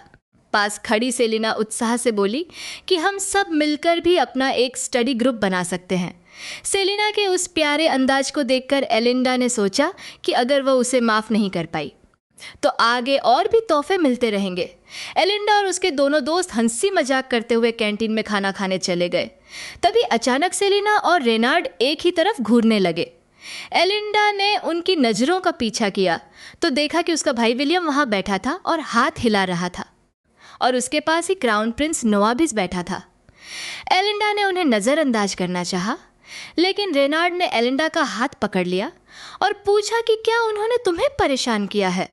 A: पास खड़ी सेलिना उत्साह से बोली कि हम सब मिलकर भी अपना एक स्टडी ग्रुप बना सकते हैं। सेलिना के उस प्यारे अंदाज को देखकर एलिंडा ने सोचा कि अगर वह उसे माफ़ नहीं कर पाई तो आगे और भी तोहफे मिलते रहेंगे। एलिंडा और उसके दोनों दोस्त हंसी मजाक करते हुए कैंटीन में खाना खाने चले गए। तभी अचानक सेलिना और रेनार्ड एक ही तरफ घूरने लगे। एलिंडा ने उनकी नज़रों का पीछा किया तो देखा कि उसका भाई विलियम वहाँ बैठा था और हाथ हिला रहा था, और उसके पास ही क्राउन प्रिंस नोआ भी बैठा था। एलिंडा ने उन्हें नज़रअंदाज करना चाहा, लेकिन रेनार्ड ने एलिंडा का हाथ पकड़ लिया और पूछा कि क्या उन्होंने तुम्हें परेशान किया है?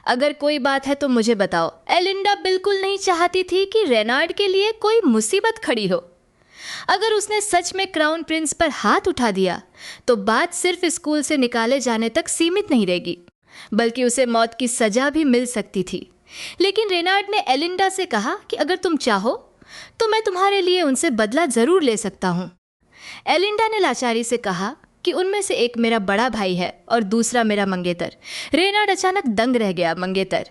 A: अगर कोई बात है तो मुझे बताओ। एलिंडा बिल्कुल नहीं चाहती थी कि रेनार्ड के लिए कोई मुसीबत खड़ी हो। अगर उसने सच में क्राउन प्रिंस पर हाथ उठा दिया तो बात सिर्फ स्कूल से निकाले जाने तक सीमित नहीं रहेगी, बल्कि उसे मौत की सजा भी मिल सकती थी। लेकिन रेनार्ड ने एलिंडा से कहा कि अगर तुम चाहो तो मैं तुम्हारे लिए उनसे बदला ज़रूर ले सकता हूँ। एलिंडा ने लाचारी से कहा कि उनमें से एक मेरा बड़ा भाई है और दूसरा मेरा मंगेतर। रेनार्ड अचानक दंग रह गया। मंगेतर?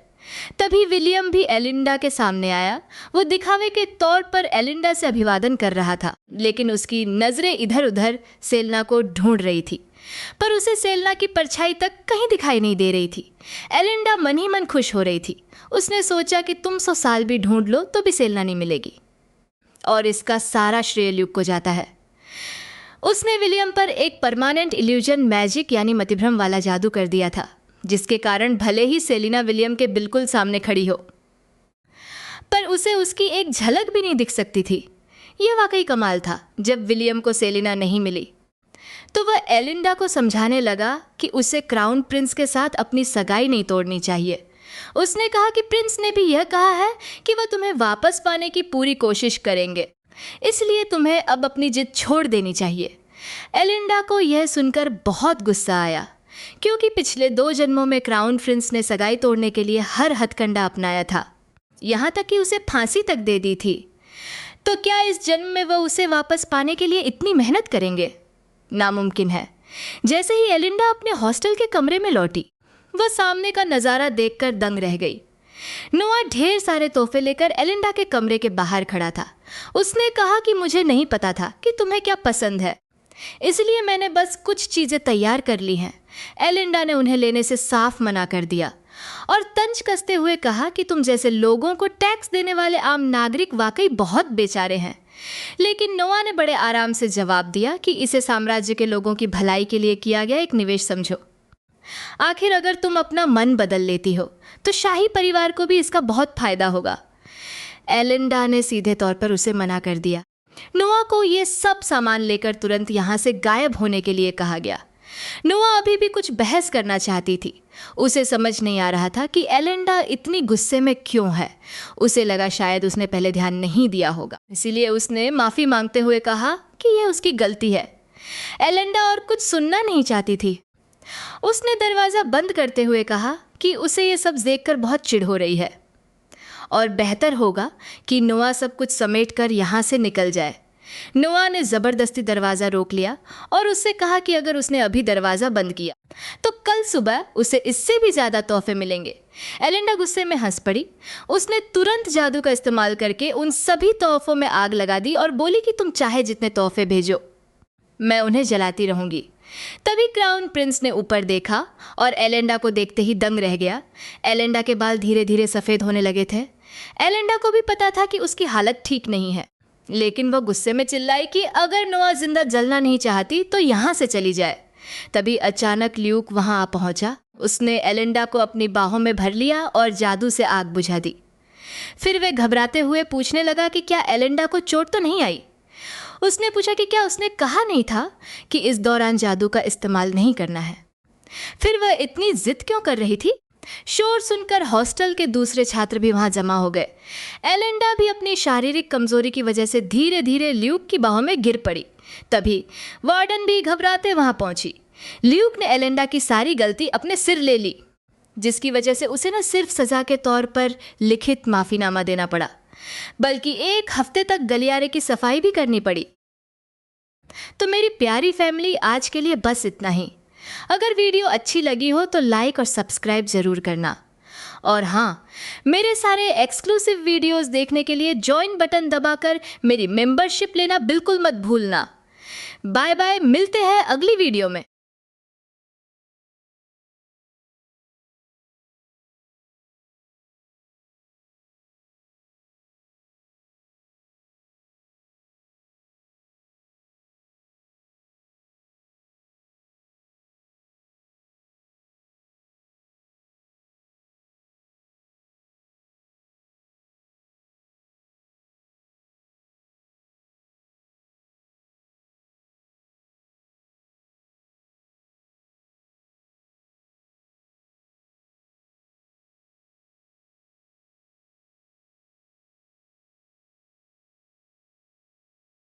A: तभी विलियम भी एलिंडा के सामने आया। वो दिखावे के तौर पर एलिंडा से अभिवादन कर रहा था, लेकिन उसकी नज़रें इधर उधर सेलिना को ढूंढ रही थी, पर उसे सेलिना की परछाई तक कहीं दिखाई नहीं दे रही थी। एलिंडा मन ही मन खुश हो रही थी। उसने सोचा कि तुम 100 साल भी ढूंढ लो तो भी सेलिना नहीं मिलेगी, और इसका सारा श्रेय ल्यूक को जाता है। उसने विलियम पर एक परमानेंट इल्यूजन मैजिक यानी मतिभ्रम वाला जादू कर दिया था, जिसके कारण भले ही सेलिना विलियम के बिल्कुल सामने खड़ी हो, पर उसे उसकी एक झलक भी नहीं दिख सकती थी। यह वाकई कमाल था। जब विलियम को सेलिना नहीं मिली तो वह एलिंडा को समझाने लगा कि उसे क्राउन प्रिंस के साथ अपनी सगाई नहीं तोड़नी चाहिए। उसने कहा कि प्रिंस ने भी यह कहा है कि वह तुम्हें वापस पाने की पूरी कोशिश करेंगे, इसलिए तुम्हें अब अपनी जिद छोड़ देनी चाहिए। एलिंडा को यह सुनकर बहुत गुस्सा आया, क्योंकि पिछले 2 जन्मों में क्राउन प्रिंस ने सगाई तोड़ने के लिए हर हथकंडा अपनाया था, यहाँ तक कि उसे फांसी तक दे दी थी। तो क्या इस जन्म में वह उसे वापस पाने के लिए इतनी मेहनत करेंगे? नामुमकिन है। जैसे ही एलिंडा अपने हॉस्टल के कमरे में लौटी, वह सामने का नज़ारा देखकर दंग रह गई। नोआ ढेर सारे तोहफे लेकर एलिंडा के कमरे के बाहर खड़ा था। उसने कहा कि मुझे नहीं पता था कि तुम्हें क्या पसंद है, इसलिए मैंने बस कुछ चीज़ें तैयार कर ली हैं। एलिंडा ने उन्हें लेने से साफ मना कर दिया और तंज कसते हुए कहा कि तुम जैसे लोगों को टैक्स देने वाले आम नागरिक वाकई बहुत बेचारे हैं। लेकिन नोआ ने बड़े आराम से जवाब दिया कि इसे साम्राज्य के लोगों की भलाई के लिए किया गया एक निवेश समझो। आखिर अगर तुम अपना मन बदल लेती हो तो शाही परिवार को भी इसका बहुत फायदा होगा। एलिंडा ने सीधे तौर पर उसे मना कर दिया। नोआ को ये सब सामान लेकर तुरंत यहाँ से गायब होने के लिए कहा गया। नोआ अभी भी कुछ बहस करना चाहती थी। उसे समझ नहीं आ रहा था कि एलिंडा इतनी गुस्से में क्यों है। उसे लगा शायद उसने पहले ध्यान नहीं दिया होगा, इसीलिए उसने माफ़ी मांगते हुए कहा कि यह उसकी गलती है। एलिंडा और कुछ सुनना नहीं चाहती थी। उसने दरवाज़ा बंद करते हुए कहा कि उसे ये सब देखकर बहुत चिढ़ हो रही है और बेहतर होगा कि नोआ सब कुछ समेट कर यहाँ से निकल जाए। नोआ ने ज़बरदस्ती दरवाज़ा रोक लिया और उससे कहा कि अगर उसने अभी दरवाज़ा बंद किया तो कल सुबह उसे इससे भी ज़्यादा तोहफे मिलेंगे। एलिंडा गुस्से में हंस पड़ी। उसने तुरंत जादू का इस्तेमाल करके उन सभी तोहफों में आग लगा दी और बोली कि तुम चाहे जितने तोहफे भेजो, मैं उन्हें जलाती रहूँगी। तभी क्राउन प्रिंस ने ऊपर देखा और एलिंडा को देखते ही दंग रह गया। एलिंडा के बाल धीरे धीरे सफ़ेद होने लगे थे। एलिंडा को भी पता था कि उसकी हालत ठीक नहीं है, लेकिन वह गुस्से में चिल्लाई कि अगर नोआ जिंदा जलना नहीं चाहती तो यहाँ से चली जाए। तभी अचानक ल्यूक वहाँ आ पहुँचा। उसने एलिंडा को अपनी बाहों में भर लिया और जादू से आग बुझा दी। फिर वह घबराते हुए पूछने लगा कि क्या एलिंडा को चोट तो नहीं आई। उसने पूछा कि क्या उसने कहा नहीं था कि इस दौरान जादू का इस्तेमाल नहीं करना है। फिर वह इतनी जिद क्यों कर रही थी। शोर सुनकर हॉस्टल के दूसरे छात्र भी वहां जमा हो गए। एलेंडा भी अपनी शारीरिक कमजोरी की वजह से धीरे धीरे ल्यूक की बाहों में गिर पड़ी। तभी वार्डन भी घबराते वहां पहुंची। ल्यूक ने एलेंडा की सारी गलती अपने सिर ले ली, जिसकी वजह से उसे न सिर्फ सजा के तौर पर लिखित माफीनामा देना पड़ा, बल्कि 1 हफ्ते तक गलियारे की सफाई भी करनी पड़ी। तो मेरी प्यारी फैमिली, आज के लिए बस इतना ही। अगर वीडियो अच्छी लगी हो तो लाइक और सब्सक्राइब ज़रूर करना। और हाँ, मेरे सारे एक्सक्लूसिव वीडियोस देखने के लिए जॉइन बटन दबाकर मेरी मेंबरशिप लेना बिल्कुल मत भूलना। बाय बाय, मिलते हैं अगली वीडियो में।